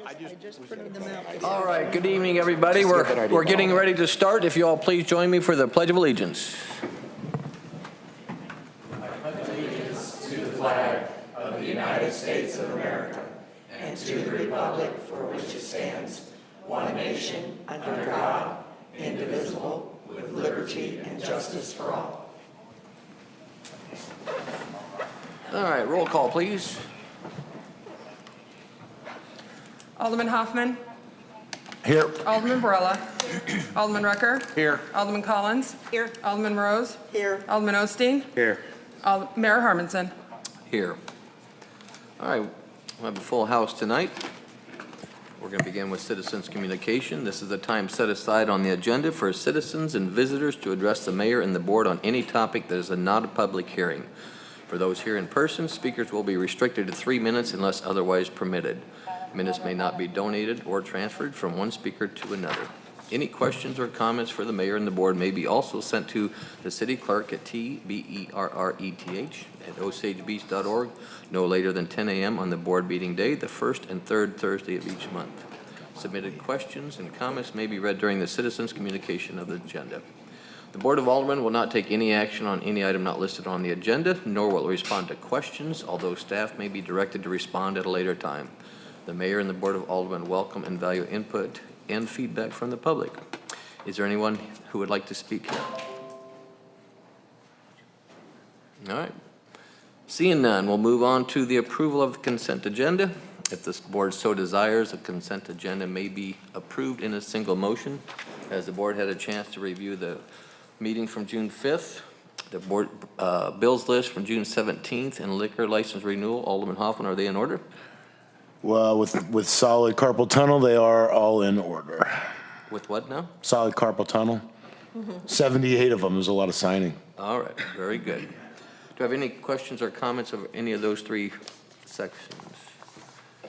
I just printed them out. All right, good evening, everybody. We're getting ready to start. If you all please join me for the Pledge of Allegiance. I pledge allegiance to the flag of the United States of America and to the republic for which it stands, one nation, under God, indivisible, with liberty and justice for all. All right, roll call, please. Alderman Hoffman. Here. Alderman Barella. Alderman Rucker. Here. Alderman Collins. Here. Alderman Rose. Here. Alderman Osteen. Here. Mayor Harmonson. Here. All right, we'll have a full house tonight. We're going to begin with citizens' communication. This is the time set aside on the agenda for citizens and visitors to address the mayor and the board on any topic that is not a public hearing. For those here in person, speakers will be restricted to 3 minutes unless otherwise permitted. Minutes may not be donated or transferred from one speaker to another. Any questions or comments for the mayor and the board may be also sent to the city clerk at tberreth@osagebeach.org no later than 10 a.m. on the board meeting day, the first and third Thursday of each month. Submitted questions and comments may be read during the citizens' communication of the agenda. The Board of Aldermen will not take any action on any item not listed on the agenda, nor will it respond to questions, although staff may be directed to respond at a later time. The mayor and the Board of Aldermen welcome and value input and feedback from the public. Is there anyone who would like to speak here? All right. Seeing none, we'll move on to the approval of the consent agenda. If this board so desires, the consent agenda may be approved in a single motion. As the board had a chance to review the meeting from June 5th, the board bills list from June 17th, and liquor license renewal. Alderman Hoffman, are they in order? Well, with solid carpal tunnel, they are all in order. With what now? Solid carpal tunnel. 78 of them. There's a lot of signing. All right, very good. Do I have any questions or comments of any of those three sections?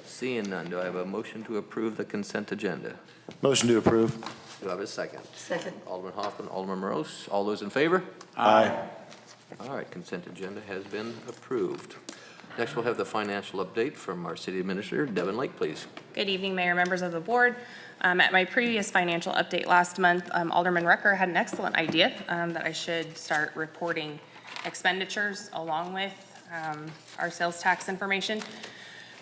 Seeing none, do I have a motion to approve the consent agenda? Motion to approve. Do I have a second? Second. Alderman Hoffman, Alderman Morose, all those in favor? Aye. All right, consent agenda has been approved. Next, we'll have the financial update from our city administrator, Devin Lake, please. Good evening, Mayor, members of the board. At my previous financial update last month, Alderman Rucker had an excellent idea that I should start reporting expenditures along with our sales tax information.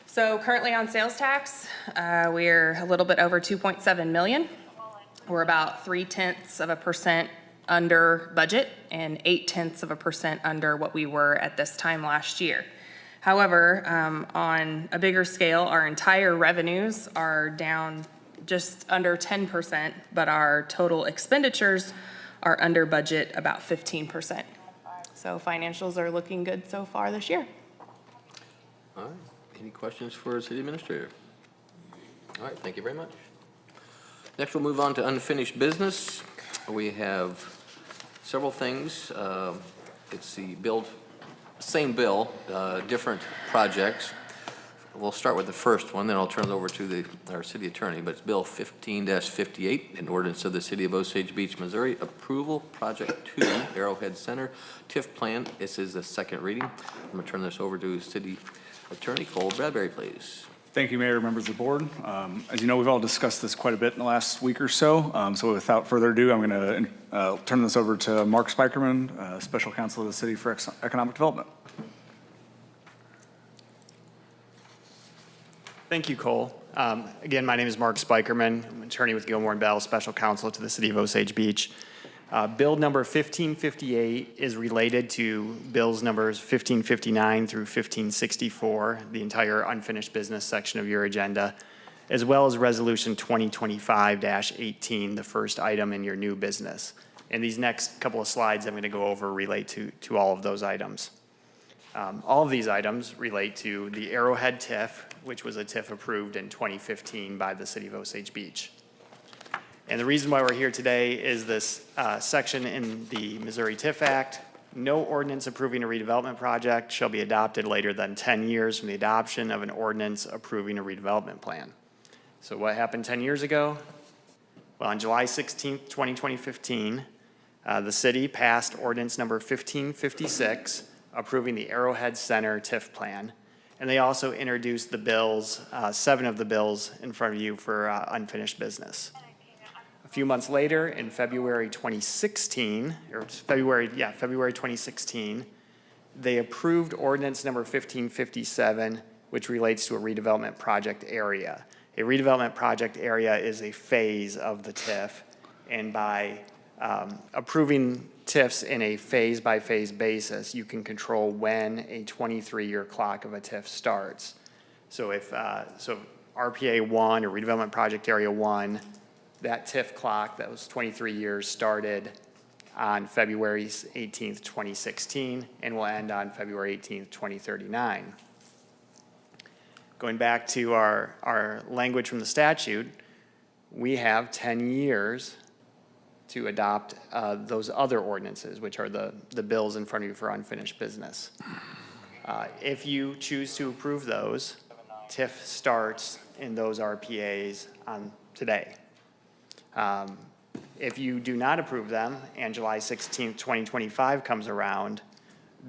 So currently on sales tax, we're a little bit over 2.7 million. We're about 0.3% under budget and 0.8% under what we were at this time last year. However, on a bigger scale, our entire revenues are down just under 10%, but our total expenditures are under budget about 15%. So financials are looking good so far this year. All right, any questions for our city administrator? All right, thank you very much. Next, we'll move on to unfinished business. We have several things. It's the same bill, different projects. We'll start with the first one, then I'll turn it over to our city attorney, but it's Bill 15-58, an ordinance of the city of Osage Beach, Missouri, approval, Project 2, Arrowhead Center, TIF plan. This is the second reading. I'm going to turn this over to city attorney Cole Bradbury, please. Thank you, Mayor, members of the board. As you know, we've all discussed this quite a bit in the last week or so. So without further ado, I'm going to turn this over to Mark Spikerman, Special Counsel of the City for Economic Development. Thank you, Cole. Again, my name is Mark Spikerman. I'm an attorney with Gilmore & Bell, Special Counsel to the City of Osage Beach. Bill number 1558 is related to bills numbers 1559 through 1564, the entire unfinished business section of your agenda, as well as Resolution 2025-18, the first item in your new business. And these next couple of slides I'm going to go over relate to all of those items. All of these items relate to the Arrowhead TIF, which was a TIF approved in 2015 by the City of Osage Beach. And the reason why we're here today is this section in the Missouri TIF Act. No ordinance approving a redevelopment project shall be adopted later than 10 years from the adoption of an ordinance approving a redevelopment plan. So what happened 10 years ago? Well, on July 16th, 2015, the city passed ordinance number 1556, approving the Arrowhead Center TIF plan. And they also introduced the bills, 7 of the bills in front of you for unfinished business. A few months later, in February 2016, February 2016, they approved ordinance number 1557, which relates to a redevelopment project area. A redevelopment project area is a phase of the TIF, and by approving TIFs in a phase-by-phase basis, you can control when a 23-year clock of a TIF starts. So if RPA 1 or redevelopment project area 1, that TIF clock that was 23 years started on February 18th, 2016, and will end on February 18th, 2039. Going back to our language from the statute, we have 10 years to adopt those other ordinances, which are the bills in front of you for unfinished business. If you choose to approve those, TIF starts in those RPAs on today. If you do not approve them and July 16th, 2025 comes around,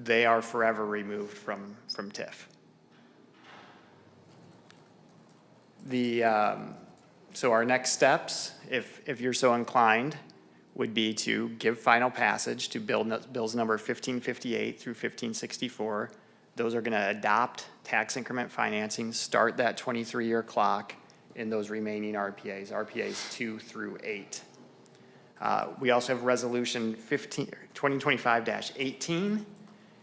they are forever removed from TIF. So our next steps, if you're so inclined, would be to give final passage to bills number 1558 through 1564. Those are going to adopt tax increment financing, start that 23-year clock in those remaining RPAs 2 through 8. We also have resolution 2025-18,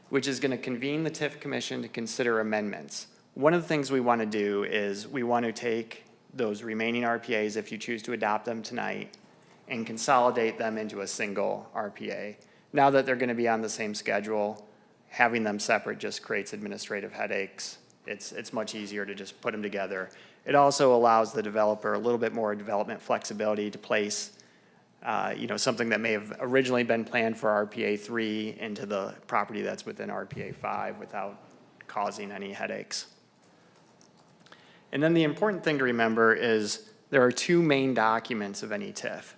which is going to convene the TIF Commission to consider amendments. One of the things we want to do is we want to take those remaining RPAs, if you choose to adopt them tonight, and consolidate them into a single RPA. Now that they're going to be on the same schedule, having them separate just creates administrative headaches. It's much easier to just put them together. It also allows the developer a little bit more development flexibility to place something that may have originally been planned for RPA 3 into the property that's within RPA 5 without causing any headaches. And then the important thing to remember is there are 2 main documents of any TIF.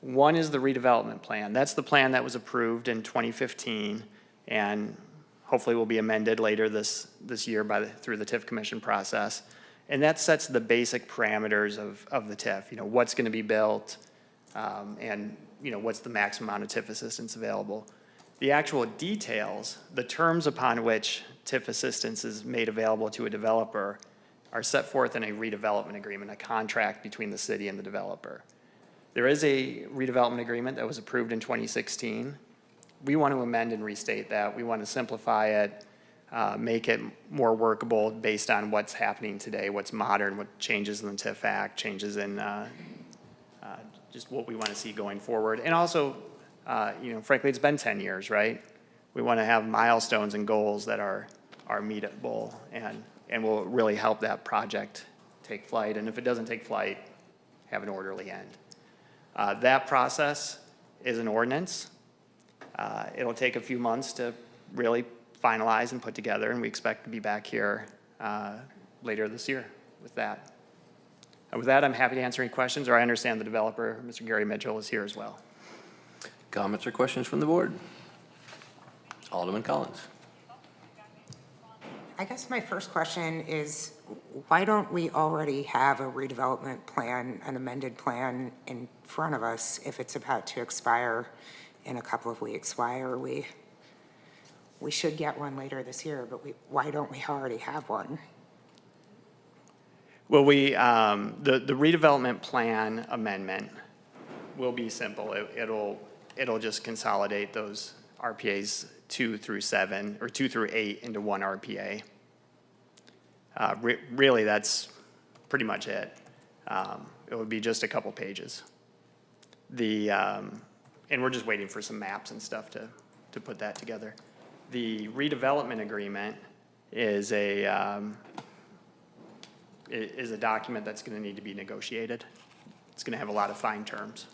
One is the redevelopment plan. That's the plan that was approved in 2015 and hopefully will be amended later this year through the TIF Commission process. And that sets the basic parameters of the TIF, what's going to be built and what's the maximum amount of TIF assistance available. The actual details, the terms upon which TIF assistance is made available to a developer are set forth in a redevelopment agreement, a contract between the city and the developer. There is a redevelopment agreement that was approved in 2016. We want to amend and restate that. We want to simplify it, make it more workable based on what's happening today, what's modern, what changes in the TIF Act, changes in just what we want to see going forward. And also, frankly, it's been 10 years, right? We want to have milestones and goals that are meetable and will really help that project take flight. And if it doesn't take flight, have an orderly end. That process is an ordinance. It'll take a few months to really finalize and put together, and we expect to be back here later this year with that. And with that, I'm happy to answer any questions, or I understand the developer, Mr. Gary Mitchell, is here as well. Comments or questions from the board? Alderman Collins. I guess my first question is, why don't we already have a redevelopment plan, an amended plan in front of us if it's about to expire in a couple of weeks? Why are we should get one later this year, but why don't we already have one? Well, the redevelopment plan amendment will be simple. It'll just consolidate those RPAs 2 through 7 or 2 through 8 into one RPA. Really, that's pretty much it. It would be just a couple pages. And we're just waiting for some maps and stuff to put that together. The redevelopment agreement is a document that's going to need to be negotiated. It's going to have a lot of fine terms.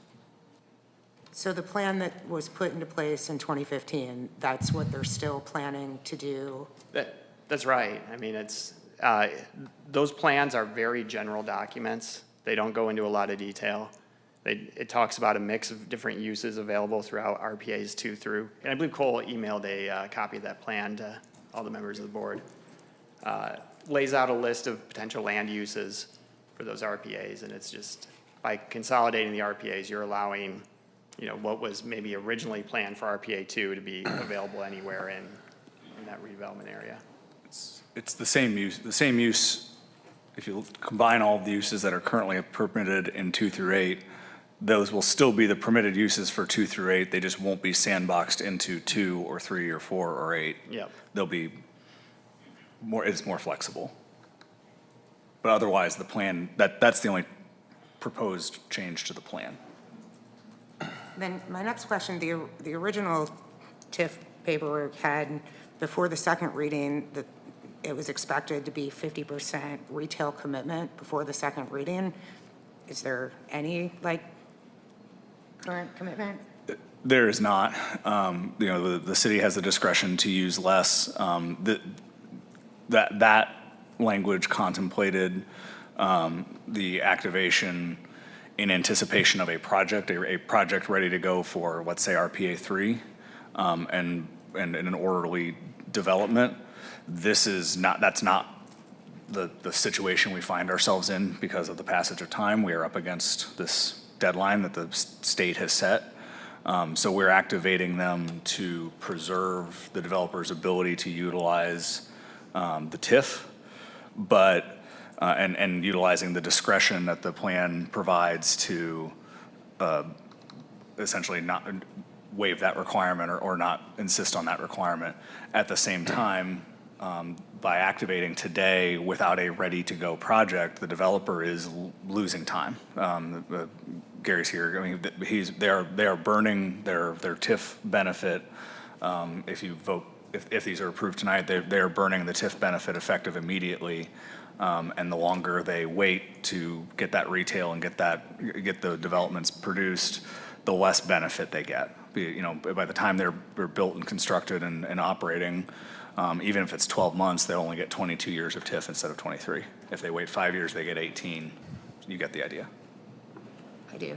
So the plan that was put into place in 2015, that's what they're still planning to do? That's right. I mean, those plans are very general documents. They don't go into a lot of detail. It talks about a mix of different uses available throughout RPAs 2 through, and I believe Cole emailed a copy of that plan to all the members of the board. lays out a list of potential land uses for those RPAs, and it's just, by consolidating the RPAs, you're allowing, what was maybe originally planned for RPA 2 to be available anywhere in that redevelopment area. It's the same use, if you combine all of the uses that are currently permitted in 2 through 8, those will still be the permitted uses for 2 through 8, they just won't be sandboxed into 2 or 3 or 4 or 8. Yep. They'll be it's more flexible. But otherwise, the plan, that's the only proposed change to the plan. Then my next question, the original TIF paperwork had, before the second reading, that it was expected to be 50% retail commitment before the second reading. Is there any, current commitment? There is not. The city has the discretion to use less. That language contemplated the activation in anticipation of a project ready to go for, let's say, RPA 3, and in an orderly development. That's not the situation we find ourselves in because of the passage of time. We are up against this deadline that the state has set. So we're activating them to preserve the developer's ability to utilize the TIF, but and utilizing the discretion that the plan provides to essentially not waive that requirement or not insist on that requirement. At the same time, by activating today without a ready-to-go project, the developer is losing time. Gary's here. I mean, they are burning their TIF benefit. If these are approved tonight, they are burning the TIF benefit effective immediately. And the longer they wait to get that retail and get the developments produced, the less benefit they get. By the time they're built and constructed and operating, even if it's 12 months, they'll only get 22 years of TIF instead of 23. If they wait 5 years, they get 18. You get the idea. I do.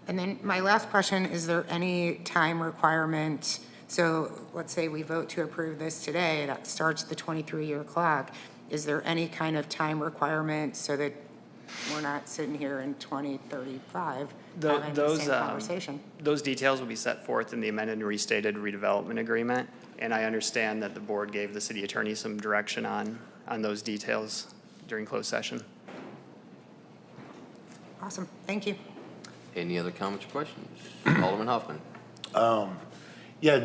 And then my last question, is there any time requirement? So let's say we vote to approve this today, that starts the 23-year clock. Is there any kind of time requirement so that we're not sitting here in 2035 having the same conversation? Those details will be set forth in the amended and restated redevelopment agreement, and I understand that the board gave the city attorney some direction on those details during closed session. Awesome, thank you. Any other comments or questions? Alderman Hoffman. Yeah,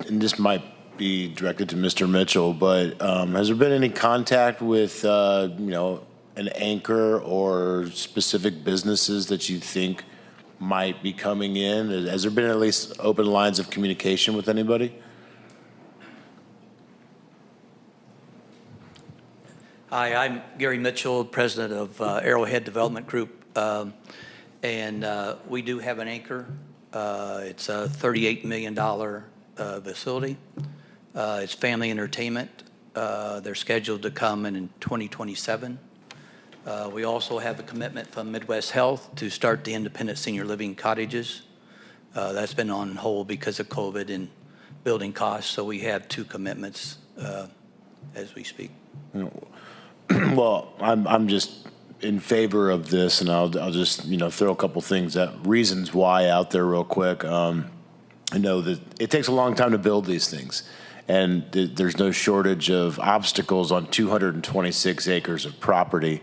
and this might be directed to Mr. Mitchell, but has there been any contact with, an anchor or specific businesses that you think might be coming in? Has there been at least open lines of communication with anybody? Hi, I'm Gary Mitchell, president of Arrowhead Development Group, and we do have an anchor. It's a $38 million facility. It's family entertainment. They're scheduled to come in 2027. We also have a commitment from Midwest Health to start the independent senior living cottages. That's been on hold because of COVID and building costs, so we have 2 commitments as we speak. Well, I'm just in favor of this, and I'll just throw a couple things reasons why out there real quick. I know that it takes a long time to build these things, and there's no shortage of obstacles on 226 acres of property.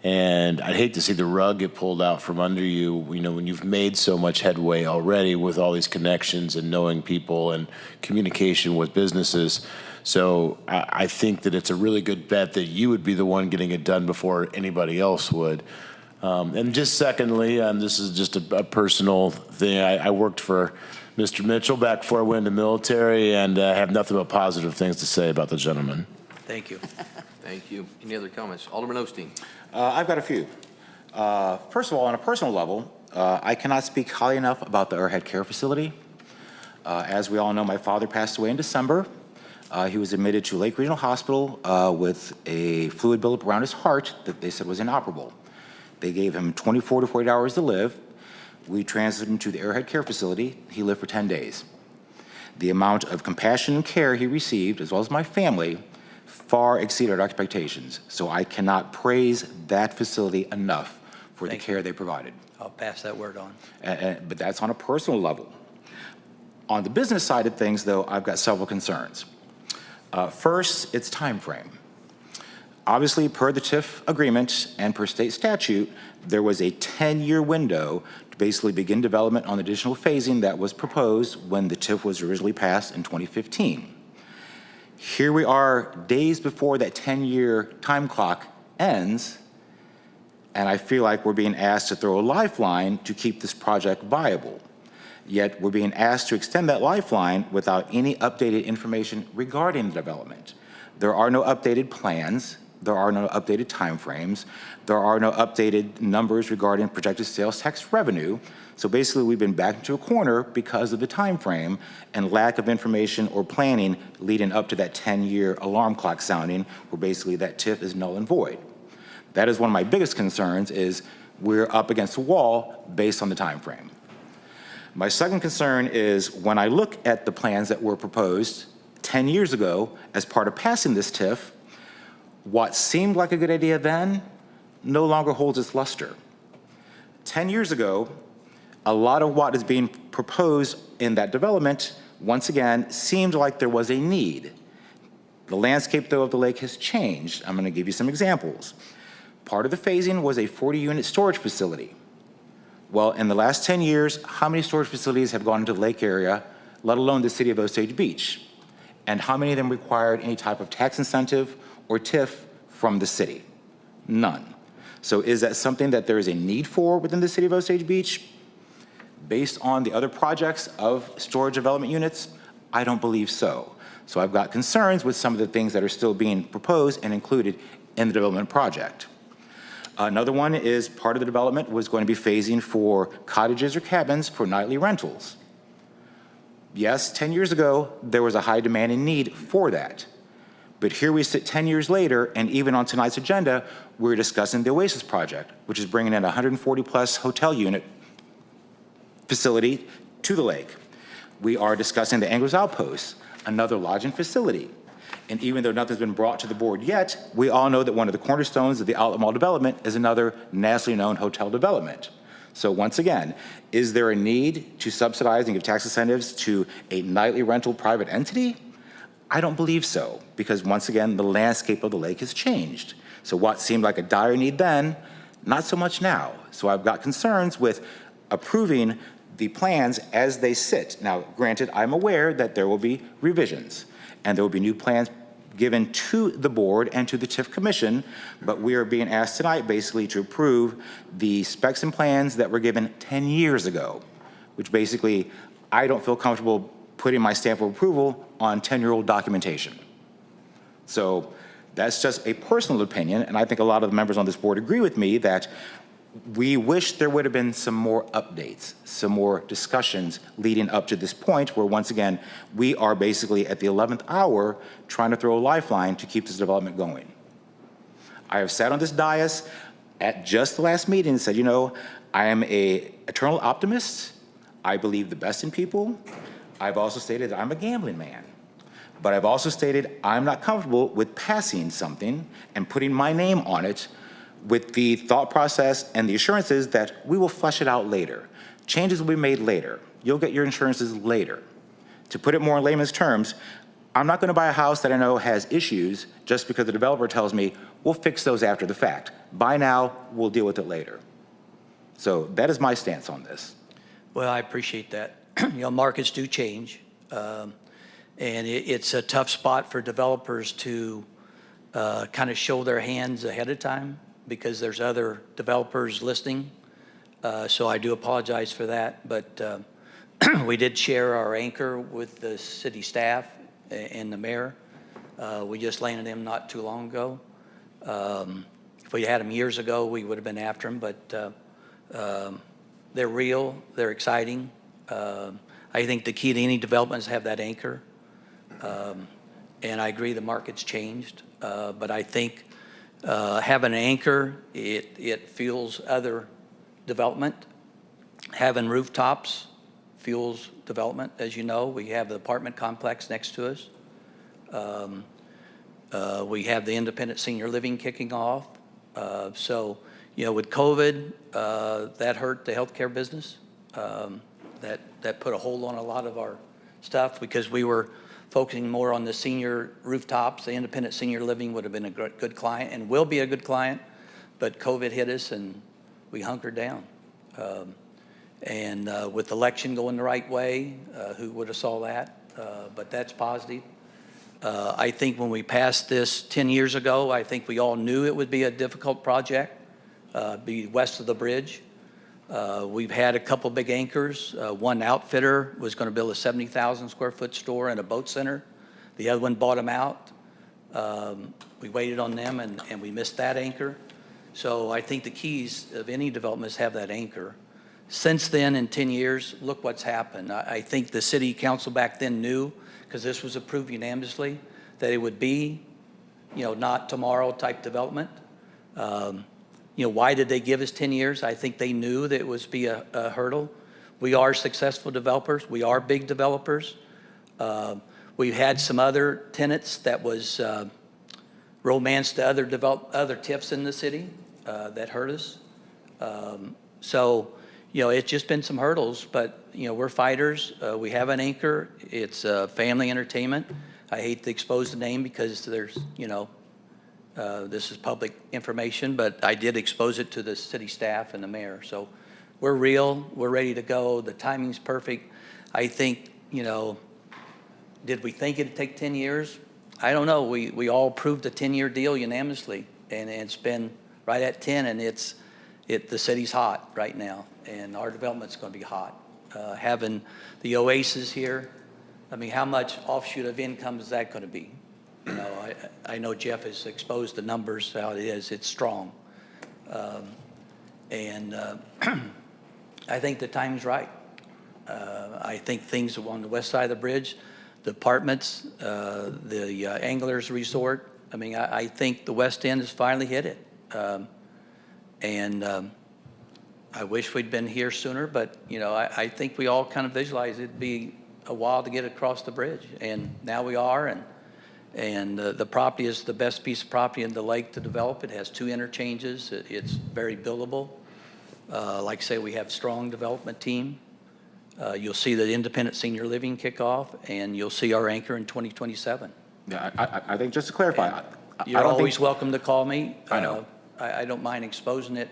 And I'd hate to see the rug get pulled out from under you, when you've made so much headway already with all these connections and knowing people and communication with businesses. So I think that it's a really good bet that you would be the one getting it done before anybody else would. And just secondly, and this is just a personal thing, I worked for Mr. Mitchell back before I went into the military, and I have nothing but positive things to say about the gentleman. Thank you. Thank you. Any other comments? Alderman Osteen. I've got a few. First of all, on a personal level, I cannot speak highly enough about the Arrowhead Care Facility. As we all know, my father passed away in December. He was admitted to Lake Regional Hospital with a fluid buildup around his heart that they said was inoperable. They gave him 24 to 48 hours to live. We transferred him to the Arrowhead Care Facility. He lived for 10 days. The amount of compassion and care he received, as well as my family, far exceeded our expectations. So I cannot praise that facility enough for the Thank care they provided. I'll pass that word on. But that's on a personal level. On the business side of things, though, I've got several concerns. First, its time frame. Obviously, per the TIF agreement and per state statute, there was a 10-year window to basically begin development on additional phasing that was proposed when the TIF was originally passed in 2015. Here we are days before that 10-year time clock ends, and I feel like we're being asked to throw a lifeline to keep this project viable. Yet we're being asked to extend that lifeline without any updated information regarding the development. There are no updated plans. There are no updated timeframes. There are no updated numbers regarding projected sales tax revenue. So basically, we've been backed into a corner because of the time frame and lack of information or planning leading up to that 10-year alarm clock sounding, where basically that TIF is null and void. That is one of my biggest concerns, is we're up against a wall based on the time frame. My second concern is when I look at the plans that were proposed 10 years ago as part of passing this TIF, what seemed like a good idea then no longer holds its luster. 10 years ago, a lot of what is being proposed in that development, once again, seemed like there was a need. The landscape, though, of the lake has changed. I'm going to give you some examples. Part of the phasing was a 40-unit storage facility. Well, in the last 10 years, how many storage facilities have gone into the lake area, let alone the city of Osage Beach? And how many of them required any type of tax incentive or TIF from the city? None. So is that something that there is a need for within the city of Osage Beach? Based on the other projects of storage development units, I don't believe so. So I've got concerns with some of the things that are still being proposed and included in the development project. Another one is part of the development was going to be phasing for cottages or cabins for nightly rentals. Yes, 10 years ago, there was a high demand and need for that. But here we sit 10 years later, and even on tonight's agenda, we're discussing the Oasis project, which is bringing in a 140-plus hotel unit facility to the lake. We are discussing the Anglers Outpost, another lodging facility. And even though nothing's been brought to the board yet, we all know that one of the cornerstones of the outlet mall development is another nationally known hotel development. So once again, is there a need to subsidize and give tax incentives to a nightly rental private entity? I don't believe so, because once again, the landscape of the lake has changed. So what seemed like a dire need then, not so much now. So I've got concerns with approving the plans as they sit. Now, granted, I'm aware that there will be revisions and there will be new plans given to the board and to the TIF commission, but we are being asked tonight basically to approve the specs and plans that were given 10 years ago, which basically I don't feel comfortable putting my stamp of approval on 10-year-old documentation. So that's just a personal opinion, and I think a lot of the members on this board agree with me that we wish there would have been some more updates, some more discussions leading up to this point where, once again, we are basically at the 11th hour trying to throw a lifeline to keep this development going. I have sat on this dais at just the last meeting and said, you know, I am an eternal optimist. I believe the best in people. I've also stated that I'm a gambling man. But I've also stated I'm not comfortable with passing something and putting my name on it with the thought process and the assurances that we will flesh it out later. Changes will be made later. You'll get your insurances later. To put it more in layman's terms, I'm not going to buy a house that I know has issues just because the developer tells me we'll fix those after the fact. Buy now, we'll deal with it later. So that is my stance on this. Well, I appreciate that. You know, markets do change, and it's a tough spot for developers to kind of show their hands ahead of time because there's other developers listing. So I do apologize for that, but we did share our anchor with the city staff and the mayor. We just landed him not too long ago. If we had him years ago, we would have been after him, but they're real, they're exciting. I think the key to any development is have that anchor. And I agree the market's changed, but I think having an anchor, it fuels other development. Having rooftops fuels development. As you know, we have the apartment complex next to us. We have the independent senior living kicking off. So, with COVID, that hurt the healthcare business. That put a hold on a lot of our stuff because we were focusing more on the senior rooftops. The independent senior living would have been a good client and will be a good client, but COVID hit us and we hunkered down. And with the election going the right way, who would have saw that? But that's positive. I think when we passed this 10 years ago, I think we all knew it would be a difficult project, be west of the bridge. We've had a couple big anchors. One outfitter was going to build a 70,000 square foot store and a boat center. The other one bought them out. We waited on them and we missed that anchor. So I think the keys of any development is have that anchor. Since then, in 10 years, look what's happened. I think the city council back then knew, because this was approved unanimously, that it would be, not tomorrow type development. Why did they give us 10 years? I think they knew that it was be a hurdle. We are successful developers. We are big developers. We've had some other tenants that was romance to other TIFs in the city that hurt us. So, it's just been some hurdles, but, we're fighters. We have an anchor. It's family entertainment. I hate to expose the name because there's, this is public information, but I did expose it to the city staff and the mayor. So we're real. We're ready to go. The timing's perfect. I think, did we think it'd take 10 years? I don't know. We all approved a 10-year deal unanimously, and it's been right at 10, and the city's hot right now, and our development's going to be hot. Having the Oasis here, I mean, how much offshoot of income is that going to be? I know Jeff has exposed the numbers, how it is. It's strong. I think the time's right. I think things on the west side of the bridge, the apartments, the Anglers Resort, I think the West End has finally hit it. I wish we'd been here sooner, but, I think we all kind of visualized it'd be a while to get across the bridge. And now we are, and the property is the best piece of property in the lake to develop. It has 2 interchanges. It's very buildable. Like I say, we have strong development team. You'll see the independent senior living kick off, and you'll see our anchor in 2027. Yeah, I think just to clarify, You're always welcome to call me. I know. I don't mind exposing it,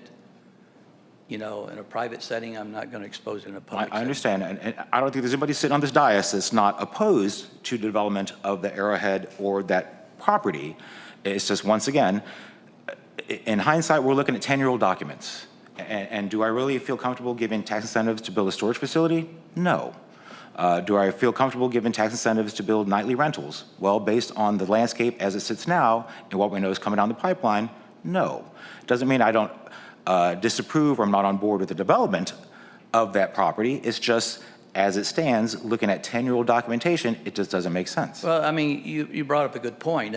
in a private setting. I'm not going to expose it in a public setting. I understand, and I don't think there's anybody sitting on this dais that's not opposed to development of the Arrowhead or that property. It's just, once again, in hindsight, we're looking at 10-year-old documents. And do I really feel comfortable giving tax incentives to build a storage facility? No. Do I feel comfortable giving tax incentives to build nightly rentals? Well, based on the landscape as it sits now and what we know is coming down the pipeline, no. Doesn't mean I don't disapprove or I'm not on board with the development of that property. It's just, as it stands, looking at 10-year-old documentation, it just doesn't make sense. Well, you brought up a good point.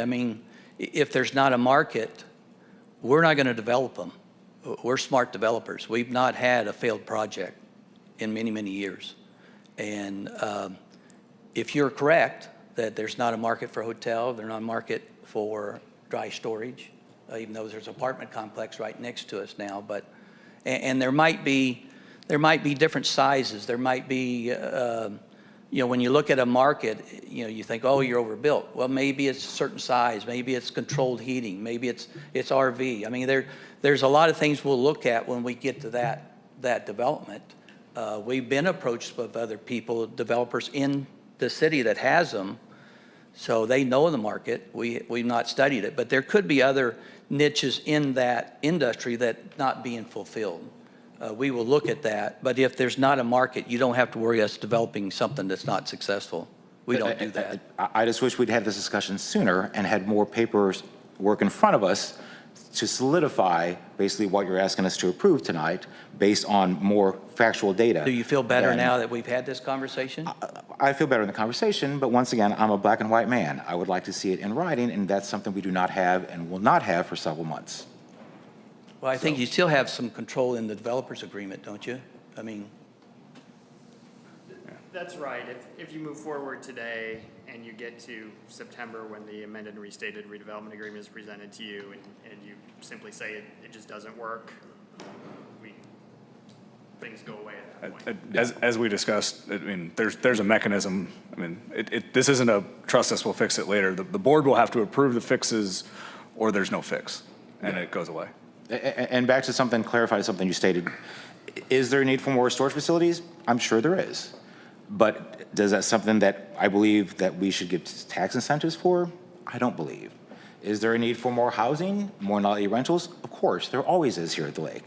If there's not a market, we're not going to develop them. We're smart developers. We've not had a failed project in many, many years. And if you're correct that there's not a market for hotel, there's not a market for dry storage, even though there's an apartment complex right next to us now. But and there might be different sizes. There might be when you look at a market, you think, oh, you're overbuilt. Well, maybe it's a certain size. Maybe it's controlled heating. Maybe it's RV. There's a lot of things we'll look at when we get to that development. We've been approached with other people, developers in the city that has them, so they know the market. We've not studied it, but there could be other niches in that industry that not being fulfilled. We will look at that, but if there's not a market, you don't have to worry us developing something that's not successful. We don't do that. I just wish we'd had this discussion sooner and had more paperwork in front of us to solidify basically what you're asking us to approve tonight based on more factual data. Do you feel better now that we've had this conversation? I feel better in the conversation, but once again, I'm a black and white man. I would like to see it in writing, and that's something we do not have and will not have for several months. Well, I think you still have some control in the developer's agreement, don't you? That's right. If you move forward today and you get to September when the amended and restated redevelopment agreement is presented to you and you simply say it just doesn't work, things go away at that point. As we discussed, I mean, there's a mechanism. I mean, this isn't a trust us, we'll fix it later. The board will have to approve the fixes or there's no fix and it goes away. And back to something, clarify something you stated. Is there a need for more storage facilities? I'm sure there is. But is that something that I believe that we should give tax incentives for? I don't believe. Is there a need for more housing, more nightly rentals? Of course, there always is here at the lake.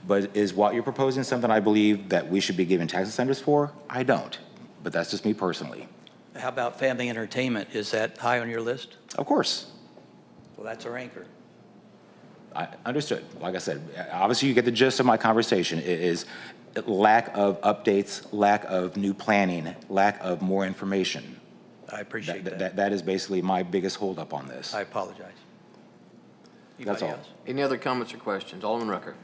But is what you're proposing something I believe that we should be giving tax incentives for? I don't. But that's just me personally. How about family entertainment? Is that high on your list? Of course. Well, that's our anchor. I understood. Like I said, obviously you get the gist of my conversation. It is lack of updates, lack of new planning, lack of more information. I appreciate that. That is basically my biggest holdup on this. I apologize. That's Anybody all. else? Any other comments or questions? Alderman Rucker.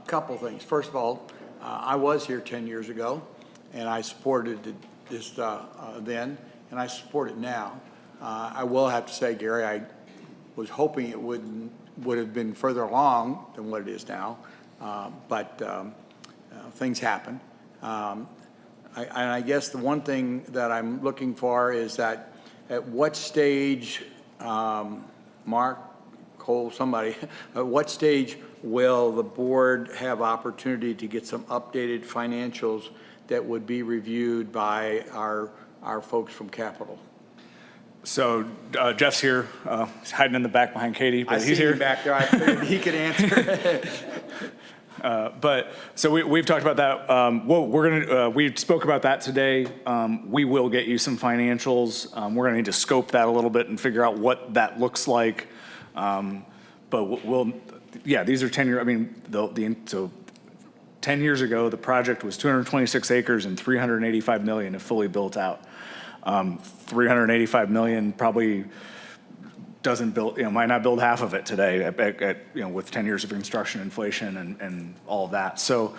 Couple things. First of all, I was here 10 years ago, and I supported this then, and I support it now. I will have to say, Gary, I was hoping it would have been further along than what it is now, but things happen. I guess the one thing that I'm looking for is that at what stage, Mark, Cole, somebody, at what stage will the board have opportunity to get some updated financials that would be reviewed by our folks from Capital? So Jeff's here, he's hiding in the back behind Katie, but he's here. I see him back there. I figured he could answer. But so we've talked about that. We spoke about that today. We will get you some financials. We're gonna need to scope that a little bit and figure out what that looks like. But yeah, these are 10-year. I mean, so 10 years ago, the project was 226 acres and 385 million if fully built out. 385 million probably doesn't build, might not build half of it today with 10 years of construction, inflation and all of that. So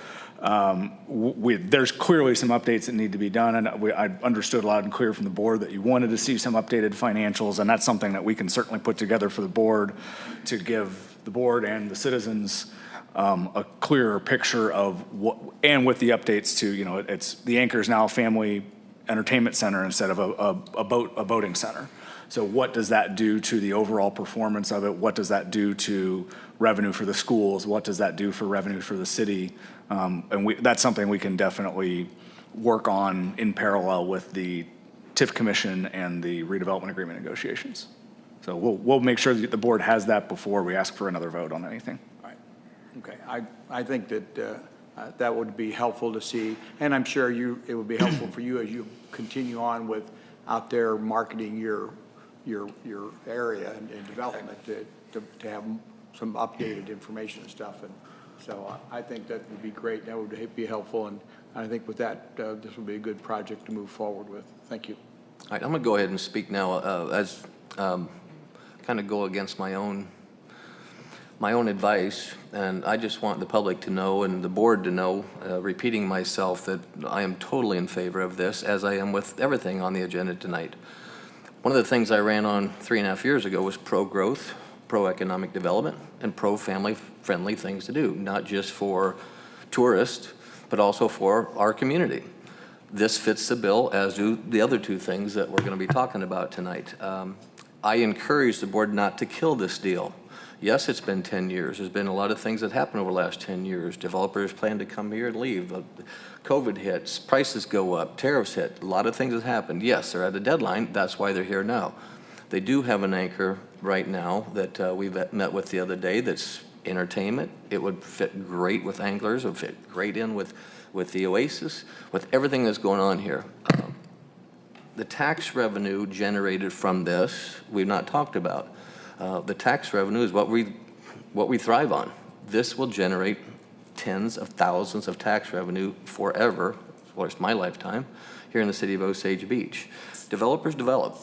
there's clearly some updates that need to be done. And I understood loud and clear from the board that you wanted to see some updated financials. And that's something that we can certainly put together for the board to give the board and the citizens a clearer picture of what, and with the updates to, it's the anchor is now a family entertainment center instead of a boating center. So what does that do to the overall performance of it? What does that do to revenue for the schools? What does that do for revenue for the city? And that's something we can definitely work on in parallel with the TIF commission and the redevelopment agreement negotiations. So we'll make sure that the board has that before we ask for another vote on anything. All right. Okay. I think that that would be helpful to see, and I'm sure it would be helpful for you as you continue on with out there marketing your area and development to have some updated information and stuff. And so I think that would be great. That would be helpful, and I think with that, this would be a good project to move forward with. Thank you. All right, I'm going to go ahead and speak now as kind of go against my own advice, and I just want the public to know and the board to know, repeating myself, that I am totally in favor of this, as I am with everything on the agenda tonight. One of the things I ran on 3.5 years ago was pro-growth, pro-economic development, and pro-family-friendly things to do, not just for tourists, but also for our community. This fits the bill, as do the other two things that we're going to be talking about tonight. I encourage the board not to kill this deal. Yes, it's been 10 years. There's been a lot of things that happened over the last 10 years. Developers plan to come here and leave. COVID hits, prices go up, tariffs hit. A lot of things have happened. Yes, they're at a deadline. That's why they're here now. They do have an anchor right now that we've met with the other day that's entertainment. It would fit great with anglers. It would fit great in with the Oasis, with everything that's going on here. The tax revenue generated from this, we've not talked about. The tax revenue is what we thrive on. This will generate tens of thousands of tax revenue forever, for my lifetime, here in the city of Osage Beach. Developers develop.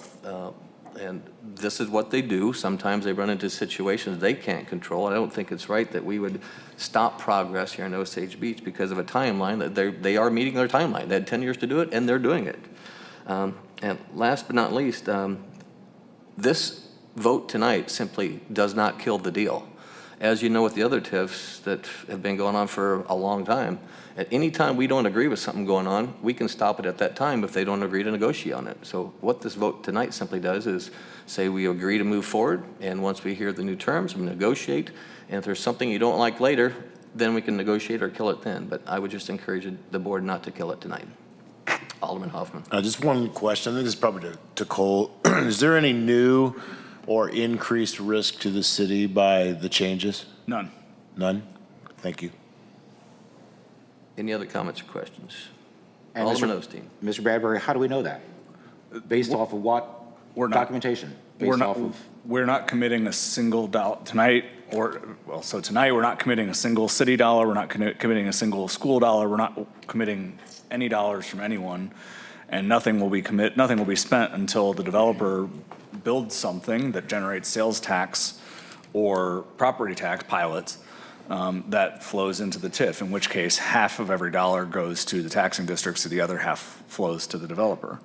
and this is what they do. Sometimes they run into situations they can't control. I don't think it's right that we would stop progress here in Osage Beach because of a timeline, that they are meeting their timeline. They had 10 years to do it, and they're doing it. And last but not least, this vote tonight simply does not kill the deal. As you know, with the other TIFs that have been going on for a long time, at any time we don't agree with something going on, we can stop it at that time if they don't agree to negotiate on it. So what this vote tonight simply does is say we agree to move forward, and once we hear the new terms, we negotiate, and if there's something you don't like later, then we can negotiate or kill it then. But I would just encourage the board not to kill it tonight. Alderman Hoffman. Just one question. I think this is probably to Cole. Is there any new or increased risk to the city by the changes? None. None? Thank you. Any other comments or questions? And Alderman Osteen. Mr. Bradbury, how do we know that? Based off of what We're not. documentation? Based off of, We're not committing a single dollar tonight, so tonight, we're not committing a single city dollar, we're not committing a single school dollar, we're not committing any dollars from anyone, and nothing will be spent until the developer builds something that generates sales tax or property tax pilots that flows into the TIF, in which case half of every dollar goes to the taxing districts, so the other half flows to the developer.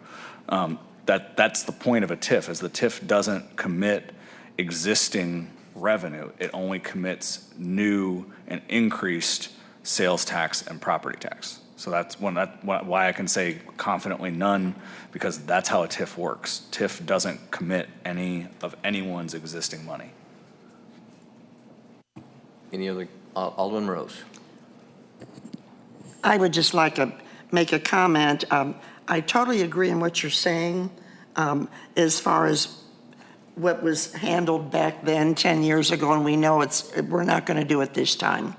That's the point of a TIF, is the TIF doesn't commit existing revenue. It only commits new and increased sales tax and property tax. So that's why I can say confidently none, because that's how a TIF works. TIF doesn't commit any of anyone's existing money. Any other? Alderman Rose. I would just like to make a comment. I totally agree in what you're saying as far as what was handled back then 10 years ago, and we know we're not going to do it this time.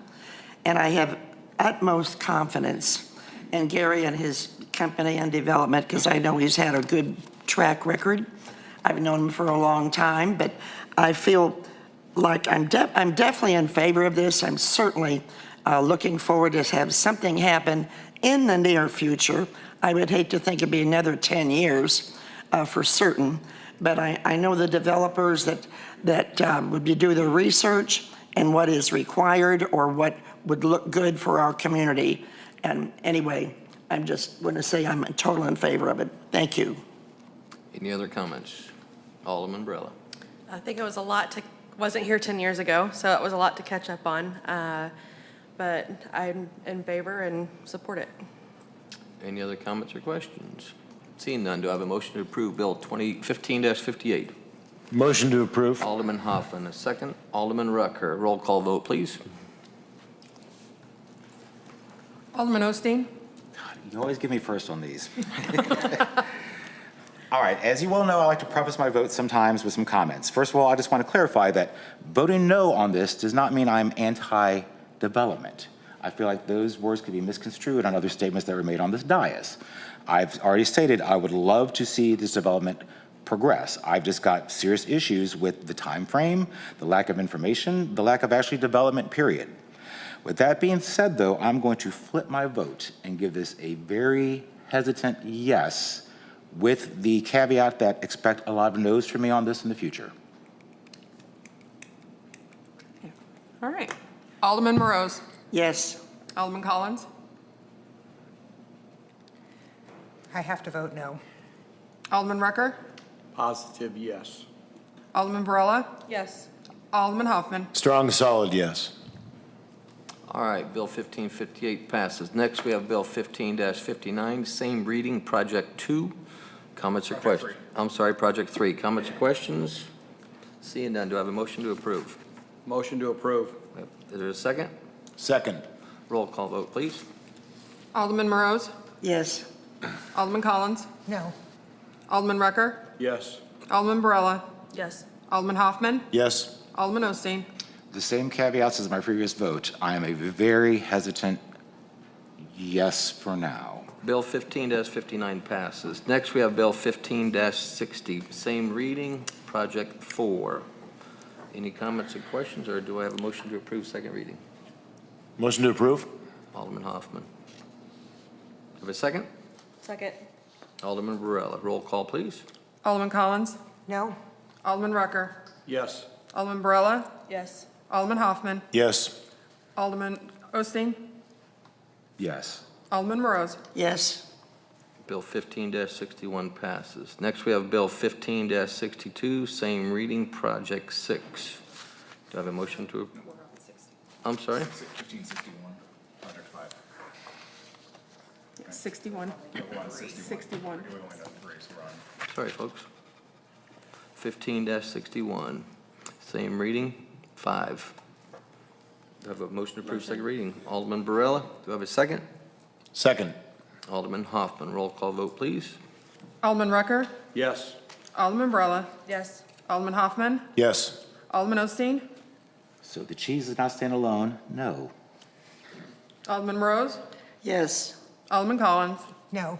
And I have utmost confidence in Gary and his company and development, because I know he's had a good track record. I've known him for a long time, but I feel like I'm definitely in favor of this. I'm certainly looking forward to have something happen in the near future. I would hate to think it'd be another 10 years for certain, but I know the developers that would do the research and what is required or what would look good for our community. And anyway, I'm just going to say I'm totally in favor of it. Thank you. Any other comments? Alderman Brella. I think it was a lot wasn't here 10 years ago, so it was a lot to catch up on. But I'm in favor and support it. Any other comments or questions? Seeing none, do I have a motion to approve Bill 2015-58? Motion to approve. Alderman Hoffman, a second. Alderman Rucker, roll call vote, please. Alderman Osteen? you always give me first on these. All right, as you well know, I like to preface my vote sometimes with some comments. First of all, I just want to clarify that voting no on this does not mean I'm anti-development. I feel like those words could be misconstrued on other statements that were made on this dais. I've already stated I would love to see this development progress. I've just got serious issues with the time frame, the lack of information, the lack of actually development, period. With that being said, though, I'm going to flip my vote and give this a very hesitant yes, with the caveat that expect a lot of no's from me on this in the future. All right. Alderman Morose. Yes. Alderman Collins. I have to vote no. Alderman Rucker. Positive yes. Alderman Varela. Yes. Alderman Hoffman. Strong, solid yes. All right, Bill 1558 passes. Next, we have Bill 15-59, same reading, Project 2. Comments or questions? I'm sorry, Project 3. Comments or questions? Seeing none, do I have a motion to approve? Motion to approve. Is there a second? Second. Roll call vote, please. Alderman Morose. Yes. Alderman Collins. No. Alderman Rucker. Yes. Alderman Varela. Yes. Alderman Hoffman. Yes. Alderman Osteen. The same caveats as my previous vote. I am a very hesitant yes for now. Bill 15-59 passes. Next, we have Bill 15-60, same reading, Project 4. Any comments or questions, or do I have a motion to approve second reading? Motion to approve? Alderman Hoffman. Have a second? Second. Alderman Varela. Roll call, please. Alderman Collins. No. Alderman Rucker. Yes. Alderman Barella. Yes. Alderman Hoffman. Yes. Alderman Osteen. Yes. Alderman Morose. Yes. Bill 15-61 passes. Next, we have Bill 15-62, same reading, Project 6. Do I have a motion to? I'm sorry? 1561, Project 5. 61. 61. Sorry, folks. 15-61, same reading, 5. Do I have a motion to approve second reading? Alderman Barella, do I have a second? Second. Alderman Hoffman, roll call vote, please. Alderman Rucker. Yes. Alderman Barella. Yes. Alderman Hoffman. Yes. Alderman Osteen. So the cheese does not stand alone, no. Alderman Morose. Yes. Alderman Collins. No.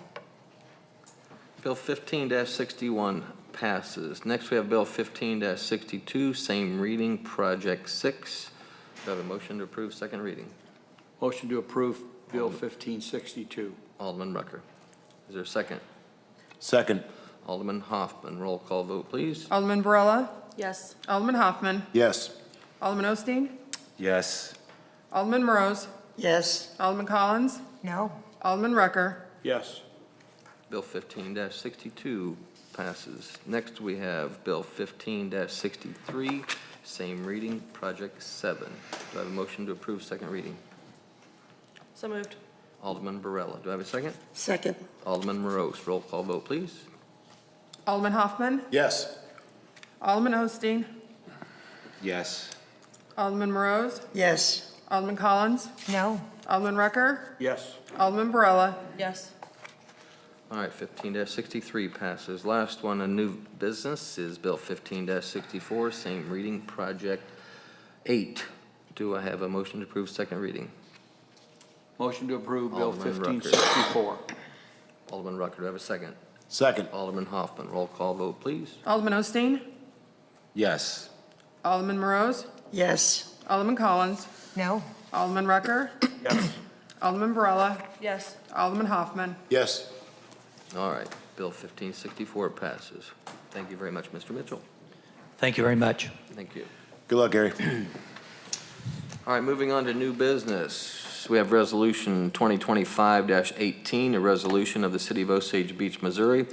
Bill 15-61 passes. Next, we have Bill 15-62, same reading, Project 6. Do I have a motion to approve second reading? Motion to approve Bill 1562. Alderman Rucker. Is there a second? Second. Alderman Hoffman, roll call vote, please. Alderman Barella. Yes. Alderman Hoffman. Yes. Alderman Osteen. Yes. Alderman Morose. Yes. Alderman Collins. No. Alderman Rucker. Yes. Bill 15-62 passes. Next, we have Bill 15-63, same reading, Project 7. Do I have a motion to approve second reading? So moved. Alderman Barella. Do I have a second? Second. Alderman Morose. Roll call vote, please. Alderman Hoffman. Yes. Alderman Osteen. Yes. Alderman Morose. Yes. Alderman Collins. No. Alderman Rucker. Yes. Alderman Barella. Yes. All right, 15-63 passes. Last one, a new business, is Bill 15-64, same reading, Project 8. Do I have a motion to approve second reading? Motion to approve Bill Alderman Rucker. 1564. Alderman Rucker, do I have a second? Second. Alderman Hoffman, roll call vote, please. Alderman Osteen. Yes. Alderman Morose. Yes. Alderman Collins. No. Alderman Rucker. Yes. Alderman Barella. Yes. Alderman Hoffman. Yes. All right, Bill 1564 passes. Thank you very much, Mr. Mitchell. Thank you very much. Thank you. Good luck, Gary. All right, moving on to new business. We have Resolution 2025-18, a resolution of the City of Osage Beach, Missouri,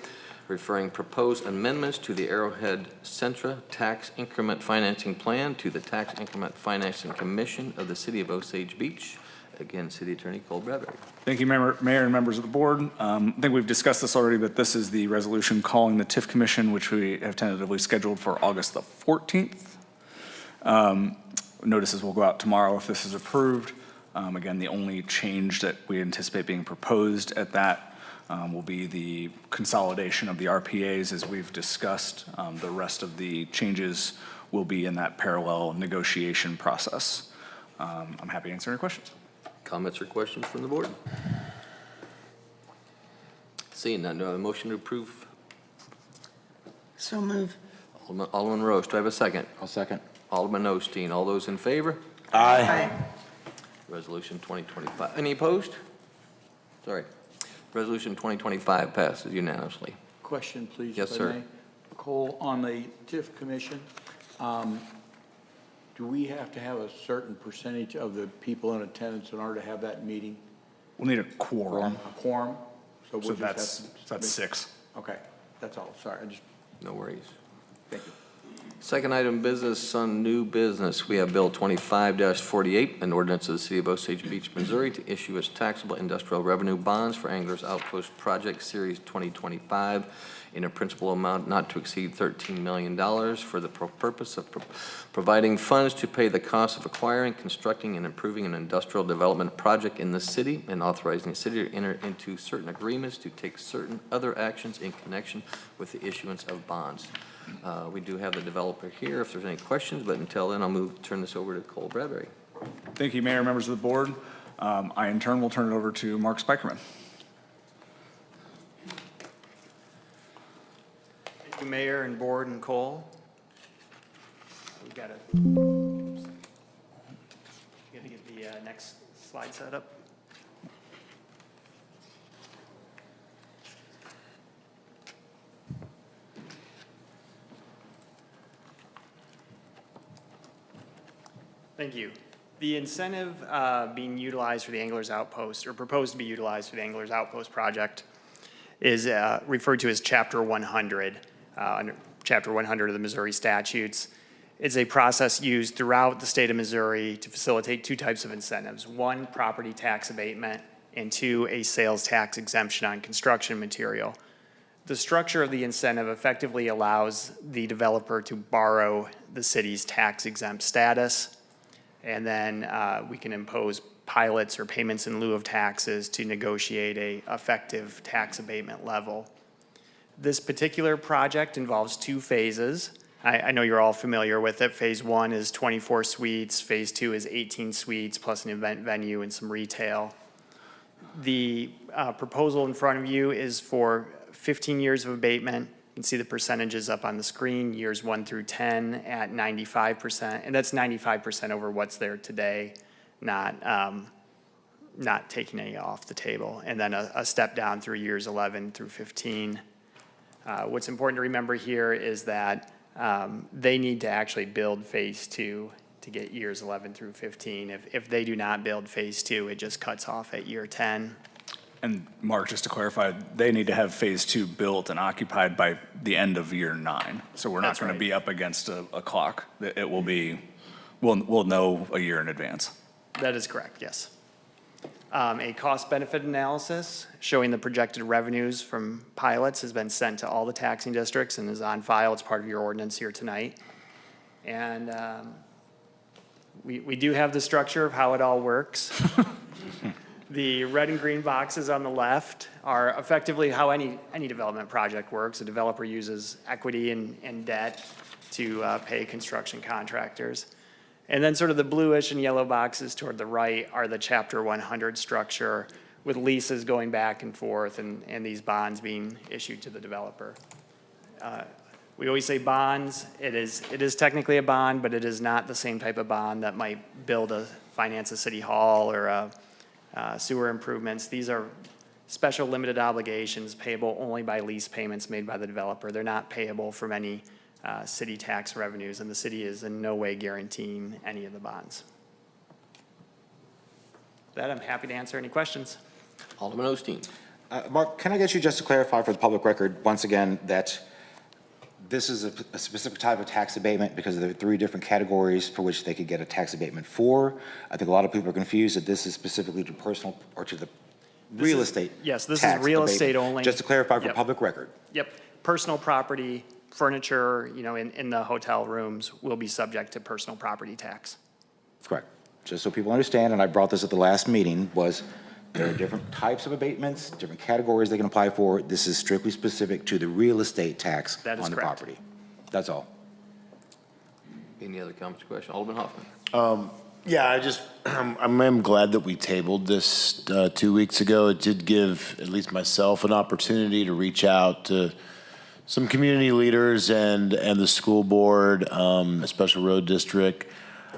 referring proposed amendments to the Arrowhead Centra Tax Increment Financing Plan to the Tax Increment Financing Commission of the City of Osage Beach. Again, City Attorney Cole Bradbury. Thank you, Mayor and members of the board. I think we've discussed this already, but this is the resolution calling the TIF Commission, which we have tentatively scheduled for August the 14th. Notices will go out tomorrow if this is approved. Again, the only change that we anticipate being proposed at that will be the consolidation of the RPAs as we've discussed. The rest of the changes will be in that parallel negotiation process. I'm happy to answer any questions. Comments or questions from the board? Seeing none, do I have a motion to approve? So move. Alderman Roche, do I have a second? I'll second. Alderman Osteen, all those in favor? Aye. Resolution 2025, any opposed? Sorry. Resolution 2025 passes unanimously. Question, please. Yes, if I sir. may. Cole, on the TIF commission, do we have to have a certain percentage of the people in attendance in order to have that meeting? We'll need a quorum. A quorum? So we'll just have that's to- 6. Okay, that's all. Sorry, I just, No worries. thank you. Second item business on new business, we have Bill 25-48, an ordinance of the City of Osage Beach, Missouri to issue its taxable industrial revenue bonds for Anglers Outpost Project Series 2025 in a principal amount not to exceed $13 million for the purpose of providing funds to pay the cost of acquiring, constructing, and improving an industrial development project in the city and authorizing the city to enter into certain agreements to take certain other actions in connection with the issuance of bonds. We do have the developer here if there's any questions, but until then, I'll turn this over to Cole Bradbury. Thank you, Mayor, members of the board. I, in turn, will turn it over to Mark Spikerman. Thank you, Mayor and board and Cole. We gotta get the next slide set up. Thank you. The incentive being utilized for the Anglers Outpost, or proposed to be utilized for the Anglers Outpost project, is referred to as Chapter 100, under Chapter 100 of the Missouri statutes. It's a process used throughout the state of Missouri to facilitate two types of incentives. One, property tax abatement, and two, a sales tax exemption on construction material. The structure of the incentive effectively allows the developer to borrow the city's tax exempt status, and then we can impose pilots or payments in lieu of taxes to negotiate a effective tax abatement level. This particular project involves two phases. I know you're all familiar with it. Phase 1 is 24 suites. Phase 2 is 18 suites plus an event venue and some retail. The proposal in front of you is for 15 years of abatement. You can see the percentages up on the screen, years 1 through 10 at 95%, and that's 95% over what's there today, not taking any off the table, and then a step down through years 11 through 15. What's important to remember here is that they need to actually build phase 2 to get years 11 through 15. If they do not build phase 2, it just cuts off at year 10. And Mark, just to clarify, they need to have phase 2 built and occupied by the end of year 9. So we're not That's going right. to be up against a clock. It will be, we'll know a year in advance. That is correct, yes. A cost-benefit analysis showing the projected revenues from pilots has been sent to all the taxing districts and is on file. It's part of your ordinance here tonight. And we do have the structure of how it all works. The red and green boxes on the left are effectively how any development project works. A developer uses equity and debt to pay construction contractors. And then sort of the bluish and yellow boxes toward the right are the Chapter 100 structure with leases going back and forth and these bonds being issued to the developer. We always say bonds. It is technically a bond, but it is not the same type of bond that might finance a city hall or sewer improvements. These are special limited obligations payable only by lease payments made by the developer. They're not payable from any city tax revenues, and the city is in no way guaranteeing any of the bonds. With that, I'm happy to answer any questions. Alderman Osteen. Mark, can I get you just to clarify for the public record, once again, that this is a specific type of tax abatement because there are 3 different categories for which they could get a tax abatement for? I think a lot of people are confused that this is specifically to personal or to the real estate. Yes, this is tax real abatement. estate only. Just to clarify for Yep. public record. Yep, personal property, furniture, in the hotel rooms will be subject to personal property tax. That's correct. Just so people understand, and I brought this at the last meeting, was there are different types of abatements, different categories they can apply for. This is strictly specific to the real estate tax That is on the correct. property. That's all. Any other comments or questions? Alderman Hoffman. Yeah, I'm glad that we tabled this 2 weeks ago. It did give at least myself an opportunity to reach out to some community leaders and the school board, a special road district.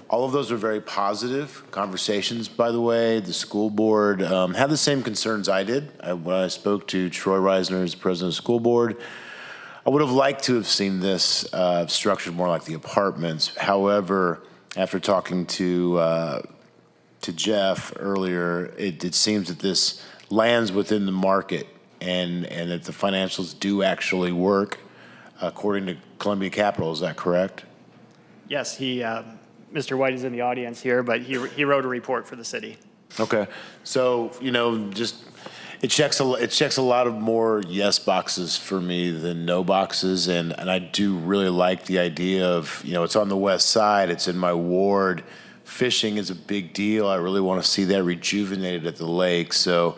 All of those were very positive conversations, by the way. The school board had the same concerns I did. When I spoke to Troy Reisner as president of the school board, I would have liked to have seen this structured more like the apartments. However, after talking to Jeff earlier, it seems that this lands within the market and that the financials do actually work according to Columbia Capital. Is that correct? Yes, Mr. White is in the audience here, but he wrote a report for the city. Okay, so it checks a lot of more yes boxes for me than no boxes, and I do really like the idea of it's on the west side, it's in my ward. Fishing is a big deal. I really want to see that rejuvenated at the lake. So,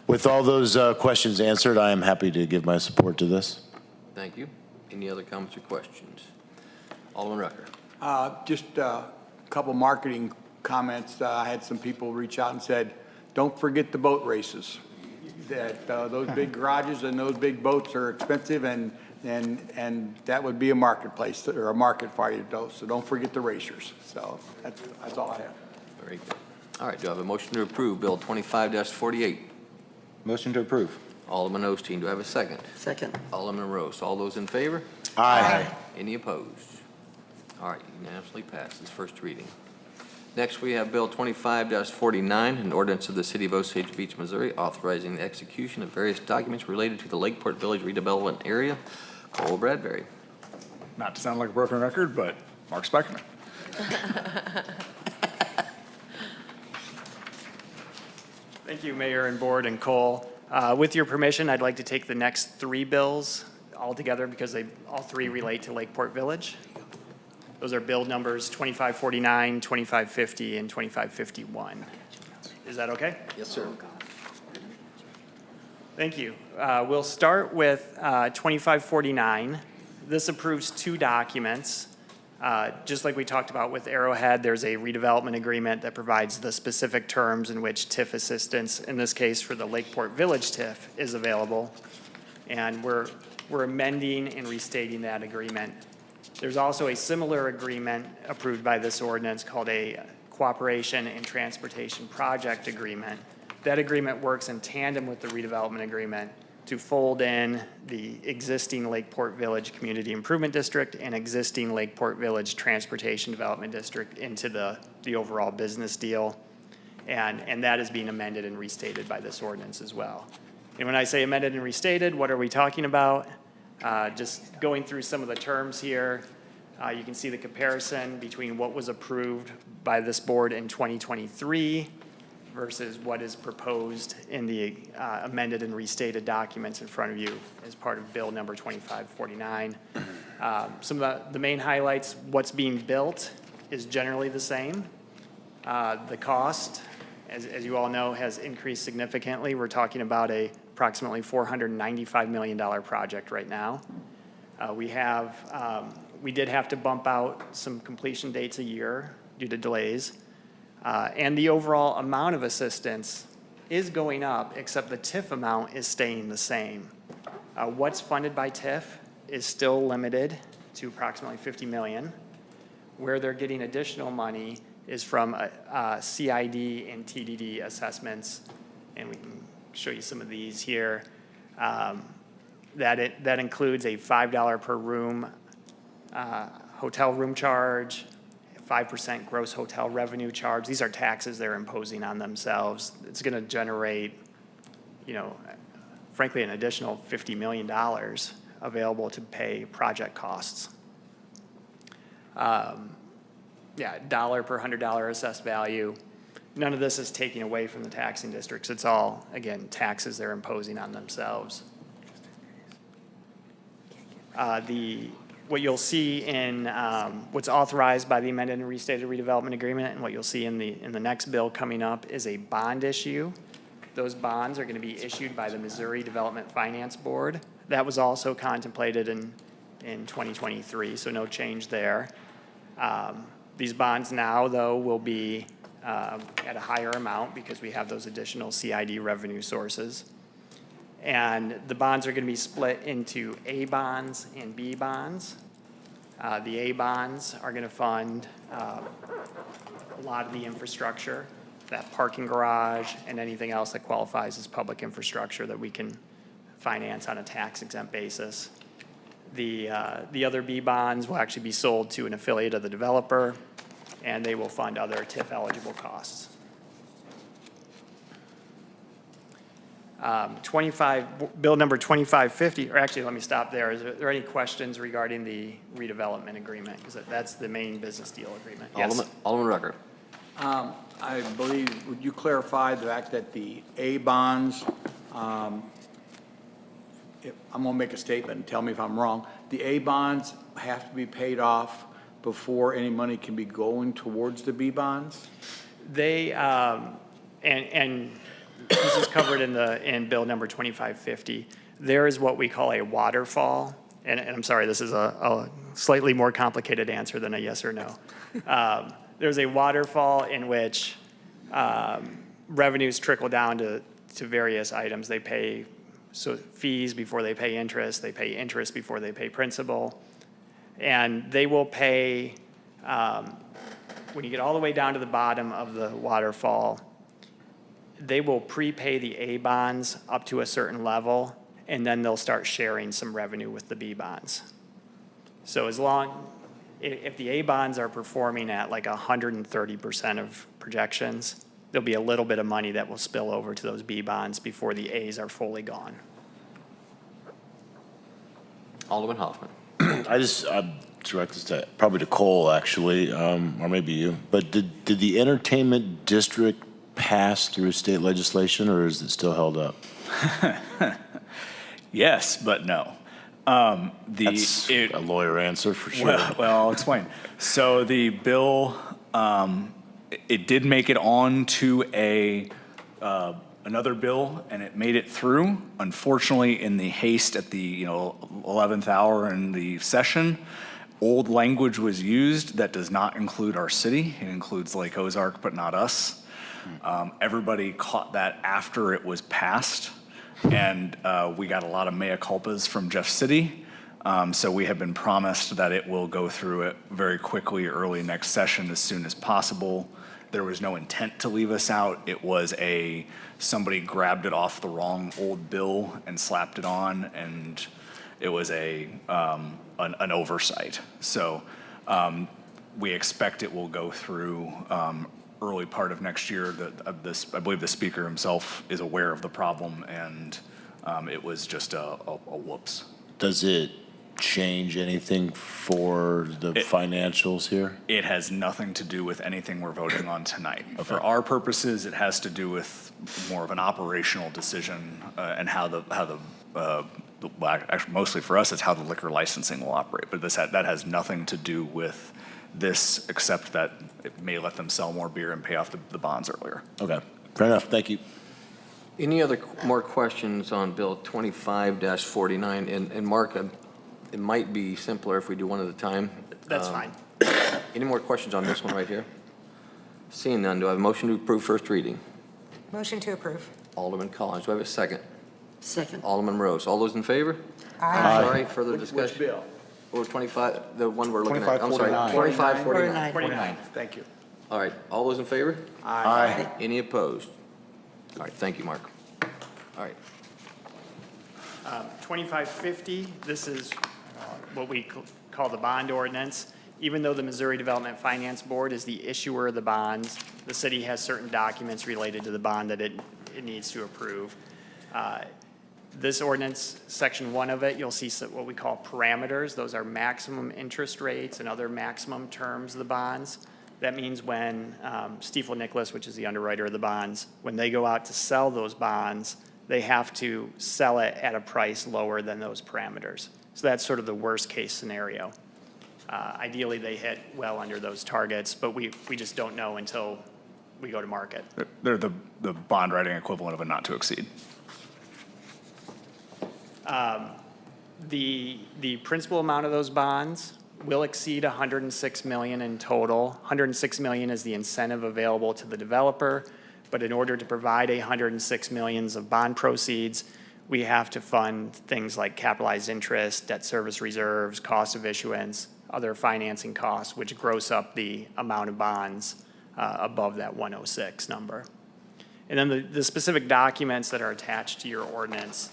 with all those questions answered, I am happy to give my support to this. Thank you. Any other comments or questions? Alderman Rucker. Just a couple marketing comments. I had some people reach out and said, don't forget the boat races. That those big garages and those big boats are expensive, and that would be a marketplace or a market for you. So don't forget the racers. So that's all I have. Very good. All right, do I have a motion to approve Bill 25-48? Motion to approve. Alderman Osteen, do I have a second? Second. Alderman Rose, all those in favor? Aye. Any opposed? All right, unanimously passes first reading. Next, we have Bill 25-49, an ordinance of the City of Osage Beach, Missouri, authorizing the execution of various documents related to the Lakeport Village redevelopment area. Cole Bradbury. Not to sound like a broken record, but Mark Spikerman. Thank you, Mayor and Board and Cole. With your permission, I'd like to take the next three bills all together because they all three relate to Lakeport Village. Those are bill numbers 2549, 2550, and 2551. Is that okay? Yes, sir. Thank you. We'll start with 2549. This approves two documents. Just like we talked about with Arrowhead, there's a redevelopment agreement that provides the specific terms in which TIF assistance, in this case for the Lakeport Village TIF, is available. And we're amending and restating that agreement. There's also a similar agreement approved by this ordinance called a Cooperation and Transportation Project Agreement. That agreement works in tandem with the redevelopment agreement to fold in the existing Lakeport Village Community Improvement District and existing Lakeport Village Transportation Development District into the overall business deal. And that is being amended and restated by this ordinance as well. And when I say amended and restated, what are we talking about? Just going through some of the terms here, you can see the comparison between what was approved by this board in 2023 versus what is proposed in the amended and restated documents in front of you as part of bill number 2549. Some of the main highlights, what's being built is generally the same. The cost, as you all know, has increased significantly. We're talking about a approximately $495 million project right now. We did have to bump out some completion dates a year due to delays. And the overall amount of assistance is going up, except the TIF amount is staying the same. What's funded by TIF is still limited to approximately $50 million. Where they're getting additional money is from CID and TDD assessments, and we can show you some of these here. That includes a $5 per room hotel room charge, 5% gross hotel revenue charge. These are taxes they're imposing on themselves. It's going to generate, frankly, an additional $50 million available to pay project costs. $1 per $100 assessed value. None of this is taking away from the taxing districts. It's all, again, taxes they're imposing on themselves. What you'll see in what's authorized by the amended and restated redevelopment agreement and what you'll see in the next bill coming up is a bond issue. Those bonds are going to be issued by the Missouri Development Finance Board. That was also contemplated in 2023, so no change there. These bonds now, though, will be at a higher amount because we have those additional CID revenue sources. And the bonds are going to be split into A bonds and B bonds. The A bonds are going to fund a lot of the infrastructure, that parking garage, and anything else that qualifies as public infrastructure that we can finance on a tax-exempt basis. The other B bonds will actually be sold to an affiliate of the developer, and they will fund other TIF-eligible costs. Bill number 2550, or actually, let me stop there. Is there any questions regarding the redevelopment agreement? Because that's the main business deal agreement. Yes. Alderman Rucker. I believe, would you clarify the fact that the A bonds, I'm going to make a statement and tell me if I'm wrong. The A bonds have to be paid off before any money can be going towards the B bonds? They, and this is covered in bill number 2550. There is what we call a waterfall, and I'm sorry, this is a slightly more complicated answer than a yes or no. There's a waterfall in which revenues trickle down to various items. They pay fees before they pay interest before they pay principal, and they will pay, when you get all the way down to the bottom of the waterfall, they will prepay the A bonds up to a certain level, and then they'll start sharing some revenue with the B bonds. So as long if the A bonds are performing at like 130% of projections, there'll be a little bit of money that will spill over to those B bonds before the A's are fully gone. Alderman Hoffman. I'd direct this to, probably to Cole, actually, or maybe you, but did the entertainment district pass through state legislation, or is it still held up? Yes, but no. That's a lawyer answer for sure. Well, I'll explain. So the bill, it did make it on to another bill, and it made it through. Unfortunately, in the haste at the 11th hour in the session, old language was used that does not include our city. It includes Lake Ozark, but not us. Everybody caught that after it was passed, and we got a lot of mea culpas from Jeff City. So we have been promised that it will go through it very quickly early next session as soon as possible. There was no intent to leave us out. It was somebody grabbed it off the wrong old bill and slapped it on, and it was an oversight. So we expect it will go through early part of next year. I believe the speaker himself is aware of the problem, and it was just a whoops. Does it change anything for the financials here? It has nothing to do with anything we're voting on tonight. For our purposes, it has to do with more of an operational decision and how actually mostly for us, it's how the liquor licensing will operate. But that has nothing to do with this, except that it may let them sell more beer and pay off the bonds earlier. Okay, fair enough, thank you. Any other more questions on Bill 25-49? And Mark, it might be simpler if we do one at a time. That's fine. Any more questions on this one right here? Seeing none, do I have a motion to approve first reading? Motion to approve. Alderman Collins, do I have a second? Second. Alderman Rose, all those in favor? Aye. Sorry, further discussion? Which bill? Or 25, the one we're looking at, I'm sorry, 2549. 25-49. 49. Thank you. All right, all those in favor? Aye. Any opposed? All right, thank you, Mark. All right, 2550, this is what we call the bond ordinance. Even though the Missouri Development Finance Board is the issuer of the bonds, the city has certain documents related to the bond that it needs to approve. This ordinance, section 1 of it, you'll see what we call parameters. Those are maximum interest rates and other maximum terms of the bonds. That means when Stifel Nicholas, which is the underwriter of the bonds, when they go out to sell those bonds, they have to sell it at a price lower than those parameters. So that's sort of the worst case scenario. Ideally, they hit well under those targets, but we just don't know until we go to market. They're the bond writing equivalent of a not to exceed. The principal amount of those bonds will exceed $106 million in total. $106 million is the incentive available to the developer, but in order to provide $106 million of bond proceeds, we have to fund things like capitalized interest, debt service reserves, cost of issuance, other financing costs, which gross up the amount of bonds above that 106 number. And then the specific documents that are attached to your ordinance,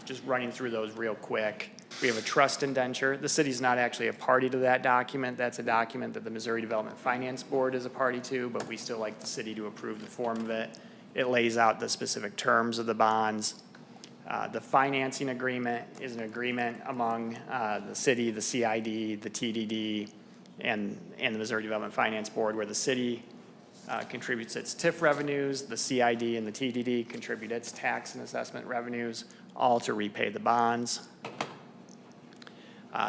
just running through those real quick. We have a trust indenture. The city's not actually a party to that document. That's a document that the Missouri Development Finance Board is a party to, but we still like the city to approve the form of it. It lays out the specific terms of the bonds. The financing agreement is an agreement among the city, the CID, the TDD, and the Missouri Development Finance Board, where the city contributes its TIF revenues, the CID and the TDD contribute its tax and assessment revenues, all to repay the bonds.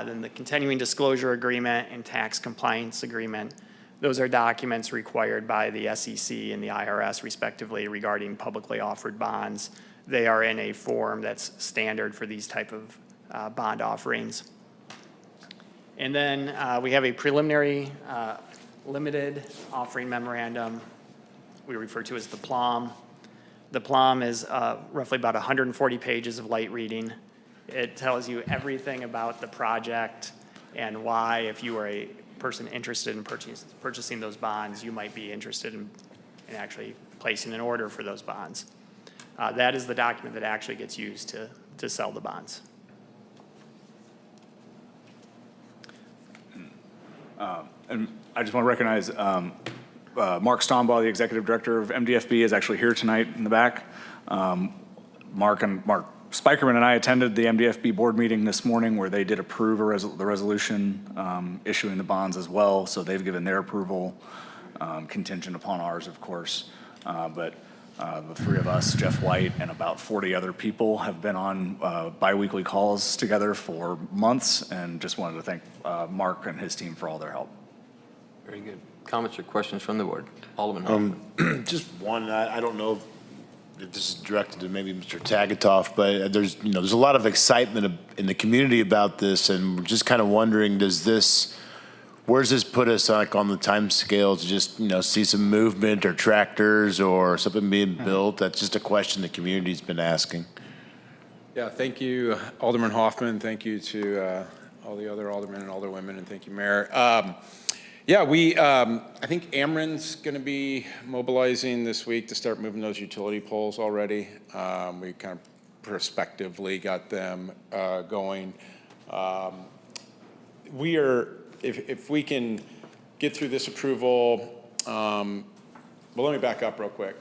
Then the continuing disclosure agreement and tax compliance agreement, those are documents required by the SEC and the IRS respectively regarding publicly offered bonds. They are in a form that's standard for these type of bond offerings. And then we have a preliminary limited offering memorandum we refer to as the PLOM. The PLOM is roughly about 140 pages of light reading. It tells you everything about the project and why, if you are a person interested in purchasing those bonds, you might be interested in actually placing an order for those bonds. That is the document that actually gets used to sell the bonds. And I just want to recognize Mark Stombaugh, the Executive Director of MDFB, is actually here tonight in the back. Mark Spikerman and I attended the MDFB board meeting this morning where they did approve the resolution issuing the bonds as well. So they've given their approval, contingent upon ours, of course. But the three of us, Jeff White, and about 40 other people have been on biweekly calls together for months, and just wanted to thank Mark and his team for all their help. Very good. Comments or questions from the board? Alderman Hoffman. Just one, I don't know if this is directed to maybe Mr. Tagatoff, but there's a lot of excitement in the community about this, and we're just kind of wondering, where does this put us on the time scale to just, see some movement or tractors or something being built? That's just a question the community's been asking. Yeah, thank you, Alderman Hoffman. Thank you to all the other aldermen and alderwomen, and thank you, Mayor. Yeah, I think Ameren's going to be mobilizing this week to start moving those utility poles already. We kind of prospectively got them going. If we can get through this approval, well, let me back up real quick.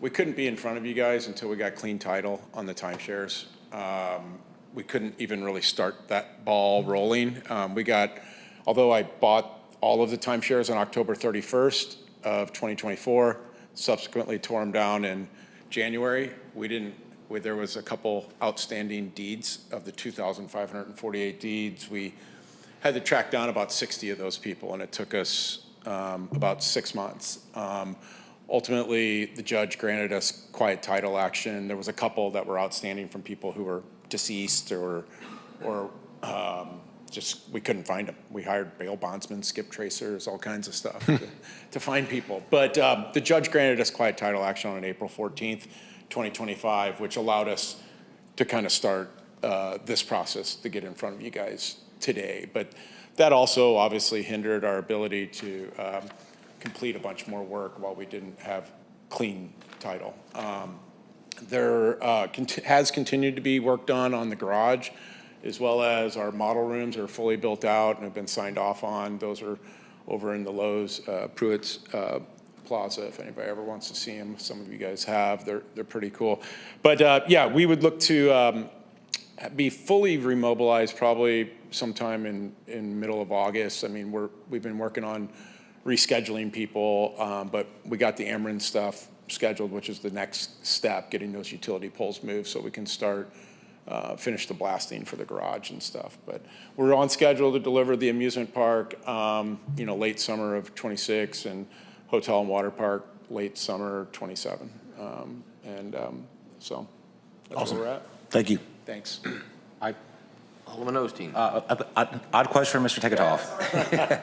We couldn't be in front of you guys until we got clean title on the timeshares. We couldn't even really start that ball rolling. Although I bought all of the timeshares on October 31st of 2024, subsequently tore them down in January. There was a couple outstanding deeds of the 2,548 deeds. We had to track down about 60 of those people, and it took us about 6 months. Ultimately, the judge granted us quiet title action. There was a couple that were outstanding from people who were deceased or just we couldn't find them. We hired bail bondsmen, skip tracers, all kinds of stuff to find people. But the judge granted us quiet title action on April 14th, 2025, which allowed us to kind of start this process to get in front of you guys today. But that also obviously hindered our ability to complete a bunch more work while we didn't have clean title. There has continued to be work done on the garage, as well as our model rooms are fully built out and have been signed off on. Those are over in the Lowe's Pruitt's Plaza, if anybody ever wants to see them. Some of you guys have. They're pretty cool. But yeah, we would look to be fully remobilized probably sometime in middle of August. I mean, we've been working on rescheduling people, but we got the Ameren stuff scheduled, which is the next step, getting those utility poles moved so we can start finish the blasting for the garage and stuff. But we're on schedule to deliver the amusement park, late summer of 26, and hotel and water park late summer 27. So that's Awesome. where we're at. Thank you. Thanks. Alderman Osteen. Odd question for Mr. Tagatoff.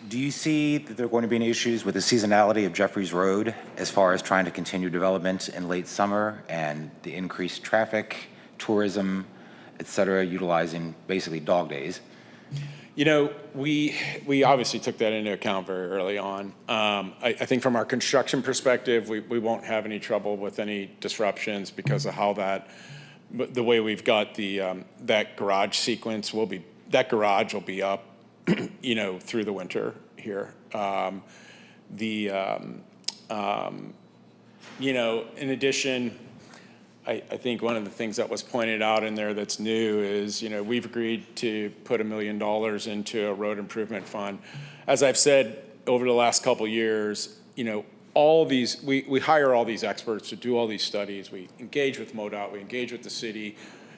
Do you see that there are going to be any issues with the seasonality of Jeffries Road as far as trying to continue development in late summer and the increased traffic, tourism, et cetera, utilizing basically dog days? We obviously took that into account very early on. I think from our construction perspective, we won't have any trouble with any disruptions because of how the way we've got that garage sequence that garage will be up through the winter here. In addition, I think one of the things that was pointed out in there that's new is, we've agreed to put $1 million into a road improvement fund. As I've said over the last couple of years, we hire all these experts to do all these studies. We engage with MoDOT, we engage with the city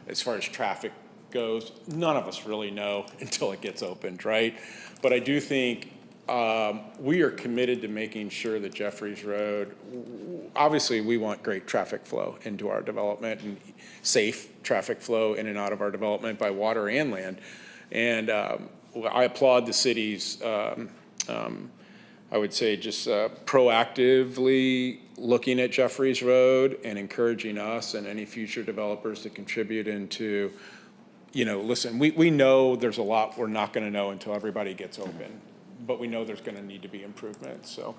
as far as traffic goes. None of us really know until it gets opened, right? But I do think we are committed to making sure that Jeffries Road, obviously we want great traffic flow into our development and safe traffic flow in and out of our development by water and land. And I applaud the city's, I would say, just proactively looking at Jeffries Road and encouraging us and any future developers to contribute into, listen, we know there's a lot we're not going to know until everybody gets open, but we know there's going to need to be improvements. So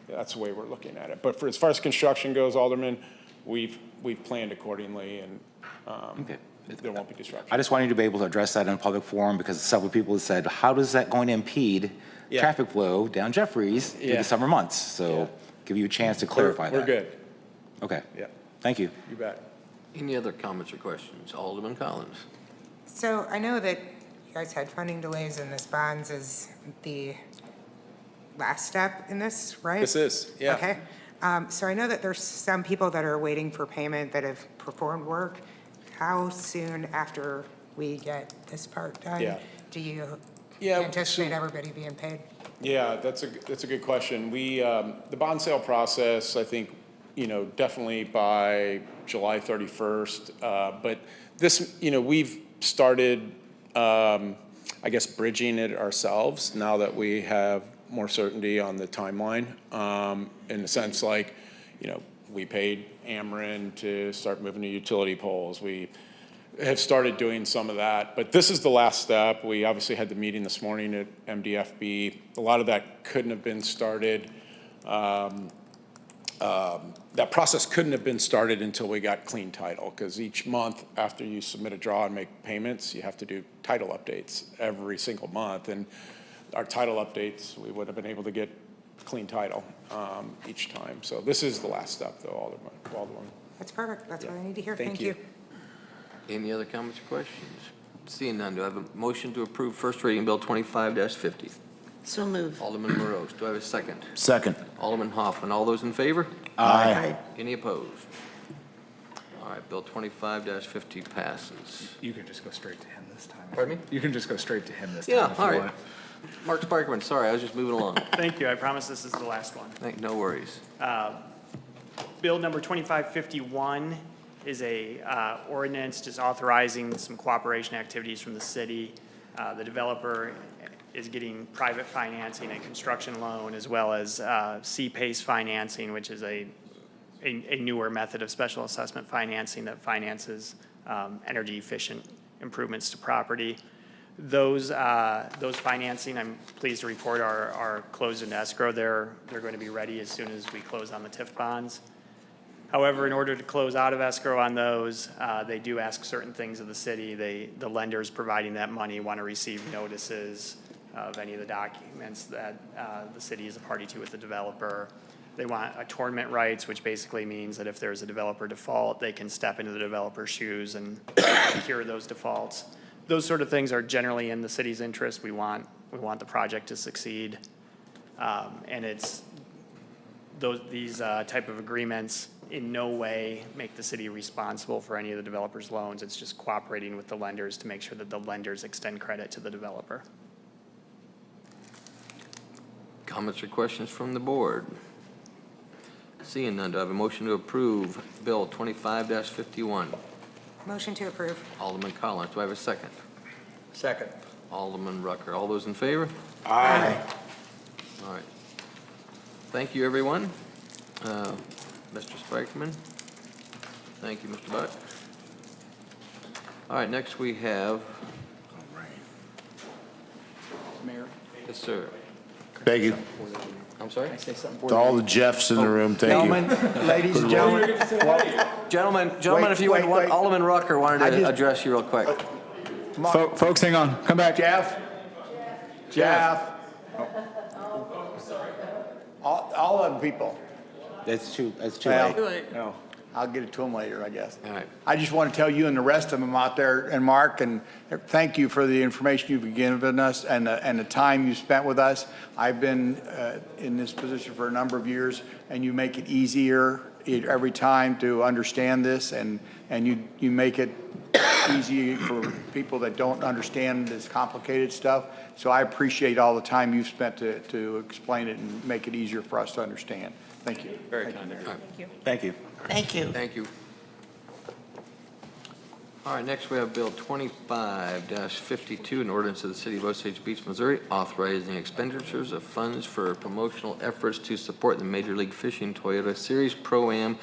that's the way we're looking at it. But as far as construction goes, Alderman, we've planned accordingly, and Okay. There won't be disruption. I just wanted you to be able to address that in a public forum because several people have said, how does that going to impede Yeah. traffic flow down Jeffries through Yeah. the summer months? So Yeah. give you a chance to clarify that. We're good. Okay. Yeah, Thank you. you bet. Any other comments or questions? Alderman Collins. So I know that you guys had funding delays and this bonds is the last step in this, right? This is, yeah. Okay. So I know that there's some people that are waiting for payment that have performed work. How soon after we get this part done? Yeah. Do you Yeah, anticipate everybody being paid? Yeah, that's a good question. We, the bond sale process, I think, definitely by July 31st. But this, we've started, I guess, bridging it ourselves now that we have more certainty on the timeline. In the sense like, we paid Ameren to start moving the utility poles. We have started doing some of that, but this is the last step. We obviously had the meeting this morning at MDFB. A lot of that couldn't have been started. That process couldn't have been started until we got clean title, because each month after you submit a draw and make payments, you have to do title updates every single month. And our title updates, we would have been able to get clean title each time. So this is the last step, though, Alderman. That's perfect. That's what I need to hear. Thank Thank you. you. Any other comments or questions? Seeing none, do I have a motion to approve first reading Bill 25-50? So move. Alderman Morose, do I have a second? Second. Alderman Hoffman, all those in favor? Aye. Any opposed? All right, Bill 25-50 passes. You can just go straight to him this time. Pardon me? You can just go straight to him this time. Yeah, if you all right. want. Mark Spikerman, sorry, I was just moving along. Thank you. I promise this is the last one. No worries. Bill number 2551 is a ordinance just authorizing some cooperation activities from the city. The developer is getting private financing, a construction loan, as well as C-PACE financing, which is a newer method of special assessment financing that finances energy efficient improvements to property. Those financing, I'm pleased to report, are closed in escrow. They're going to be ready as soon as we close on the TIF bonds. However, in order to close out of escrow on those, they do ask certain things of the city. The lenders providing that money want to receive notices of any of the documents that the city is a party to with the developer. They want attornment rights, which basically means that if there's a developer default, they can step into the developer's shoes and cure those defaults. Those sort of things are generally in the city's interest. We want the project to succeed. And these type of agreements in no way make the city responsible for any of the developer's loans. It's just cooperating with the lenders to make sure that the lenders extend credit to the developer. Comments or questions from the board? Seeing none, do I have a motion to approve Bill 25-51? Motion to approve. Alderman Collins, do I have a second? Second. Alderman Rucker, all those in favor? Aye. All right. Thank you, everyone. Mr. Spikeman. Thank you, Mr. Buck. All right, next we have. Mayor? Yes, sir. Thank you. I'm sorry? To all the Jeffs in the room, thank you. Gentlemen, ladies and gentlemen. Gentlemen, if you would, wait. Alderman Rucker wanted I to just- address you real quick. Folks, hang on. Come back. Jeff? All of the people. That's too Well, late. no, I'll get it to them later, I guess. All right. I just want to tell you and the rest of them out there, and Mark, and thank you for the information you've given us and the time you spent with us. I've been in this position for a number of years, and you make it easier every time to understand this, and you make it easy for people that don't understand this complicated stuff. So I appreciate all the time you've spent to explain it and make it easier for us to understand. Thank you. Very kind of you. Thank you. Thank you. Thank you. All right, next we have Bill 25-52, an ordinance of the City of Osage Beach, Missouri, authorizing expenditures of funds for promotional efforts to support the Major League Fishing Toyota Series Pro-Am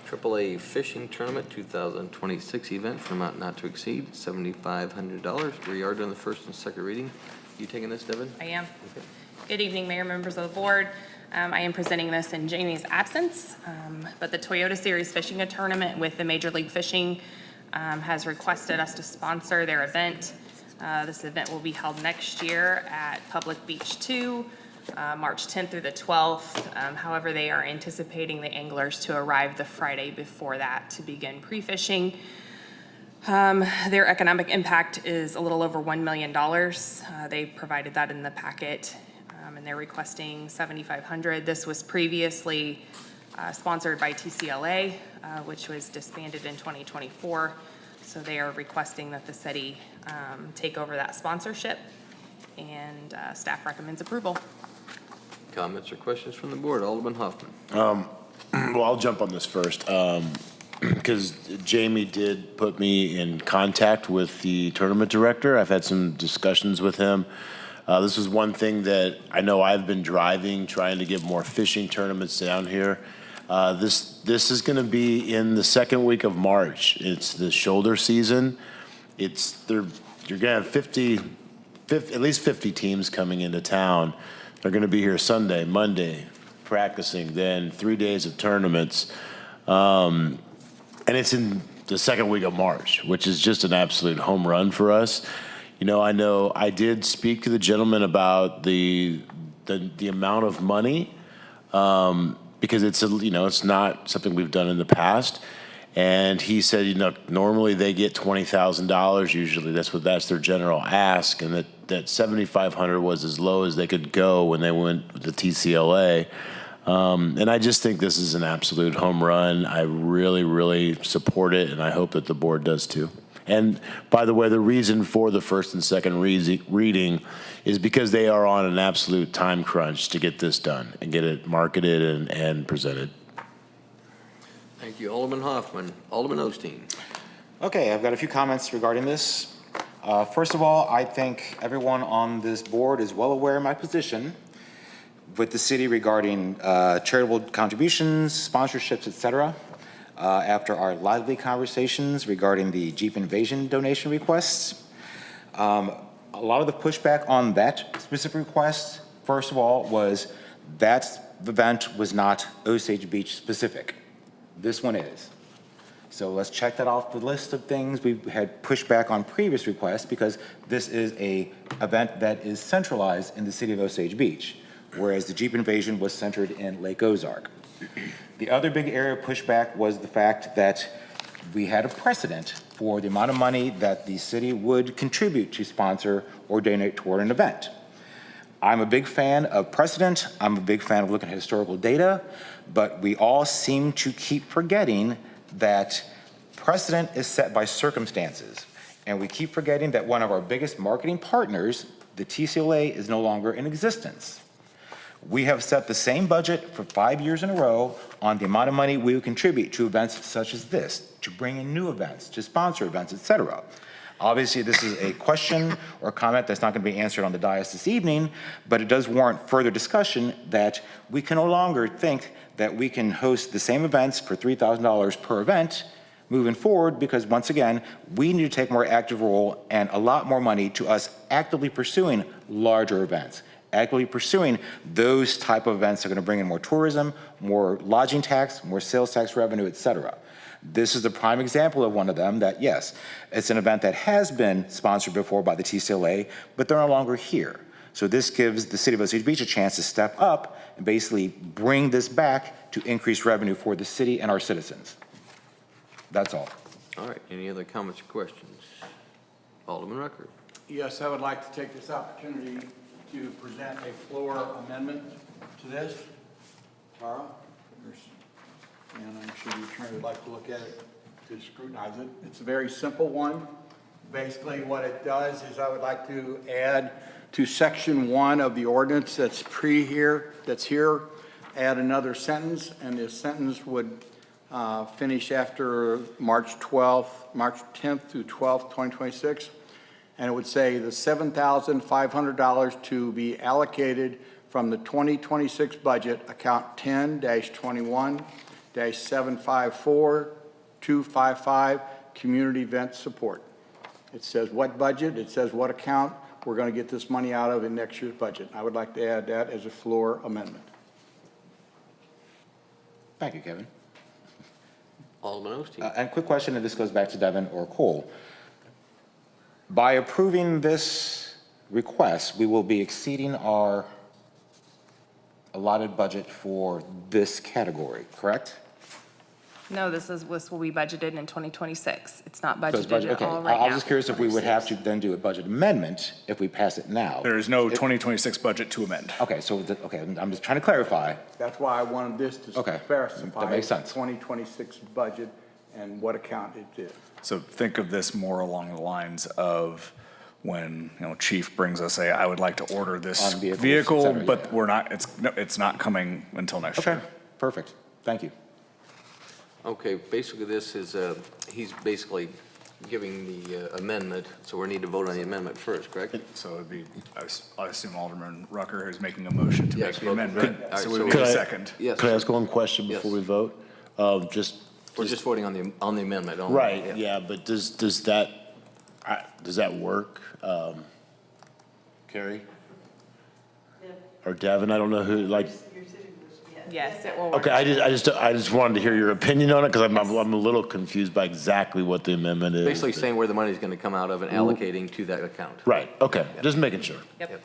AAA Fishing Tournament 2026 event for an amount not to exceed $7,500. We are doing the first and second reading. You taking this, Devin? I am. Good evening, Mayor, members of the board. I am presenting this in Jamie's absence, but the Toyota Series Fishing Tournament with the Major League Fishing has requested us to sponsor their event. This event will be held next year at Public Beach 2, March 10th through the 12th. However, they are anticipating the anglers to arrive the Friday before that to begin pre-fishing. Their economic impact is a little over $1 million. They provided that in the packet, and they're requesting $7,500. This was previously sponsored by TCLA, which was disbanded in 2024. So they are requesting that the city take over that sponsorship, and staff recommends approval. Comments or questions from the board? Alderman Hoffman. Well, I'll jump on this first, because Jamie did put me in contact with the tournament director. I've had some discussions with him. This is one thing that I know I've been driving, trying to get more fishing tournaments down here. This is going to be in the second week of March. It's the shoulder season. You're going to have at least 50 teams coming into town. They're going to be here Sunday, Monday, practicing, then 3 days of tournaments. And it's in the second week of March, which is just an absolute home run for us. You know I did speak to the gentleman about the amount of money, because it's not something we've done in the past. And he said, normally they get $20,000 usually. That's their general ask, and that $7,500 was as low as they could go when they went with the TCLA. And I just think this is an absolute home run. I really, really support it, and I hope that the board does too. And by the way, the reason for the first and second reading is because they are on an absolute time crunch to get this done and get it marketed and presented. Thank you, Alderman Hoffman. Alderman Osteen. Okay, I've got a few comments regarding this. First of all, I think everyone on this board is well aware of my position with the city regarding charitable contributions, sponsorships, etc. After our lively conversations regarding the Jeep Invasion donation requests. A lot of the pushback on that specific request, first of all, was that event was not Osage Beach specific. This one is. So let's check that off the list of things we had pushback on previous requests, because this is an event that is centralized in the city of Osage Beach, whereas the Jeep Invasion was centered in Lake Ozark. The other big area of pushback was the fact that we had a precedent for the amount of money that the city would contribute to sponsor or donate toward an event. I'm a big fan of precedent. I'm a big fan of looking at historical data, but we all seem to keep forgetting that precedent is set by circumstances. And we keep forgetting that one of our biggest marketing partners, the TCLA, is no longer in existence. We have set the same budget for 5 years in a row on the amount of money we would contribute to events such as this, to bring in new events, to sponsor events, etc. Obviously, this is a question or comment that's not going to be answered on the dais this evening, but it does warrant further discussion that we can no longer think that we can host the same events for $3,000 per event moving forward, because once again, we need to take a more active role and allot more money to us actively pursuing larger events, actively pursuing those type of events that are going to bring in more tourism, more lodging tax, more sales tax revenue, etc. This is a prime example of one of them that, yes, it's an event that has been sponsored before by the TCLA, but they're no longer here. So this gives the city of Osage Beach a chance to step up and basically bring this back to increase revenue for the city and our citizens. That's all. All right, any other comments or questions? Alderman Rucker. Yes, I would like to take this opportunity to present a floor amendment to this. Tara? And I'm sure the attorney would like to look at it, to scrutinize it. It's a very simple one. Basically, what it does is I would like to add to section 1 of the ordinance that's here, add another sentence, and this sentence would finish after March 10th through 12th, 2026. And it would say the $7,500 to be allocated from the 2026 budget, account 10-21-754-255, community event support. It says what budget, it says what account we're going to get this money out of in next year's budget. I would like to add that as a floor amendment. Thank you, Kevin. Alderman Osteen. And quick question, and this goes back to Devin or Cole. By approving this request, we will be exceeding our allotted budget for this category, correct? No, this will be budgeted in 2026. It's not So it's budgeted budget- at okay. all right now. I was just curious if we would have to then do a budget amendment if we pass it now. There is no 2026 budget to amend. Okay, so, okay, I'm just trying to clarify. That's why I wanted this to Okay, specify. that makes sense. 2026 budget and what account it is. So think of this more along the lines of when, Chief brings us I would like to order this On vehicles, et vehicle, cetera, but yeah. we're not, it's not coming until next Okay, year. perfect. Thank you. Okay, basically this is, he's basically giving the amendment, so we need to vote on the amendment first, correct? So it'd be, I assume Alderman Rucker is making a motion to Yes, make the vote. amendment. All right, So we so- would need a second. Yes. Could I ask one question before Yes. we vote? Just, We're just voting on the amendment only. right, yeah, but does that work? Carrie? Or Devin, I don't know who, like, Yes, it will work. okay, I just wanted to hear your opinion on it, because I'm a little confused by exactly what the amendment is. Basically saying where the money's going to come out of and allocating to that account. Right, okay, just making sure. Yep.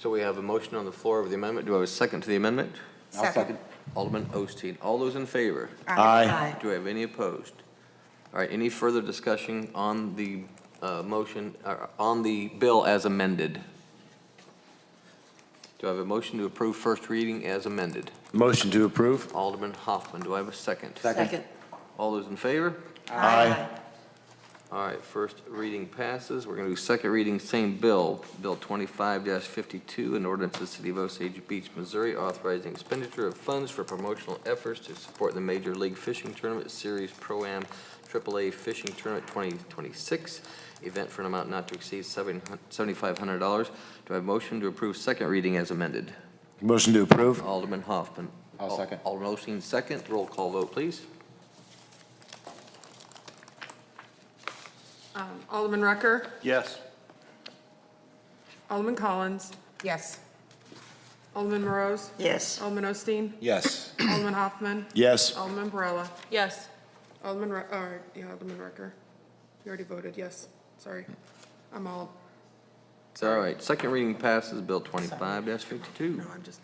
So we have a motion on the floor of the amendment. Do I have a second to the amendment? I'll second. Alderman Osteen. All those in favor? Aye. Do I have any opposed? All right, any further discussion on the motion, on the bill as amended? Do I have a motion to approve first reading as amended? Motion to approve? Alderman Hoffman, do I have a second? Second. All those in favor? Aye. All right, first reading passes. We're going to do second reading, same bill, Bill 25-52, an ordinance of the City of Osage Beach, Missouri, authorizing expenditure of funds for promotional efforts to support the Major League Fishing Tournament Series Pro-Am AAA Fishing Tournament 2026, event for an amount not to exceed $7,500. Do I have a motion to approve second reading as amended? Motion to approve? Alderman Hoffman. I'll second. Alderman Osteen, second. Roll call vote, please. Alderman Rucker, Yes. Alderman Collins, Yes. Alderman Morose, Yes. Alderman Osteen, Yes. Alderman Hoffman, Yes. Alderman Barella, Yes. Alderman Rucker. You already voted, yes, sorry. I'm all, It's all right. Second reading passes, Bill 25-52. no, I'm just.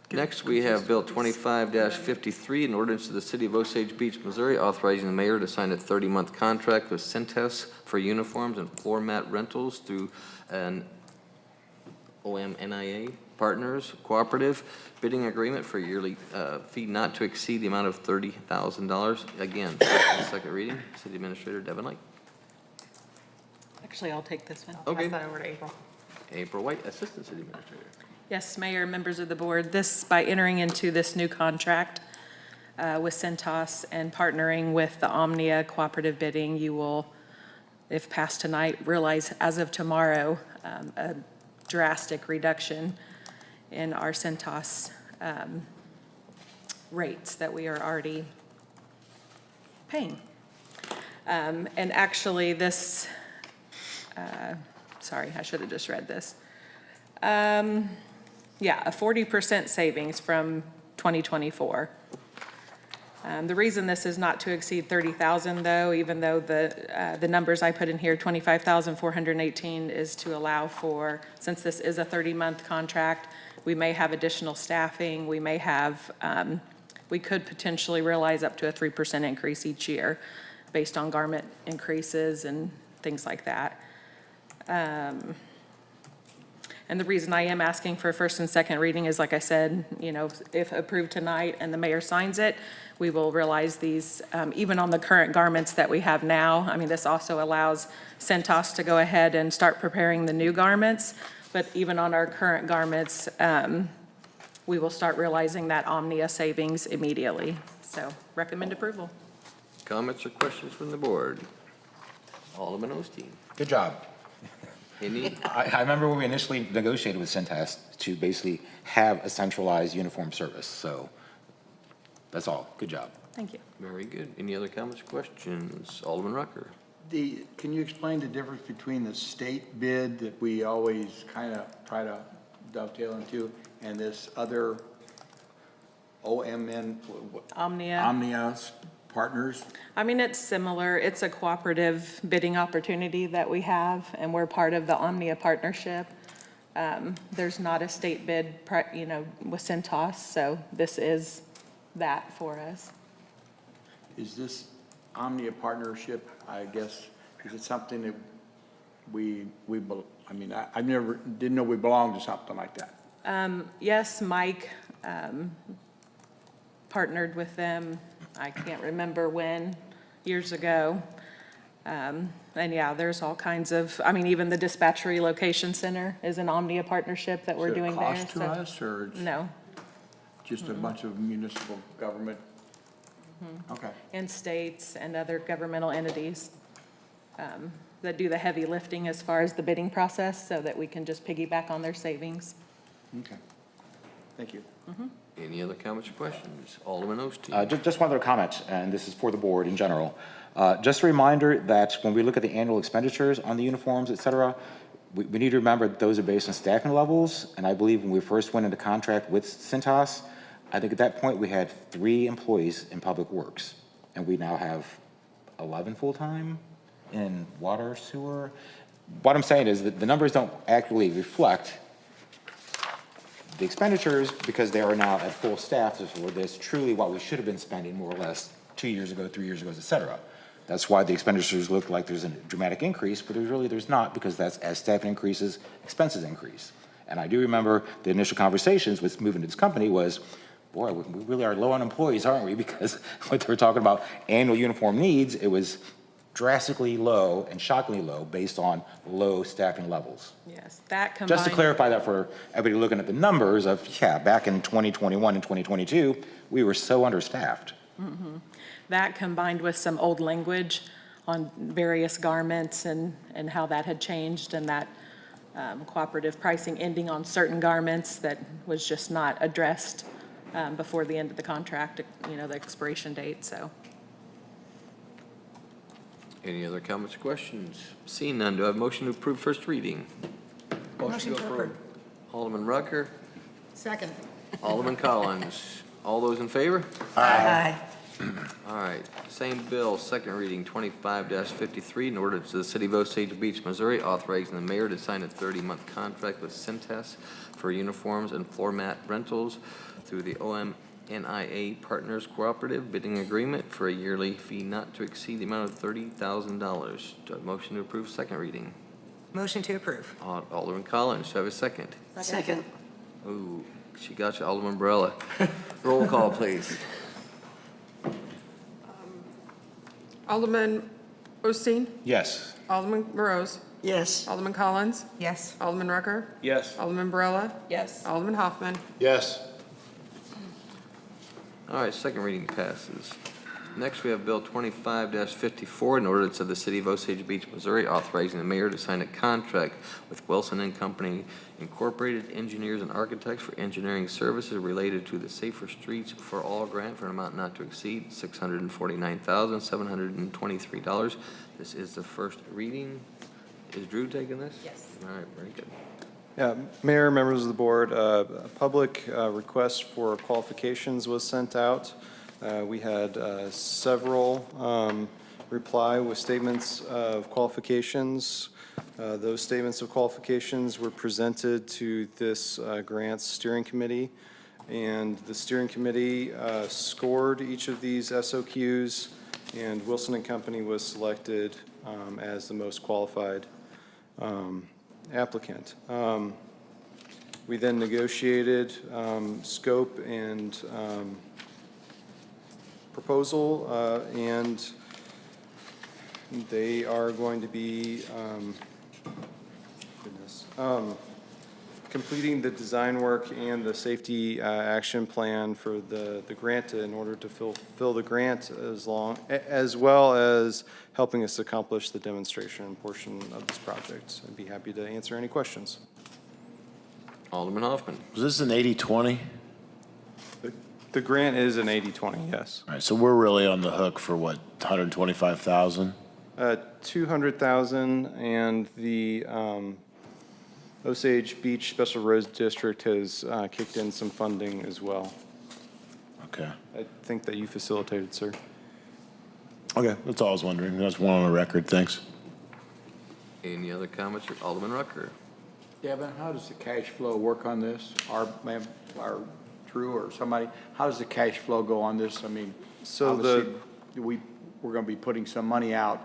Next, we have Bill 25-53, an ordinance of the City of Osage Beach, Missouri, authorizing the mayor to sign a 30-month contract with Centess for uniforms and floor mat rentals through an OMNIA Partners Cooperative bidding agreement for a yearly fee not to exceed the amount of $30,000. Again, second reading. City Administrator Devin Lake. Actually, I'll take this one. Okay. Pass that over to April. April White, Assistant City Administrator. Yes, Mayor, members of the board, by entering into this new contract with Centos and partnering with the Omnia Cooperative Bidding, you will, if passed tonight, realize as of tomorrow, a drastic reduction in our Centos rates that we are already paying. And actually, this, sorry, I should have just read this. Yeah, a 40% savings from 2024. The reason this is not to exceed 30,000 though, even though the numbers I put in here, 25,418 is to allow for, since this is a 30-month contract, we may have additional staffing, we may have, we could potentially realize up to a 3% increase each year based on garment increases and things like that. And the reason I am asking for a first and second reading is, like I said, if approved tonight and the mayor signs it, we will realize these, even on the current garments that we have now. I mean, this also allows Centos to go ahead and start preparing the new garments, but even on our current garments, we will start realizing that Omnia savings immediately. So recommend approval. Comments or questions from the board? Alderman Osteen. Good job. Any? I remember when we initially negotiated with Centas to basically have a centralized uniform service, so that's all. Good job. Thank you. Very good. Any other comments or questions? Alderman Rucker. Can you explain the difference between the state bid that we always kind of try to dovetail into and this other OMN? Omnia. Omnia's partners? I mean, it's similar. It's a cooperative bidding opportunity that we have, and we're part of the Omnia partnership. There's not a state bid, with Centos, so this is that for us. Is this Omnia partnership, I guess, is it something that I didn't know we belonged to something like that. Yes, Mike partnered with them, I can't remember when, years ago. And yeah, there's all kinds of, even the dispatch relocation center is an Omnia partnership that we're doing there. Is it a cost to so- us, or it's No, just a bunch of municipal government? Okay. and states and other governmental entities that do the heavy lifting as far as the bidding process, so that we can just piggyback on their savings. Okay. Thank you. Any other comments or questions? Alderman Osteen. Just one other comment, and this is for the board in general. Just a reminder that when we look at the annual expenditures on the uniforms, et cetera, we need to remember that those are based on staffing levels. And I believe when we first went into contract with Centos, I think at that point we had 3 employees in Public Works. And we now have 11 full-time in water, sewer. What I'm saying is that the numbers don't accurately reflect the expenditures because they are now at full staff. So that's truly what we should have been spending more or less 2 years ago, 3 years ago, et cetera. That's why the expenditures look like there's a dramatic increase, but there's not, because that's as staffing increases, expenses increase. And I do remember the initial conversations with moving to this company was, boy, we really are low on employees, aren't we? Because what they were talking about annual uniform needs, it was drastically low and shockingly low based on low staffing levels. Yes, that combined. Just to clarify that for everybody looking at the numbers of, back in 2021 and 2022, we were so understaffed. That combined with some old language on various garments and how that had changed, and that cooperative pricing ending on certain garments that was just not addressed before the end of the contract, the expiration date, so. Any other comments or questions? Seeing none, do I have a motion to approve first reading? Motion to approve. Alderman Rucker, Second. Alderman Collins. All those in favor? Aye. All right, same bill, second reading, 25-53, in order to the City of Osage Beach, Missouri, authorizing the mayor to sign a 30-month contract with Centos for uniforms and floor mat rentals through the OMNIA Partners Cooperative Bidding Agreement for a yearly fee not to exceed the amount of $30,000. Do I have a motion to approve second reading? Motion to approve. Alderman Collins, do I have a second? Second. Ooh, she got you, Alderman Barella. Roll call, please. Alderman Osteen? Yes. Alderman Morose? Yes. Alderman Collins? Yes. Alderman Rucker? Yes. Alderman Barella? Yes. Alderman Hoffman? Yes. All right, second reading passes. Next, we have Bill 25-54, an ordinance of the City of Osage Beach, Missouri, authorizing the mayor to sign a contract with Wilson and Company Incorporated Engineers and Architects for engineering services related to the Safer Streets for All grant for an amount not to exceed $649,723. This is the first reading. Is Drew taking this? Yes. All right, very good. Yeah, Mayor, members of the board, a public request for qualifications was sent out. We had several reply with statements of qualifications. Those statements of qualifications were presented to this grants steering committee, and the steering committee scored each of these SOQs, and Wilson and Company was selected as the most qualified applicant. We then negotiated scope and proposal, and they are going to be completing the design work and the safety action plan for the grant in order to fulfill the grant, as well as helping us accomplish the demonstration portion of this project. I'd be happy to answer any questions. Alderman Hoffman. Was this an 80-20? The grant is an 80-20, yes. All right, so we're really on the hook for what, 125,000? 200,000, and the Osage Beach Special Roads District has kicked in some funding as well. Okay. I think that you facilitated, sir. Okay, that's all I was wondering. That's one on the record, thanks. Any other comments? Alderman Rucker. Devin, how does the cash flow work on this? Our Drew or somebody, how does the cash flow go on this? I mean, So obviously, we're gonna be putting some money out,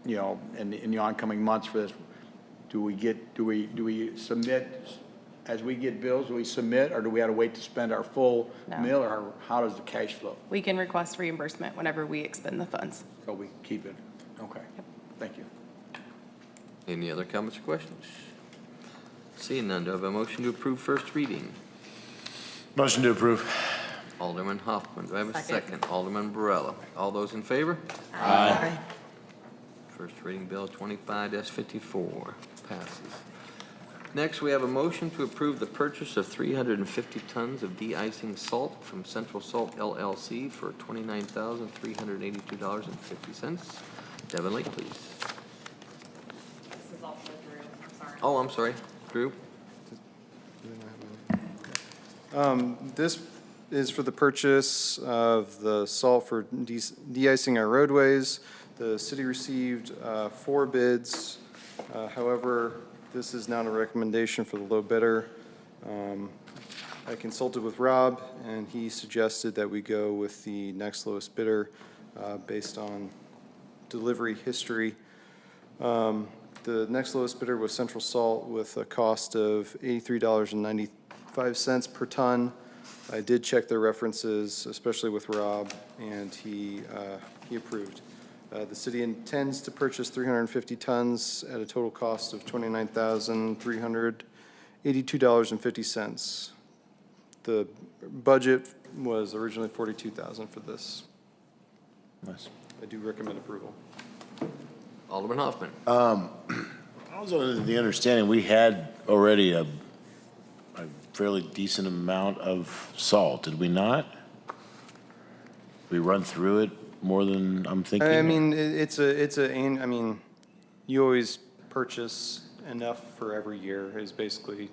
you know, in the oncoming months for this. Do we submit, as we get bills, do we submit, or do we have to wait to spend our full No. mill, or how does the cash flow? We can request reimbursement whenever we expend the funds. So we keep it, okay, thank you. Any other comments or questions? Seeing none, do I have a motion to approve first reading? Motion to approve. Alderman Hoffman, do I have a second? Alderman Barella. All those in favor? Aye. First reading bill 25-54 passes. Next, we have a motion to approve the purchase of 350 tons of de-icing salt from Central Salt LLC for $29,382.50. Devin Lake, please. This is also Drew, I'm sorry. Oh, I'm sorry. Drew? This is for the purchase of the salt for de-icing our roadways. The city received 4 bids. However, this is now a recommendation for the low bidder. I consulted with Rob, and he suggested that we go with the next lowest bidder based on delivery history. The next lowest bidder was Central Salt with a cost of $83.95 per ton. I did check their references, especially with Rob, and he approved. The city intends to purchase 350 tons at a total cost of $29,382.50. The budget was originally $42,000 for this. Nice. I do recommend approval. Alderman Hoffman. I was under the understanding we had already a fairly decent amount of salt, did we not? We run through it more than I'm thinking? I mean, I mean, you always purchase enough for every year is basically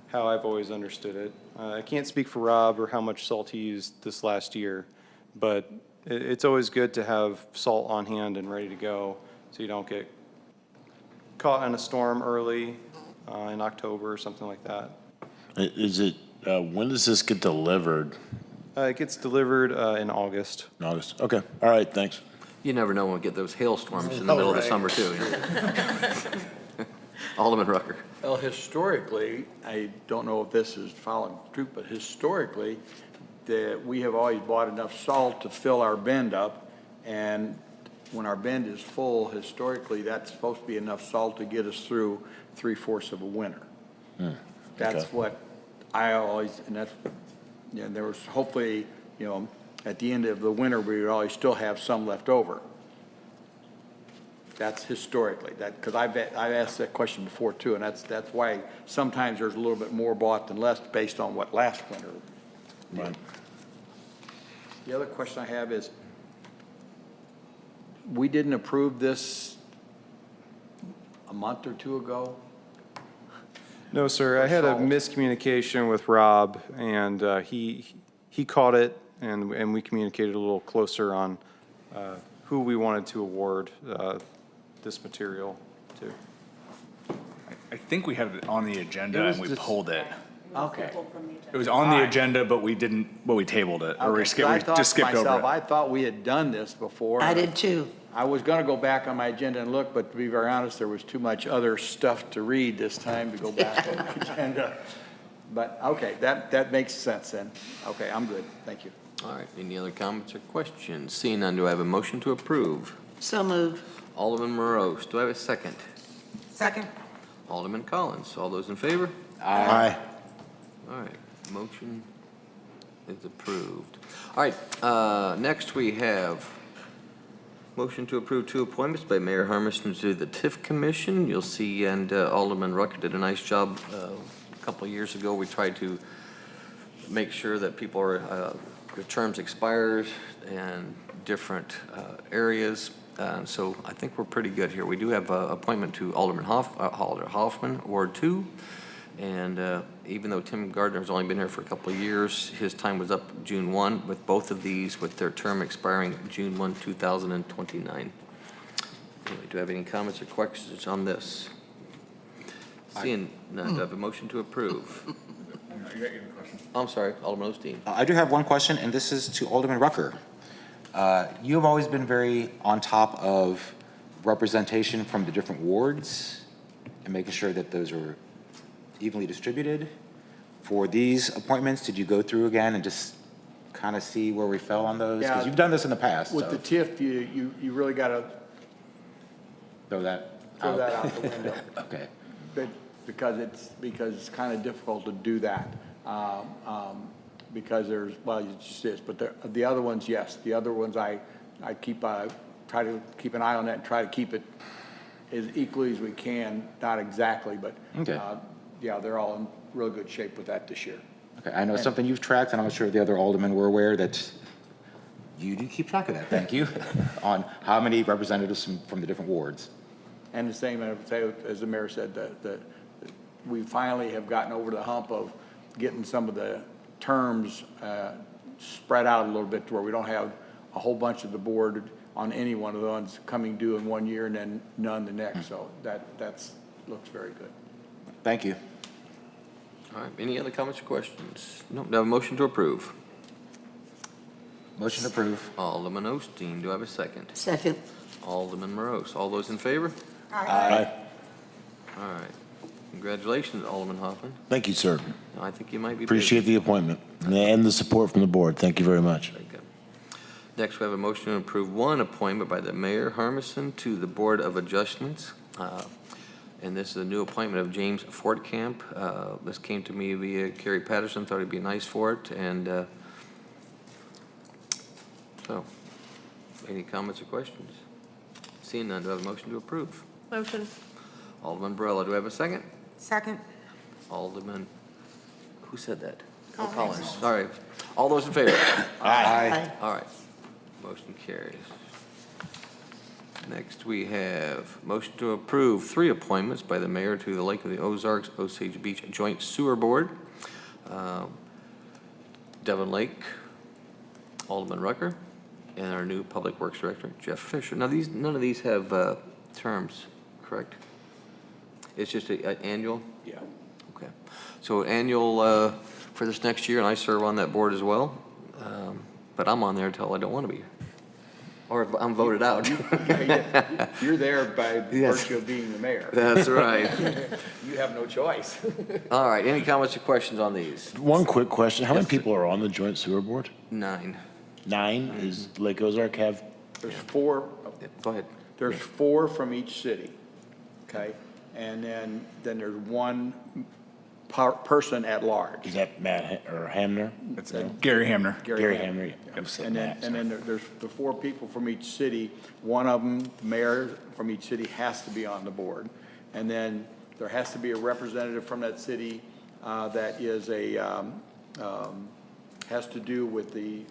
how I've always understood it. I can't speak for Rob or how much salt he used this last year, but it's always good to have salt on hand and ready to go so you don't get caught in a storm early in October or something like that. Is it, when does this get delivered? It gets delivered in August. In August? Okay, all right, thanks. You never know when we get those hailstorms in the middle of the summer, too. You know? Alderman Rucker. Well, historically, I don't know if this is following true, but historically, we have always bought enough salt to fill our bend up, and when our bend is full, historically, that's supposed to be enough salt to get us through 3/4 of a winter. That's what I always, and that's, you know, there was hopefully, you know, at the end of the winter, we would always still have some left over. That's historically, because I've asked that question before too, and that's why sometimes there's a little bit more bought than less based on what last winter. Right. The other question I have is, we didn't approve this a month or two ago? No, sir. I had a miscommunication with Rob, and he caught it, and we communicated a little closer on who we wanted to award this material to. I think we had it on the agenda and we pulled it. Okay. It was on the agenda, but we tabled it, or we just skipped over it. I thought we had done this before. I did too. I was gonna go back on my agenda and look, but to be very honest, there was too much other stuff to read this time to go back on the agenda. But, okay, that makes sense then. Okay, I'm good, thank you. All right, any other comments or questions? Seeing none, do I have a motion to approve? So moved. Alderman Morose, do I have a second? Second. Alderman Collins, all those in favor? Aye. All right, motion is approved. All right, next we have motion to approve 2 appointments by Mayor Harmison to the TIF Commission. You'll see, and Alderman Rucker did a nice job a couple of years ago. We tried to make sure that people are, their terms expires and different areas. So I think we're pretty good here. We do have an appointment to Alderman Hoffman, Ward 2, And even though Tim Gardner's only been here for a couple of years, his time was up June 1, with both of these with their term expiring June 1, 2029. Anyway, do I have any comments or questions on this? Seeing none, do I have a motion to approve? I'm sorry, Alderman Osteen. I do have one question, and this is to Alderman Rucker. You have always been very on top of representation from the different wards and making sure that those are evenly distributed. For these appointments, did you go through again and just kind of see where we fell on those? Yeah. Because you've done this in the past. With so the TIF, you really got to throw that throw that out the window. Okay. But because it's kind of difficult to do that. Because there's, well, it just is, but the other ones, yes. The other ones, I try to keep an eye on that and try to keep it as equally as we can, not exactly, but Okay. yeah, they're all in real good shape with that this year. Okay, I know something you've tracked, and I'm sure the other aldermen were aware that you do keep track of that, thank you, on how many representatives from the different wards. And the same, I would say, as the mayor said, that we finally have gotten over the hump of getting some of the terms spread out a little bit to where we don't have a whole bunch of the board on any one of the ones coming due in 1 year and then none the next. So that's looks very good. Thank you. All right, any other comments or questions? No, do I have a motion to approve? Motion to approve. Alderman Osteen, do I have a second? Second. Alderman Morose, all those in favor? Aye. All right. Congratulations, Alderman Hoffman. Thank you, sir. I think you might be. Appreciate the appointment and the support from the board. Thank you very much. Very good. Next, we have a motion to approve one appointment by the Mayor Harmison to the Board of Adjustments. And this is a new appointment of James Fortcamp. This came to me via Kerry Patterson, thought he'd be nice for it. And so, any comments or questions? Seeing none, do I have a motion to approve? Motion. Alderman Barella, do I have a second? Second. Alderman, who said that? Oh, Collins. Sorry. All those in favor? Aye. All right. Motion carries. Next, we have motion to approve 3 appointments by the mayor to the Lake of the Ozarks Osage Beach Joint Sewer Board. Devon Lake, Alderman Rucker, and our new Public Works Director, Jeff Fisher. Now, none of these have terms, correct? It's just an annual? Yeah. Okay. So annual for this next year, and I serve on that board as well. But I'm on there until I don't want to be. Or if I'm voted out. You're there by Yes. virtue of being the mayor. That's right. You have no choice. All right, any comments or questions on these? One quick question. How many Yes, sir. people are on the joint sewer board? 9. 9? Is Lake Ozark have? There's 4, Yeah, go ahead. there's 4 from each city, okay? And then there's 1 person at large. Is that Matt or Hamner? It's Gary Hamner. Gary Hamner. I'm saying And then, Matt, and then there's the 4 people from each city. One of them, the mayor from each city, has to be on the board. And then there has to be a representative from that city that is has to do with the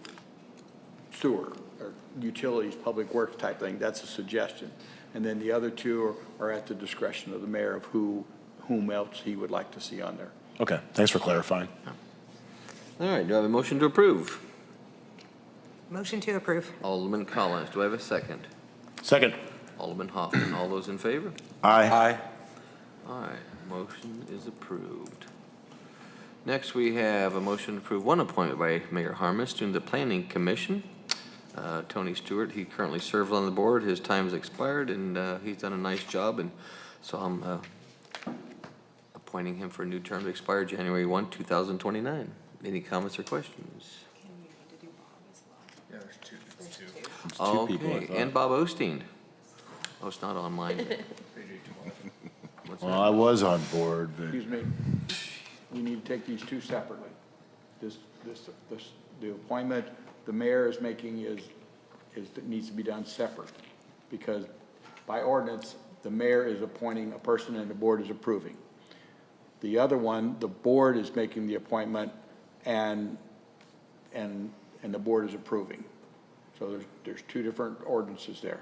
sewer or utilities, public works type thing. That's a suggestion. And then the other 2 are at the discretion of the mayor of whom else he would like to see on there. Okay, thanks for clarifying. All right, do I have a motion to approve? Motion to approve. Alderman Collins, do I have a second? Second. Alderman Hoffman, all those in favor? Aye. All right, motion is approved. Next, we have a motion to approve 1 appointment by Mayor Harmis to the Planning Commission. Tony Stewart, he currently serves on the board. His time has expired, and he's done a nice job, and so I'm appointing him for a new term to expire January 1, 2029. Any comments or questions? Yeah, there's 2. two people, I Okay, thought. and Bob Osteen. Oh, it's not on mine. What's Well, that? I was on board, but Excuse me, we need to take these 2 separately. The appointment the mayor is making that needs to be done separate. Because by ordinance, the mayor is appointing a person and the board is approving. The other one, the board is making the appointment and the board is approving. So there's 2 different ordinances there.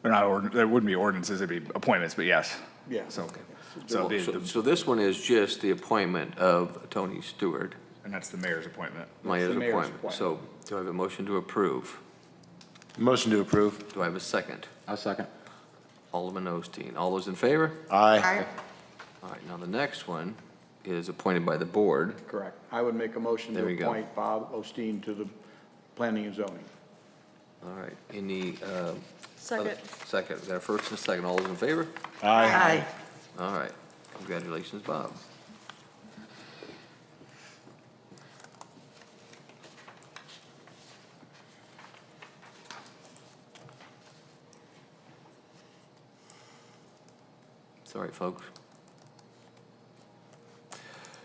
They're not, there wouldn't be ordinances, it'd be appointments, but yes. Yeah. So, So this one is just the appointment of Tony Stewart, and that's the mayor's appointment. mayor's the mayor's appointment. So do I have a motion to approve? Motion to approve. Do I have a second? I'll second. Alderman Osteen. All those in favor? Aye. All right, now the next one is appointed by the board. Correct. I would make a motion There to we go. appoint Bob Osteen to the Planning and Zoning. All right, any, Second. second, we got a first and a second. All those in favor? Aye. All right, congratulations, Bob. Sorry, folks.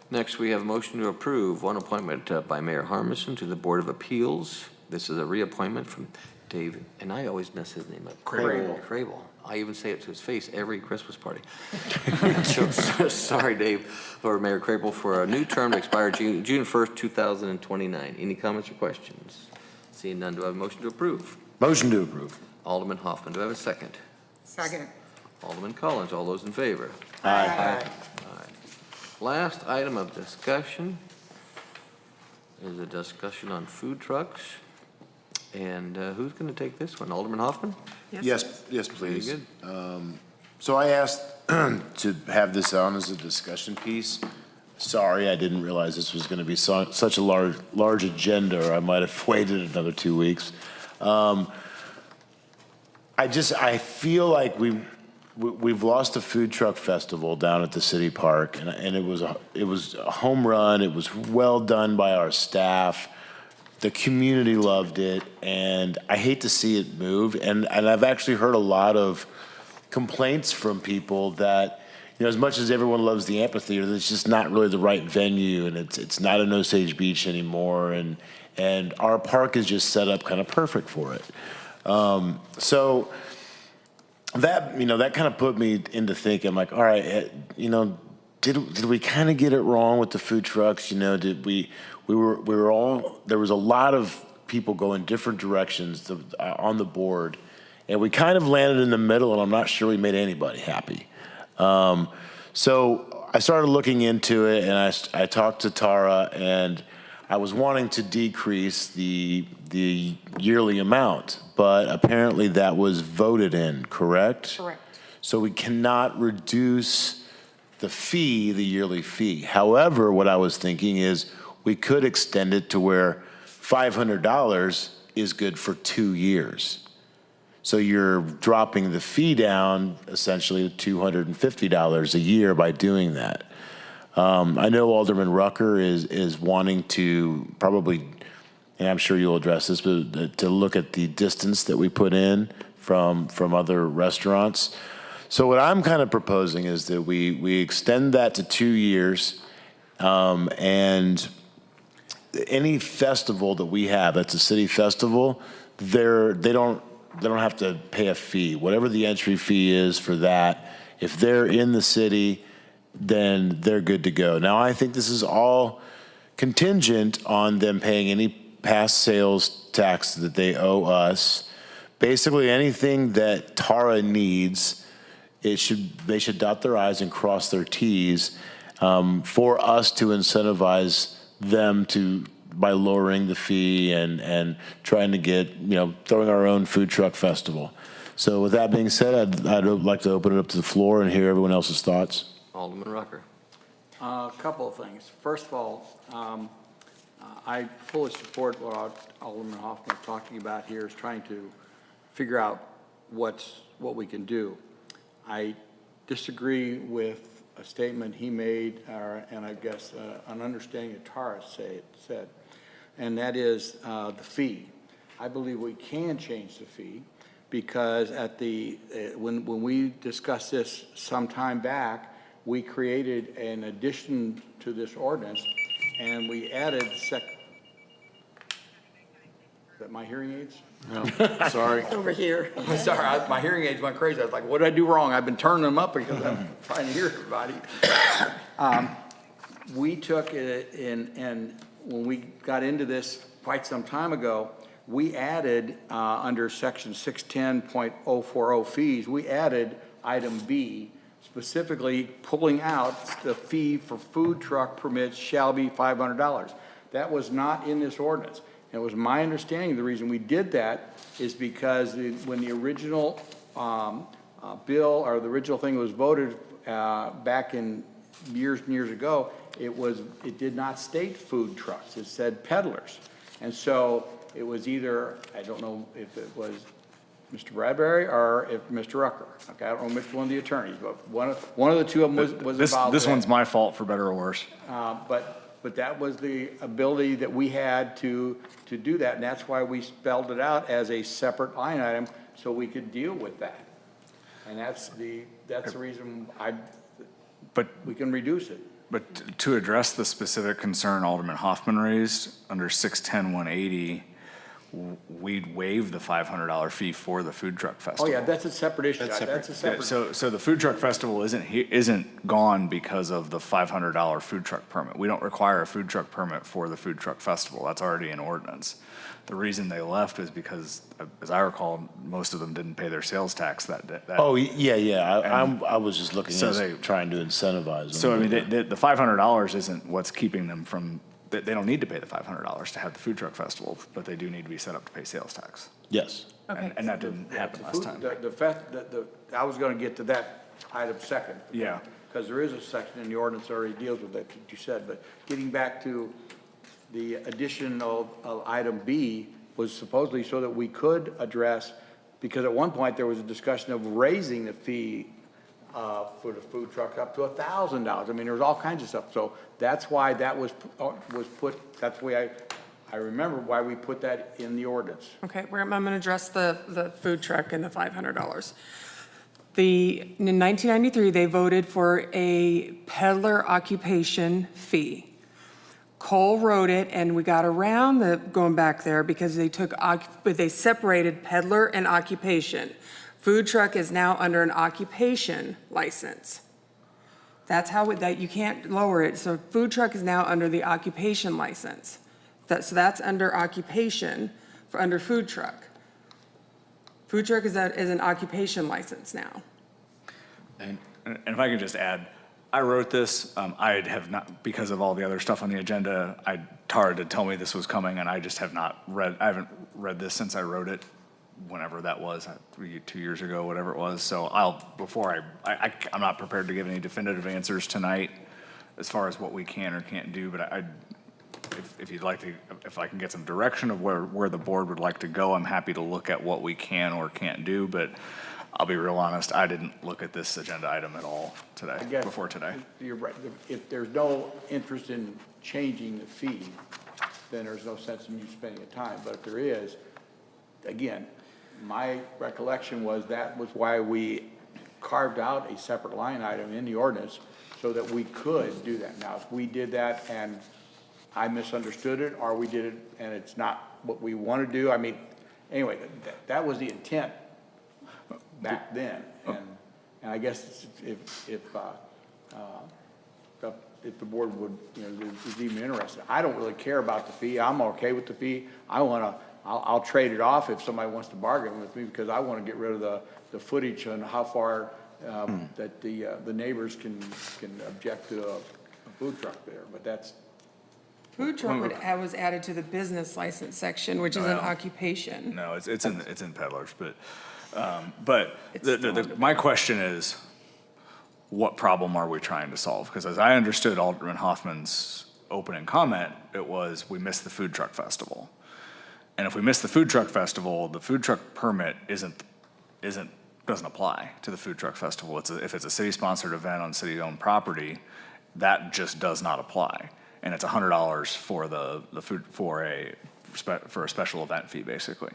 Next, we have a motion to approve one appointment by Mayor Harmison to the Board of Appeals. This is a reappointment from Dave, and I always mess his name up. Crable. Crable. I even say it to his face every Christmas party. Sorry, Dave, for Mayor Crable for a new term to expire June 1st, 2029. Any comments or questions? Seeing none, do I have a motion to approve? Motion to approve. Alderman Hoffman, do I have a second? Second. Alderman Collins, all those in favor? Aye. Last item of discussion is a discussion on food trucks. And who's going to take this one? Alderman Hoffman? Yes, please. Very good. So I asked to have this on as a discussion piece. Sorry, I didn't realize this was going to be such a large agenda, or I might have waited another 2 weeks. I feel like we've lost a food truck festival down at the city park, and it was a home run. It was well done by our staff. The community loved it, and I hate to see it move. And I've actually heard a lot of complaints from people that, as much as everyone loves the amphitheater, it's just not really the right venue, and it's not an Osage Beach anymore, and our park is just set up kind of perfect for it. So that kind of put me into thinking, like, all right, did we kind of get it wrong with the food trucks? Did we were all, there was a lot of people going different directions on the board, and we kind of landed in the middle, and I'm not sure we made anybody happy. So I started looking into it, and I talked to Tara, and I was wanting to decrease the yearly amount, but apparently that was voted in, correct? Correct. So we cannot reduce the yearly fee. However, what I was thinking is we could extend it to where $500 is good for 2 years. So you're dropping the fee down essentially to $250 a year by doing that. I know Alderman Rucker is wanting to probably, and I'm sure you'll address this, but to look at the distance that we put in from other restaurants. So what I'm kind of proposing is that we extend that to 2 years, and any festival that we have that's a city festival, they don't have to pay a fee. Whatever the entry fee is for that, if they're in the city, then they're good to go. Now, I think this is all contingent on them paying any past sales tax that they owe us. Basically, anything that Tara needs, they should dot their I's and cross their T's for us to incentivize them by lowering the fee and trying to get, throwing our own food truck festival. So with that being said, I'd like to open it up to the floor and hear everyone else's thoughts. Alderman Rucker. A couple of things. First of all, I fully support what Alderman Hoffman is talking about here, is trying to figure out what we can do. I disagree with a statement he made, and I guess an understanding that Tara said, and that is the fee. I believe we can change the fee because when we discussed this some time back, we created an addition to this ordinance, and we added Is that my hearing aids? No, sorry. Over here. Sorry, my hearing aids went crazy. I was like, what did I do wrong? I've been turning them up because I'm trying to hear everybody. We took it and when we got into this quite some time ago, we added, under section 610.040 fees, we added item B, specifically pulling out the fee for food truck permits shall be $500. That was not in this ordinance. And it was my understanding the reason we did that is because when the original bill, or the original thing was voted back in years and years ago, it did not state food trucks, it said peddlers. And so it was either, I don't know if it was Mr. Bradbury or if Mr. Rucker. Okay, I don't know which one of the attorneys, but one of the two of them was involved. This in one's that. my fault, for better or worse. But that was the ability that we had to do that, and that's why we spelled it out as a separate line item, so we could deal with that. And that's the reason we can reduce it. But to address the specific concern Alderman Hoffman raised, under 610-180, we'd waive the $500 fee for the food truck Oh, festival. yeah, that's a separate issue. That's a Yeah, separate. so the food truck festival isn't gone because of the $500 food truck permit. We don't require a food truck permit for the food truck festival. That's already in ordinance. The reason they left is because, as I recall, most of them didn't pay their sales tax that day. Oh, yeah. I was just looking at trying to incentivize them. So, I mean, the $500 isn't what's keeping them from, they don't need to pay the $500 to have the food truck festival, but they do need to be set up to pay sales tax. Yes. And that didn't happen last time. I was gonna get to that item second. Yeah. Because there is a section in the ordinance that already deals with that you said, but getting back to the addition of item B was supposedly so that we could address, because at one point there was a discussion of raising the fee for the food truck up to $1,000. I mean, there was all kinds of stuff. So that's why that was put, that's why I remember why we put that in the ordinance. Okay, I'm going to address the food truck and the $500. In 1993, they voted for a peddler occupation fee. Cole wrote it, and we got around going back there because they separated peddler and occupation. Food truck is now under an occupation license. That's how that you can't lower it. So food truck is now under the occupation license. So that's under occupation under food truck. Food truck is an occupation license now. And if I could just add, I wrote this, I have not, because of all the other stuff on the agenda, Tara did tell me this was coming, and I just have not read, I haven't read this since I wrote it, whenever that was, 2 years ago, whatever it was. So I'm not prepared to give any definitive answers tonight as far as what we can or can't do, but if you'd like to, if I can get some direction of where the board would like to go, I'm happy to look at what we can or can't do, but I'll be real honest, I didn't look at this agenda item at all today, before today. You're right. If there's no interest in changing the fee, then there's no sense in you spending the time. But if there is, again, my recollection was that was why we carved out a separate line item in the ordinance so that we could do that. Now, if we did that and I misunderstood it, or we did it and it's not what we want to do, I mean, anyway, that was the intent back then. And I guess if the board would, is even interested. I don't really care about the fee. I'm okay with the fee. I'll trade it off if somebody wants to bargain with me, because I want to get rid of the footage on how far that the neighbors can object to a food truck there. But that's. Food truck was added to the business license section, which is an occupation. No, it's in peddlers, but my question is, what problem are we trying to solve? Because as I understood Alderman Hoffman's opening comment, it was we missed the food truck festival. And if we miss the food truck festival, the food truck permit doesn't apply to the food truck festival. If it's a city-sponsored event on city-owned property, that just does not apply. And it's $100 for the food for a special event fee, basically.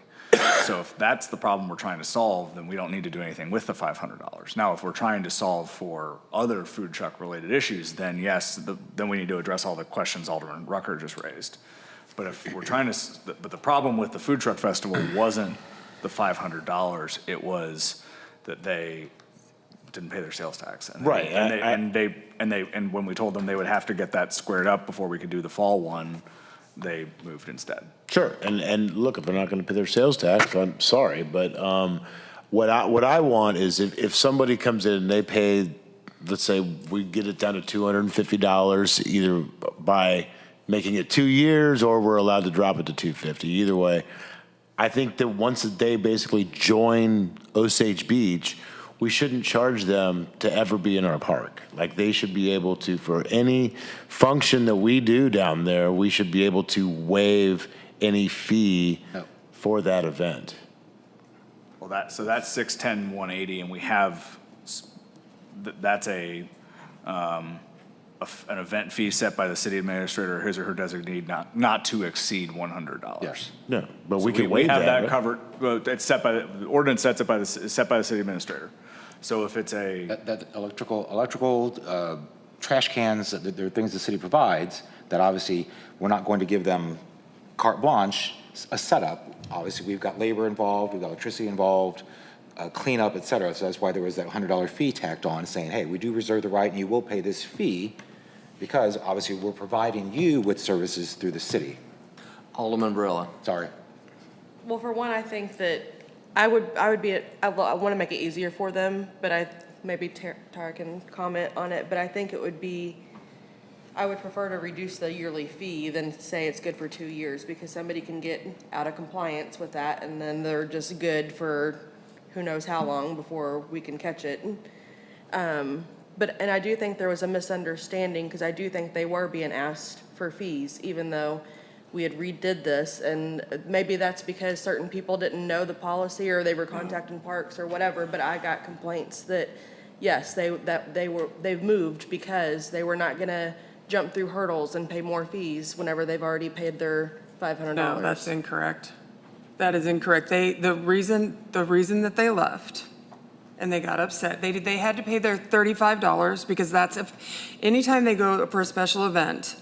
So if that's the problem we're trying to solve, then we don't need to do anything with the $500. Now, if we're trying to solve for other food truck related issues, then yes, then we need to address all the questions Alderman Rucker just raised. But if we're trying to, but the problem with the food truck festival wasn't the $500, it was that they didn't pay their sales tax. And Right. And when we told them they would have to get that squared up before we could do the fall one, they moved instead. Sure, and look, if they're not gonna pay their sales tax, I'm sorry, but, what I want is if somebody comes in and they pay, let's say we get it down to $250, either by making it 2 years or we're allowed to drop it to $250, either way. I think that once they basically join Osage Beach, we shouldn't charge them to ever be in our park. Like, they should be able to, for any function that we do down there, we should be able to waive any fee for that event. Well, so that's 610-180, and we have, that's an event fee set by the city administrator, his or her designee, not to exceed $100. Yes. No, but So we can waive that. have that right? covered, well, it's set by, the ordinance sets it by is set by the city administrator. So if it's a, That electrical trash cans, there are things the city provides that obviously we're not going to give them carte blanche, a setup. Obviously, we've got labor involved, we've got electricity involved, cleanup, et cetera. So that's why there was that $100 fee tacked on saying, hey, we do reserve the right and you will pay this fee because obviously we're providing you with services through the city. Alderman Varela. Sorry. Well, for one, I think that I want to make it easier for them, but maybe Tara can comment on it, but I think it would be, I would prefer to reduce the yearly fee than say it's good for 2 years, because somebody can get out of compliance with that and then they're just good for who knows how long before we can catch it. And I do think there was a misunderstanding, because I do think they were being asked for fees, even though we had redid this, and maybe that's because certain people didn't know the policy or they were contacting parks or whatever, but I got complaints that, yes, they've moved because they were not gonna jump through hurdles and pay more fees whenever they've already paid their $500. No, that's incorrect. That is incorrect. The reason that they left and they got upset, they had to pay their $35 because that's anytime they go for a special event,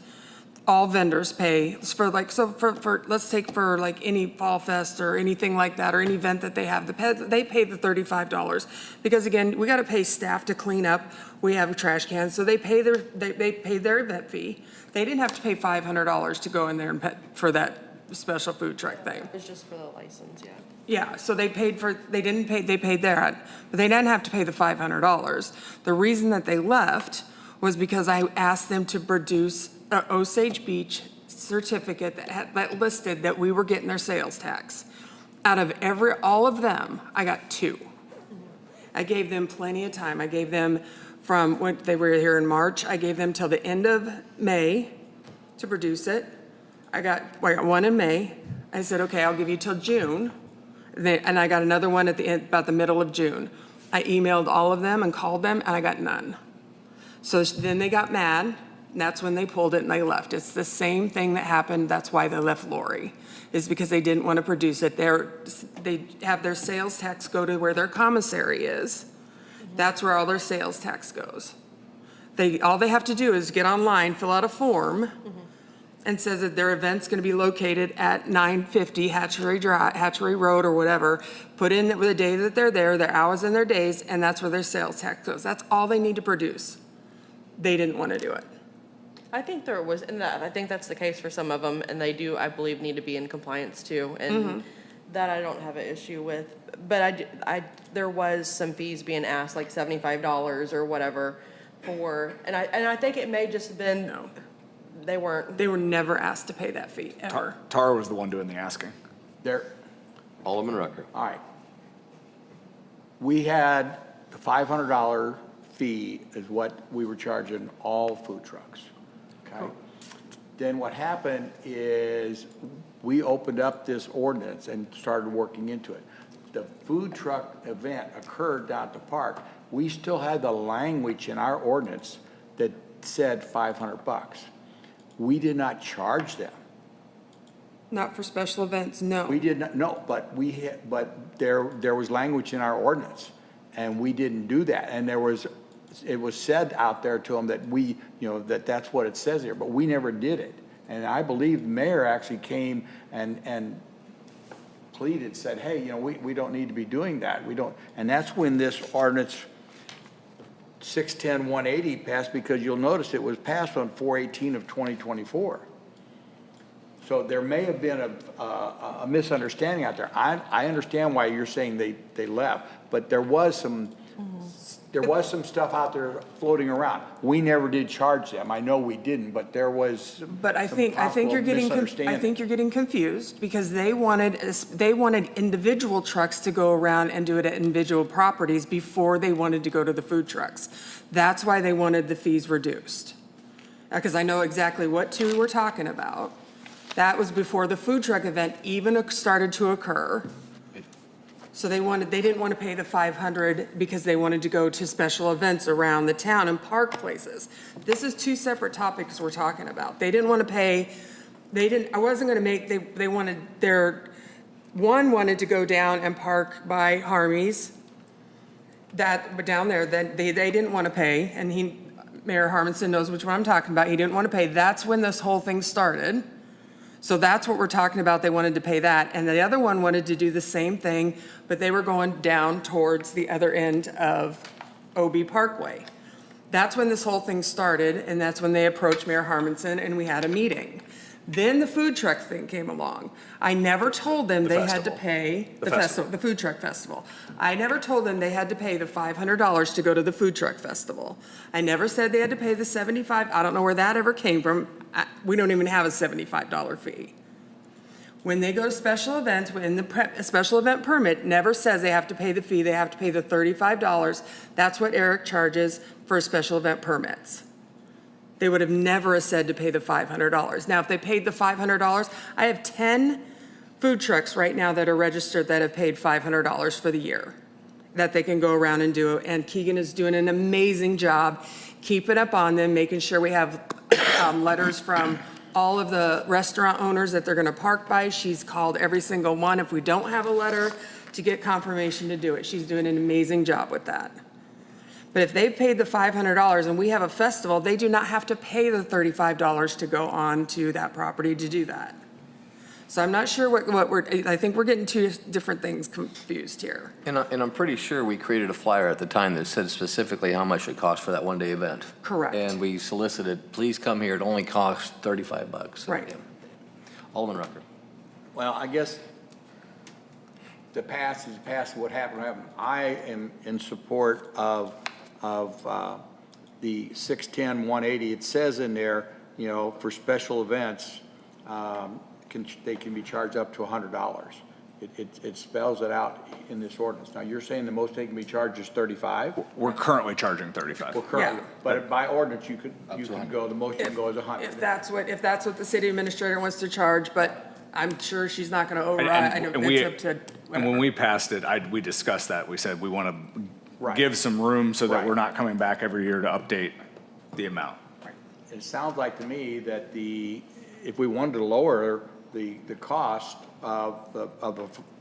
all vendors pay for let's take for like any Fall Fest or anything like that, or any event that they have, they pay the $35 because again, we got to pay staff to clean up. We have trash cans, so they paid their event fee. They didn't have to pay $500 to go in there and pay for that special food truck thing. It's just for the license, yeah. Yeah, so they paid that, but they didn't have to pay the $500. The reason that they left was because I asked them to produce an Osage Beach certificate that listed that we were getting their sales tax. Out of all of them, I got 2. I gave them plenty of time. I gave them from when they were here in March, I gave them till the end of May to produce it. I got 1 in May. I said, okay, I'll give you till June. And I got another one about the middle of June. I emailed all of them and called them, and I got none. So then they got mad, and that's when they pulled it and they left. It's the same thing that happened. That's why they left Lori, is because they didn't want to produce it. They have their sales tax go to where their commissary is. That's where all their sales tax goes. All they have to do is get online, fill out a form, and says that their event's going to be located at 950 Hatchery Road or whatever. Put in the day that they're there, their hours and their days, and that's where their sales tax goes. That's all they need to produce. They didn't want to do it. I think there was, and I think that's the case for some of them, and they do, I believe, need to be in compliance too, and that I don't have an issue with. But there was some fees being asked, like $75 or whatever, and I think it may just have been. No. They weren't. They were never asked to pay that fee, ever. Tara was the one doing the asking. Alderman Rucker. All right. We had the $500 fee is what we were charging all food trucks, okay? Then what happened is we opened up this ordinance and started working into it. The food truck event occurred down at the park. We still had the language in our ordinance that said $500. We did not charge them. Not for special events, no. We did not, no, but there was language in our ordinance, and we didn't do that. And it was said out there to them that that's what it says here, but we never did it. And I believe the mayor actually came and pleaded, said, hey, we don't need to be doing that. We don't, and that's when this ordinance 610-180 passed, because you'll notice it was passed on 4/18 of 2024. So there may have been a misunderstanding out there. I understand why you're saying they left, but there was some stuff out there floating around. We never did charge them. I know we didn't, but there was But I some think you're possible getting, I misunderstanding. think you're getting confused because they wanted individual trucks to go around and do it at individual properties before they wanted to go to the food trucks. That's why they wanted the fees reduced. Because I know exactly what two we're talking about. That was before the food truck event even started to occur. So they didn't want to pay the 500 because they wanted to go to special events around the town and park places. This is two separate topics we're talking about. They didn't want to pay, I wasn't going to make, they wanted one wanted to go down and park by Harmy's, but down there, that they didn't want to pay, and Mayor Harmonson knows which one I'm talking about. He didn't want to pay. That's when this whole thing started. So that's what we're talking about. They wanted to pay that. And the other one wanted to do the same thing, but they were going down towards the other end of OB Parkway. That's when this whole thing started, and that's when they approached Mayor Harmonson, and we had a meeting. Then the food truck thing came along. I never told them they had to pay the festival, the food truck festival. I never told them they had to pay the $500 to go to the food truck festival. I never said they had to pay the $75. I don't know where that ever came from. We don't even have a $75 fee. When they go to special events, when the special event permit never says they have to pay the fee, they have to pay the $35. That's what Eric charges for special event permits. They would have never said to pay the $500. Now, if they paid the $500, I have 10 food trucks right now that are registered that have paid $500 for the year that they can go around and do. And Keegan is doing an amazing job keeping up on them, making sure we have letters from all of the restaurant owners that they're going to park by. She's called every single one if we don't have a letter to get confirmation to do it. She's doing an amazing job with that. But if they've paid the $500 and we have a festival, they do not have to pay the $35 to go on to that property to do that. So I'm not sure I think we're getting two different things confused here. And I'm pretty sure we created a flyer at the time that said specifically how much it cost for that one-day event. Correct. And we solicited, please come here, it only costs $35. So, Right. yeah. Alderman Rucker. Well, I guess the past is past. What happened, happened. I am in support of the 610-180. It says in there, for special events, they can be charged up to $100. It spells it out in this ordinance. Now, you're saying the most they can be charged is 35? We're currently charging 35. Well, currently, Yeah. but by ordinance, you could go, the most you can go is 100. If that's what the city administrator wants to charge, but I'm sure she's not going to override. I know it's up to. And when we passed it, we discussed that. We said we want to Right. give some room so that Right. we're not coming back every year to update the amount. It sounds like to me that if we wanted to lower the cost of a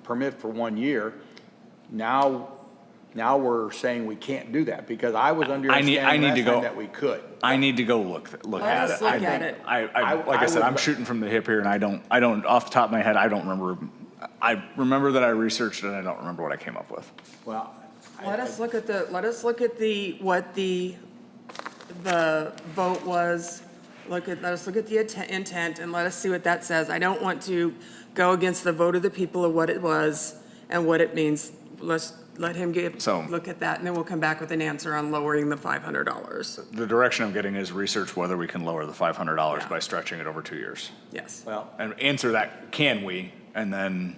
permit for 1 year, now we're saying we can't do that, because I was under I need understanding to last go- time that we could. I need to go look Let at us it. look I at think- it. Like I said, I'm would- shooting from the hip here, and I don't, off the top of my head, I don't remember. I remember that I researched it, and I don't remember what I came up with. Well, Let us look at what the vote was. Let us look at the intent and let us see what that says. I don't want to go against the vote of the people of what it was and what it means. Let's let him look at that, and then we'll come back with an answer on lowering the $500. The direction I'm getting is research whether we can lower the $500 by stretching it over 2 years. Yes. well, And answer that, can we? And then,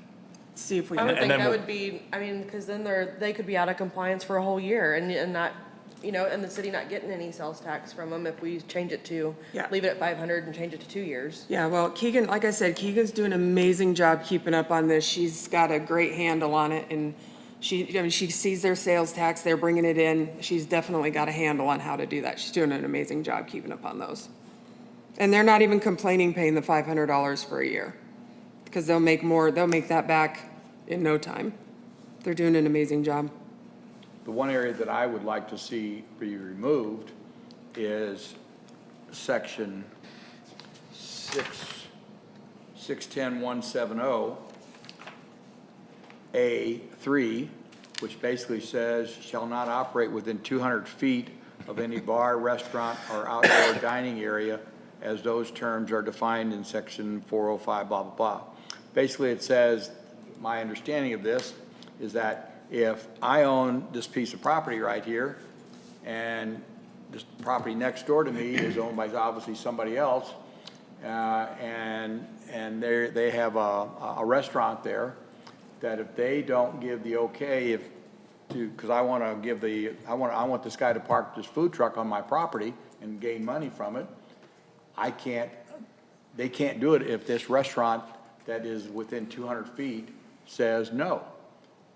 See if we I would can. think then that we'll- would be, because then they could be out of compliance for a whole year and not, and the city not getting any sales tax from them if we change it to, Yeah. leave it at 500 and change it to 2 years. Yeah, well, Keegan, like I said, Keegan's doing an amazing job keeping up on this. She's got a great handle on it, and she sees their sales tax, they're bringing it in. She's definitely got a handle on how to do that. She's doing an amazing job keeping up on those. And they're not even complaining paying the $500 for a year, because they'll make that back in no time. They're doing an amazing job. the one area that I would like to see be removed is section 610-170, A3, which basically says shall not operate within 200 feet of any bar, restaurant, or outdoor dining area as those terms are defined in section 405, blah, blah, blah. Basically, it says, my understanding of this is that if I own this piece of property right here, and this property next door to me is owned by obviously somebody else, and they have a restaurant there, that if they don't give the okay, because I want to give I want this guy to park this food truck on my property and gain money from it, they can't do it if this restaurant that is within 200 feet says no.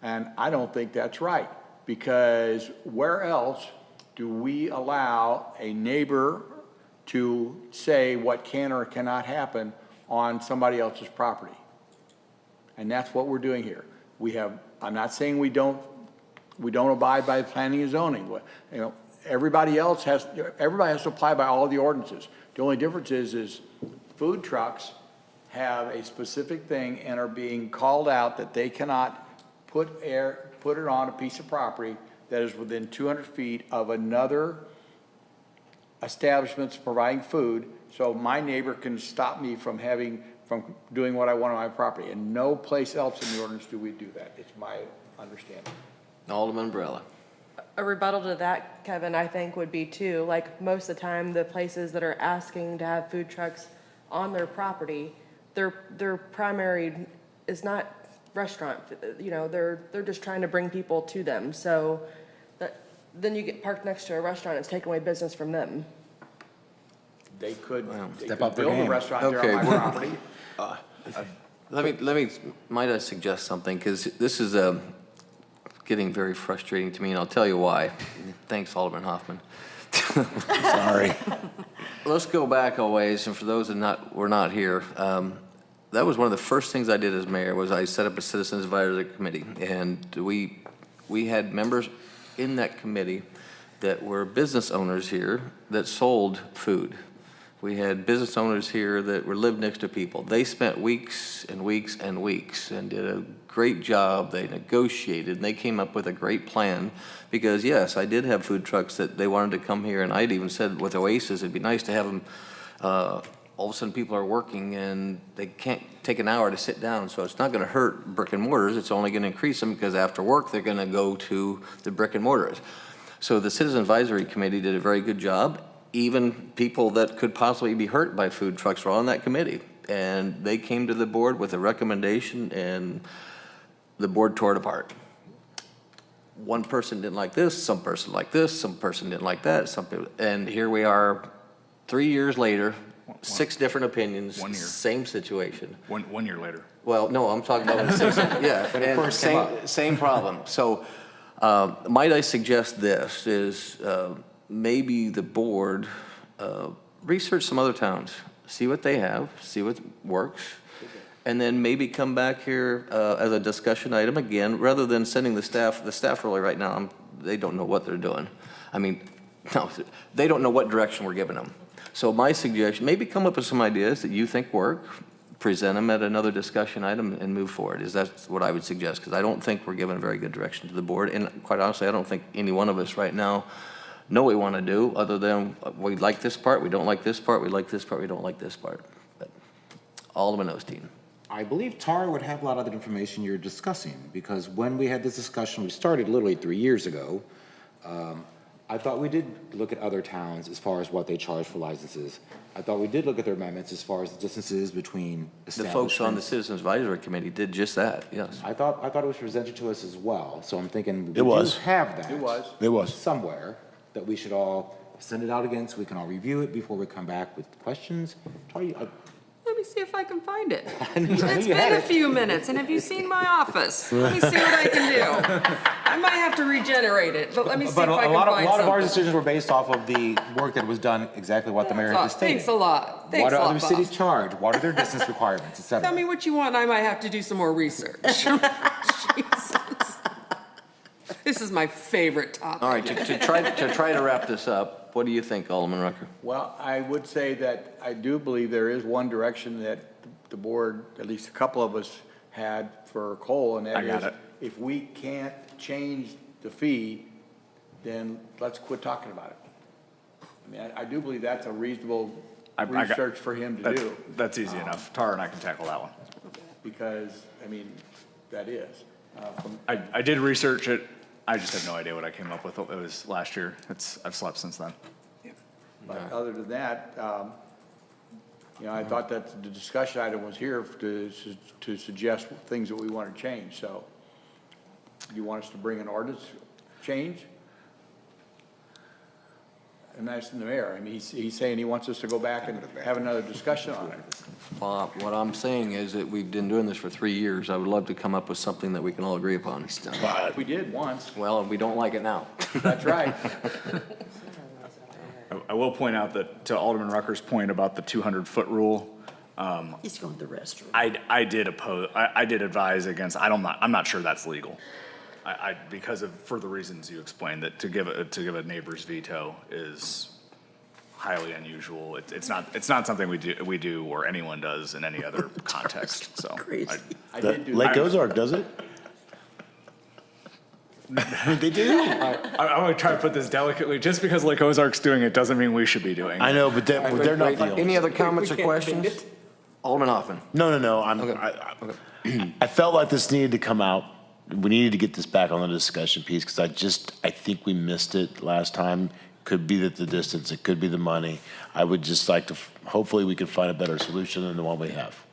And I don't think that's right, because where else do we allow a neighbor to say what can or cannot happen on somebody else's property? And that's what we're doing here. I'm not saying we don't abide by planning and zoning. You know, everybody has to apply by all the ordinances. The only difference is food trucks have a specific thing and are being called out that they cannot put it on a piece of property that is within 200 feet of another establishment providing food, so my neighbor can stop me from doing what I want on my property. And no place else in the ordinance do we do that. It's my understanding. Alderman Umbrella. A rebuttal to that, Kevin, I think would be too, like most of the time, the places that are asking to have food trucks on their property, their primary is not restaurant, you know, they're just trying to bring people to them. So then you get parked next to a restaurant, it's taking away business from them. They could Step up their build a game. restaurant there on my property. Might I suggest something? Because this is getting very frustrating to me, and I'll tell you why. Thanks, Alderman Hoffman. Sorry. Let's go back a ways, and for those that were not here, that was one of the first things I did as mayor, was I set up a citizens advisory committee, and we had members in that committee that were business owners here that sold food. We had business owners here that lived next to people. They spent weeks and weeks and weeks and did a great job. They negotiated, and they came up with a great plan, because yes, I did have food trucks that they wanted to come here, and I'd even said with Oasis, it'd be nice to have them, all of a sudden people are working and they can't take an hour to sit down, so it's not gonna hurt brick and mortars, it's only gonna increase them, because after work, they're gonna go to the brick and mortars. So the Citizen Advisory Committee did a very good job. Even people that could possibly be hurt by food trucks were on that committee, and they came to the board with a recommendation, and the board tore it apart. One person didn't like this, some person liked this, some person didn't like that, and here we are 3 years later, 6 different opinions, 1 year. same situation. 1 year later. Well, no, I'm talking about, yeah, and same problem. So might I suggest this, is maybe the board research some other towns, see what they have, see what works, and then maybe come back here as a discussion item again, rather than sending the staff really right now, they don't know what they're doing. I mean, no, they don't know what direction we're giving them. So my suggestion, maybe come up with some ideas that you think work, present them at another discussion item and move forward. That's what I would suggest, because I don't think we're giving a very good direction to the board. And quite honestly, I don't think any one of us right now know what we want to do, other than we like this part, we don't like this part, we like this part, we don't like this part. But Alderman Osteen. I believe Tara would have a lot of the information you're discussing, because when we had this discussion, we started literally 3 years ago. I thought we did look at other towns as far as what they charge for licenses. I thought we did look at their amendments as far as the distances between The establishments. folks on the Citizens Advisory Committee did just that, yes. I thought it was presented to us as well, so I'm thinking we It do was. have that. It was. Somewhere, that we should all send it out again so we can all review it before we come back with questions. Tara, Let me see if I can find it. I knew It's you had been a it. few minutes, and have you seen my office? Let me see what I can do. I might have to regenerate it, but let me see if But I can a lot find of our something. decisions were based off of the work that was done, exactly what the mayor had just stated. Thanks a lot. Thanks What a do lot, other Bob. cities charge? What are their distance requirements, et cetera? Tell me what you want, and I might have to do some more research. Jesus. This is my favorite topic. All right, to try to wrap this up, what do you think, Alderman Rucker? Well, I would say that I do believe there is one direction that the board, at least a couple of us, had for Cole, and that I got is, it. if we can't change the fee, then let's quit talking about it. I mean, I do believe that's a reasonable research for him to do. That's easy enough. Tara and I can tackle that one. Because, I mean, that is. I did research it. I just have no idea what I came up with. It was last year. I've slept since then. But other than that, you know, I thought that the discussion item was here to suggest things that we want to change, so you want us to bring an ordinance change? And that's in the mayor. I mean, he's saying he wants us to go back and have another discussion on it. Well, what I'm saying is that we've been doing this for 3 years. I would love to come up with something that we can all agree upon. We did once. Well, we don't like it now. That's right. I will point out that to Alderman Rucker's point about the 200-foot rule, He's going to the restroom. I did oppose. I did advise against. I'm not sure that's legal. Because of for the reasons you explained, that to give a neighbor's veto is highly unusual. It's not something we do or anyone does in any other context. So Crazy. Lake Ozark does it? They do. I want to try to put this delicately. Just because Lake Ozark's doing it doesn't mean we should be doing it. I know, but they're not the only. Any other comments or questions? Alderman Hoffman. No. I felt like this needed to come out. We needed to get this back on the discussion piece because I think we missed it last time. Could be that the distance, it could be the money. I would just like to, hopefully we can find a better solution than the one we have.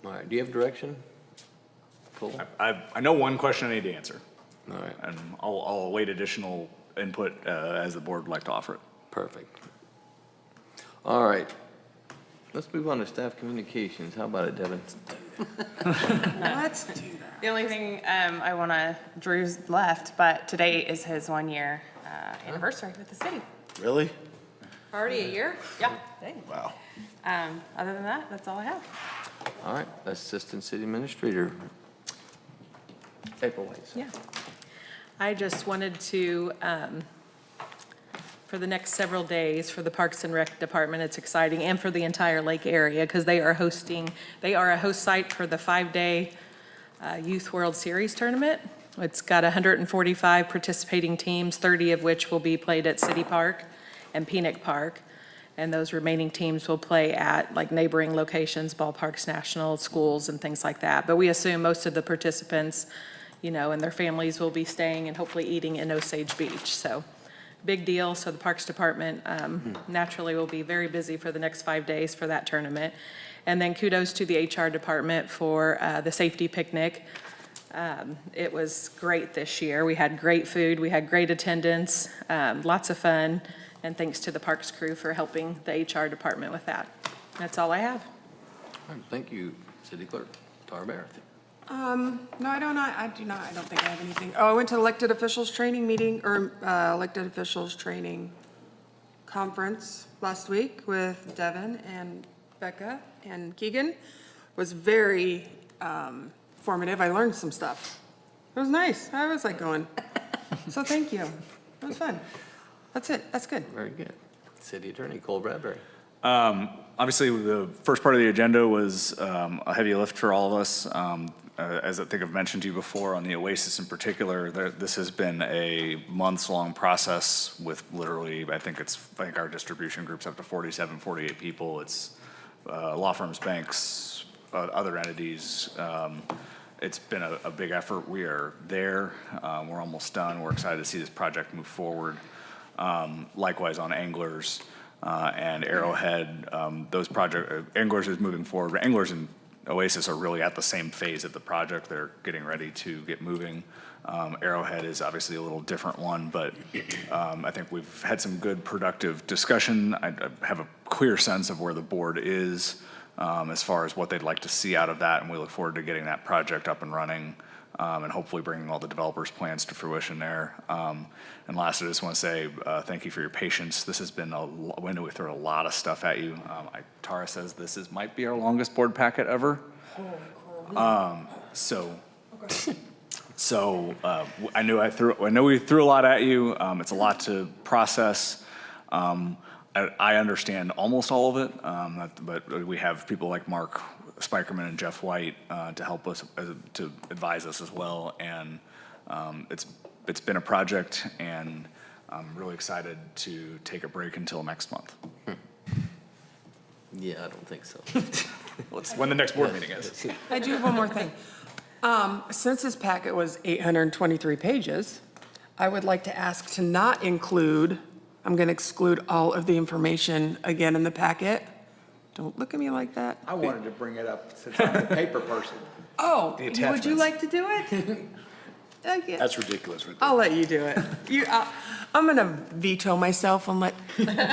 All right, do you have direction? Cool. I know one question I need to answer. All right. And I'll await additional input as the board would like to offer it. Perfect. All right. Let's move on to staff communications. How about it, Devin? Let's do that. The only thing I want to, Drew's left, but today is his 1-year anniversary with the city. Really? Already a year? Yeah. Wow. Other than that, that's all I have. All right, Assistant City Administrator. April Weiss. Yeah. I just wanted to, for the next several days, for the Parks and Rec Department, it's exciting, and for the entire lake area, because they are a host site for the 5-day Youth World Series tournament. It's got 145 participating teams, 30 of which will be played at City Park and Peanut Park. And those remaining teams will play at like neighboring locations, ballparks, national schools, and things like that. But we assume most of the participants, you know, and their families will be staying and hopefully eating in Osage Beach. So big deal. So the Parks Department naturally will be very busy for the next 5 days for that tournament. And then kudos to the HR department for the safety picnic. It was great this year. We had great food, we had great attendance, lots of fun, and thanks to the Parks crew for helping the HR department with that. That's all I have. All right, thank you, City Clerk. Tara Barrett. No, I don't. I don't think I have anything. Oh, I went to elected officials training meeting, or elected officials training conference last week with Devin and Becca and Keegan. Was very formative. I learned some stuff. It was nice. I was like going, so thank you. It was fun. That's it. That's good. Very good. City Attorney Cole Bradbury. Obviously, the first part of the agenda was a heavy lift for all of us. As I think I've mentioned to you before, on the Oasis in particular, this has been a months-long process with literally, I think our distribution group's up to 47, 48 people. It's law firms, banks, other entities. It's been a big effort. We are there. We're almost done. We're excited to see this project move forward. Likewise on Anglers and Arrowhead, Anglers is moving forward. Anglers and Oasis are really at the same phase of the project. They're getting ready to get moving. Arrowhead is obviously a little different one, but I think we've had some good productive discussion. I have a clear sense of where the board is as far as what they'd like to see out of that, and we look forward to getting that project up and running and hopefully bringing all the developers' plans to fruition there. And last, I just want to say thank you for your patience. This has been we know we threw a lot of stuff at you. Tara says this might be our longest board packet ever. So I know we threw a lot at you. It's a lot to process. I understand almost all of it, but we have people like Mark Spikerman and Jeff White to help us, to advise us as well. And it's been a project, and I'm really excited to take a break until next month. Yeah, I don't think so. Let's, when the next board meeting is. I do have one more thing. Since this packet was 823 pages, I would like to ask to not include, I'm going to exclude all of the information again in the packet. Don't look at me like that. I wanted to bring it up since I'm the paper person. Oh, The would you attachments. like to do it? Okay. That's ridiculous. Right I'll let you do it. I'm going to veto myself and let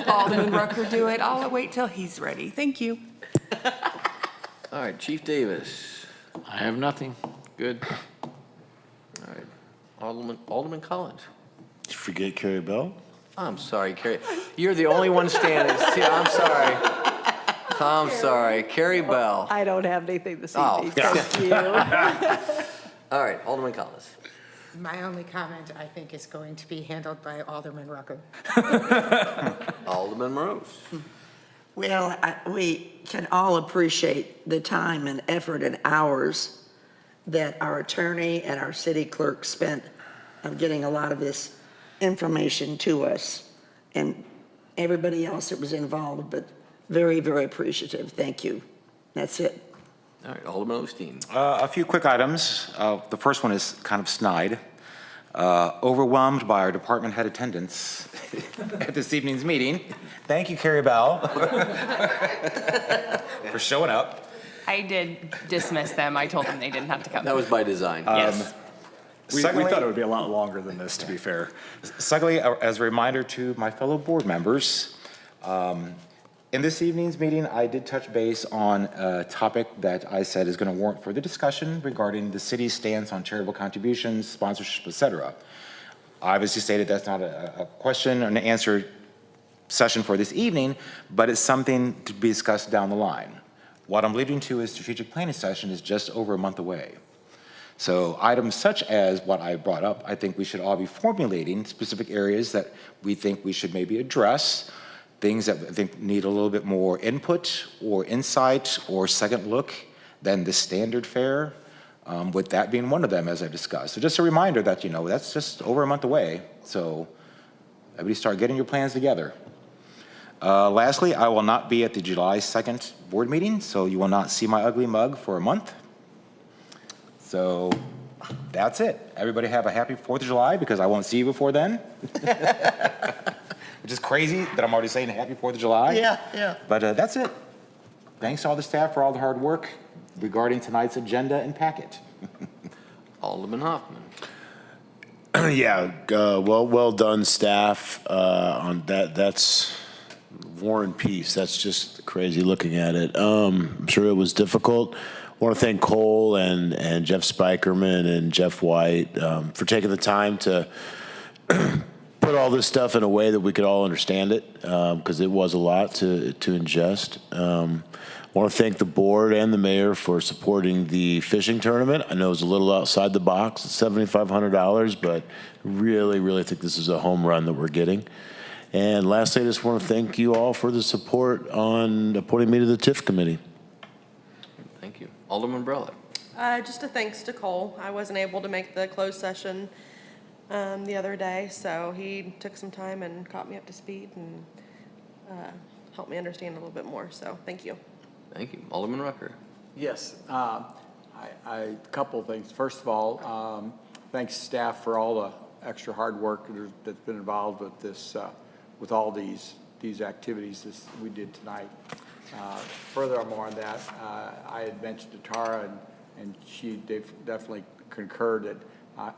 Alderman Rucker do it. I'll wait till he's ready. Thank you. All right, Chief Davis. I have nothing. Good. All right, Alderman Collins. Did you forget Carrie Bell? I'm sorry, Carrie. You're the only one standing. See, I'm sorry. I'm sorry. Carrie Bell. I don't have anything this Oh. evening, thank you. All right, Alderman Collins. My only comment, I think, is going to be handled by Alderman Rucker. Alderman Morose. Well, we can all appreciate the time and effort and hours that our attorney and our city clerk spent of getting a lot of this information to us, and everybody else that was involved, but very, very appreciative. Thank you. That's it. All right, Alderman Osteen. A few quick items. The first one is kind of snide. Overwhelmed by our department head attendance at this evening's meeting. Thank you, Carrie Bell, for showing up. I did dismiss them. I told them they didn't have to come. That was by design. Yes. We Secondly- thought it would be a lot longer than this, to be fair. Secondly, as a reminder to my fellow board members, in this evening's meeting, I did touch base on a topic that I said is going to warrant further discussion regarding the city's stance on charitable contributions, sponsorship, et cetera. I obviously stated that's not a question or an answer session for this evening, but it's something to be discussed down the line. What I'm leading to is strategic planning session is just over a month away. So items such as what I brought up, I think we should all be formulating specific areas that we think we should maybe address, things that I think need a little bit more input or insight or second look than the standard fare, with that being one of them, as I discussed. So just a reminder that, you know, that's just over a month away. So everybody start getting your plans together. Lastly, I will not be at the July 2nd board meeting, so you will not see my ugly mug for a month. So that's it. Everybody have a happy 4th of July, because I won't see you before then. Which is crazy that I'm already saying happy 4th of July. Yeah. But that's it. Thanks to all the staff for all the hard work regarding tonight's agenda and packet. Alderman Hoffman. Yeah, well done, staff, on that. That's War and Peace. That's just crazy looking at it. I'm sure it was difficult. I want to thank Cole and Jeff Spikerman and Jeff White for taking the time to put all this stuff in a way that we could all understand it, because it was a lot to ingest. I want to thank the board and the mayor for supporting the fishing tournament. I know it was a little outside the box at $7,500, but really, really think this is a home run that we're getting. And lastly, I just want to thank you all for the support on appointing me to the TIF committee. Thank you. Alderman Brella. Just a thanks to Cole. I wasn't able to make the closed session the other day, so he took some time and caught me up to speed and helped me understand a little bit more, so thank you. Thank you. Alderman Rucker. Yes, a couple of things. First of all, thanks staff for all the extra hard work that's been involved with this, with all these activities we did tonight. Furthermore on that, I had mentioned to Tara, and she definitely concurred that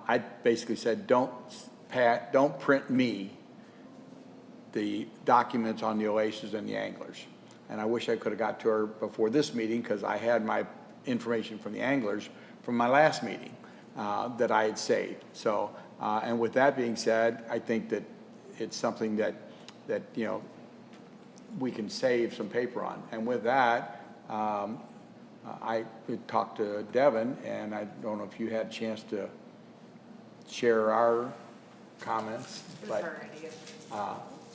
I basically said, don't print me the documents on the OASIS and the anglers. And I wish I could have got to her before this meeting, because I had my information from the anglers from my last meeting that I had saved. So, and with that being said, I think that it's something that you know, we can save some paper on. And with that, I talked to Devin, and I don't know if you had a chance to share our comments, but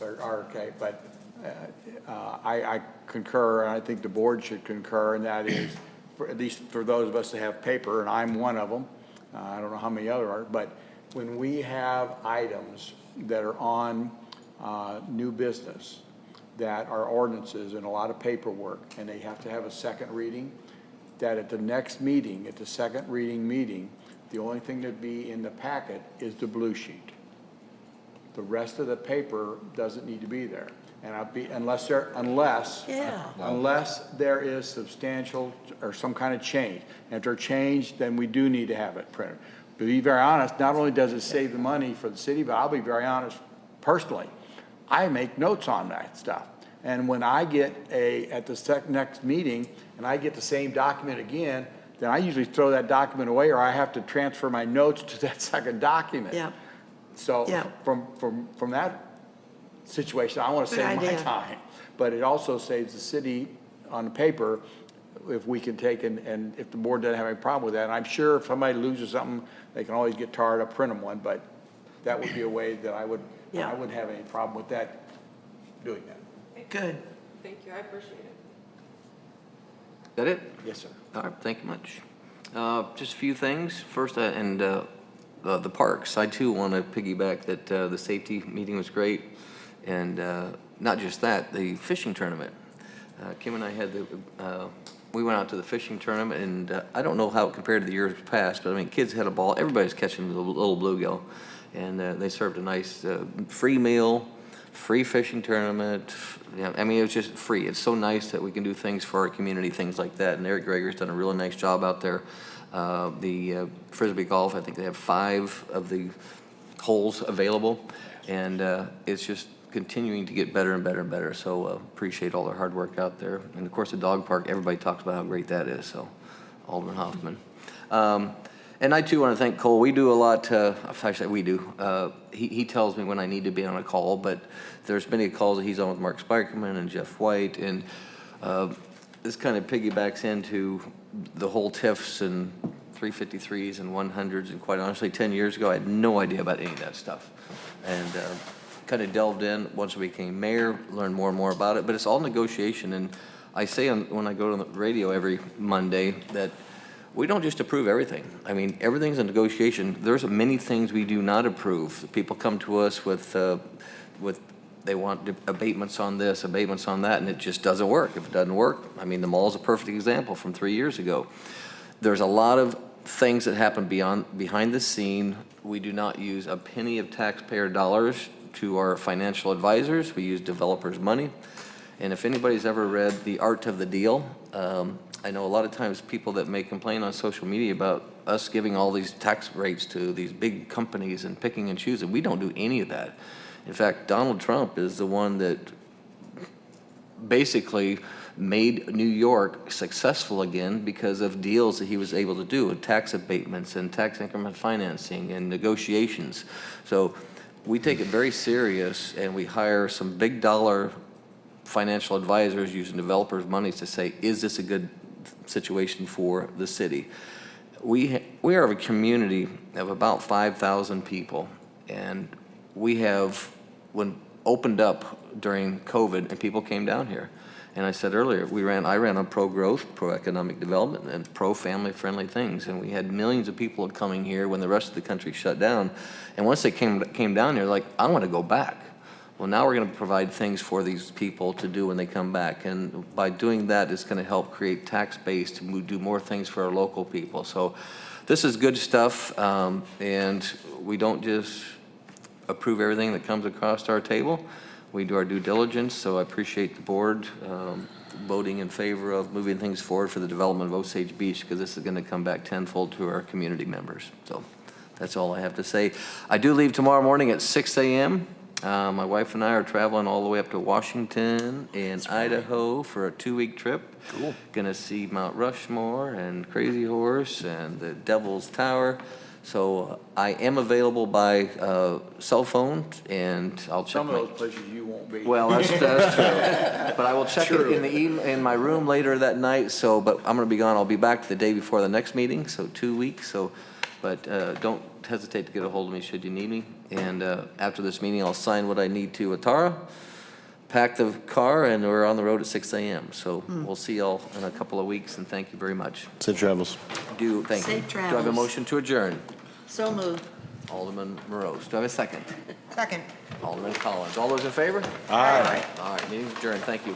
okay, but I concur, and I think the board should concur, and that is, at least for those of us that have paper, and I'm one of them. I don't know how many other are, but when we have items that are on new business, that are ordinances and a lot of paperwork, and they have to have a second reading, that at the next meeting, at the second reading meeting, the only thing that'd be in the packet is the blue sheet. The rest of the paper doesn't need to be there. And unless there is substantial or some kind of change. And if they're changed, then we do need to have it printed. But to be very honest, not only does it save the money for the city, but I'll be very honest, personally, I make notes on that stuff. And when I get at the next meeting, and I get the same document again, then I usually throw that document away, or I have to transfer my notes to that second document. Yeah. So Yeah. from that situation, I want to Good save my idea. time. But it also saves the city on the paper if we can take and if the board doesn't have any problem with that. And I'm sure if somebody loses something, they can always get tarred up, print them one, but that would be a way that I wouldn't have any problem with that, doing that. Good. Thank you, I appreciate it. Is that it? Yes, sir. All right, thank you much. Just a few things. First, the parks. I too want to piggyback that the safety meeting was great. And not just that, the fishing tournament. Kim and I had we went out to the fishing tournament, and I don't know how it compared to the years past, but I mean, kids had a ball. Everybody's catching the little bluegill. And they served a nice free meal, free fishing tournament. Yeah, I mean, it was just free. It's so nice that we can do things for our community, things like that. And Eric Greger's done a really nice job out there. The Frisbee golf, I think they have 5 of the holes available. And it's just continuing to get better and better and better. So appreciate all their hard work out there. And of course, the dog park, everybody talks about how great that is. So Alderman Hoffman. And I too want to thank Cole. We do a lot, actually we do. He tells me when I need to be on a call, but there's many calls that he's on with Mark Spikerman and Jeff White. And this kind of piggybacks into the whole TIFs and 353s and 100s. And quite honestly, 10 years ago, I had no idea about any of that stuff. And kind of delved in once I became mayor, learned more and more about it. But it's all negotiation. And I say when I go to the radio every Monday that we don't just approve everything. I mean, everything's a negotiation. There's many things we do not approve. People come to us with they want abatements on this, abatements on that, and it just doesn't work. If it doesn't work, I mean, the mall is a perfect example from 3 years ago. There's a lot of things that happen behind the scene. We do not use a penny of taxpayer dollars to our financial advisors. We use developers' money. And if anybody's ever read The Art of the Deal, I know a lot of times people that may complain on social media about us giving all these tax rates to these big companies and picking and choosing. We don't do any of that. In fact, Donald Trump is the one that basically made New York successful again because of deals that he was able to do, with tax abatements and tax increment financing and negotiations. So we take it very serious, and we hire some big dollar financial advisors using developers' money to say, is this a good situation for the city? We are a community of about 5,000 people, and we have, when opened up during COVID, and people came down here. And I said earlier, I ran on pro-growth, pro-economic development, and pro-family-friendly things. And we had millions of people coming here when the rest of the country shut down. And once they came down here, like, I want to go back. Well, now we're going to provide things for these people to do when they come back. And by doing that, it's going to help create tax base to do more things for our local people. So this is good stuff, and we don't just approve everything that comes across our table. We do our due diligence, so I appreciate the board voting in favor of moving things forward for the development of Osage Beach, because this is going to come back tenfold to our community members. So that's all I have to say. I do leave tomorrow morning at 6 a.m. My wife and I are traveling all the way up to Washington and Idaho for a 2-week trip. Cool. Gonna see Mount Rushmore and Crazy Horse and the Devil's Tower. So I am available by cell phone, and I'll check Some of those places you won't be. Well, that's true. But I will check it in my room later that night. So, but I'm going to be gone. I'll be back the day before the next meeting, so 2 weeks. So, but don't hesitate to get a hold of me should you need me. And after this meeting, I'll sign what I need to with Tara, pack the car, and we're on the road at 6 a.m. So we'll see y'all in a couple of weeks, and thank you very much. Safe travels. Thank you. Safe Do I have a travels. motion to adjourn? So moved. Alderman Morose. Do I have a second? Second. Alderman Collins. All those in favor? Aye. All right, meeting's adjourned. Thank you.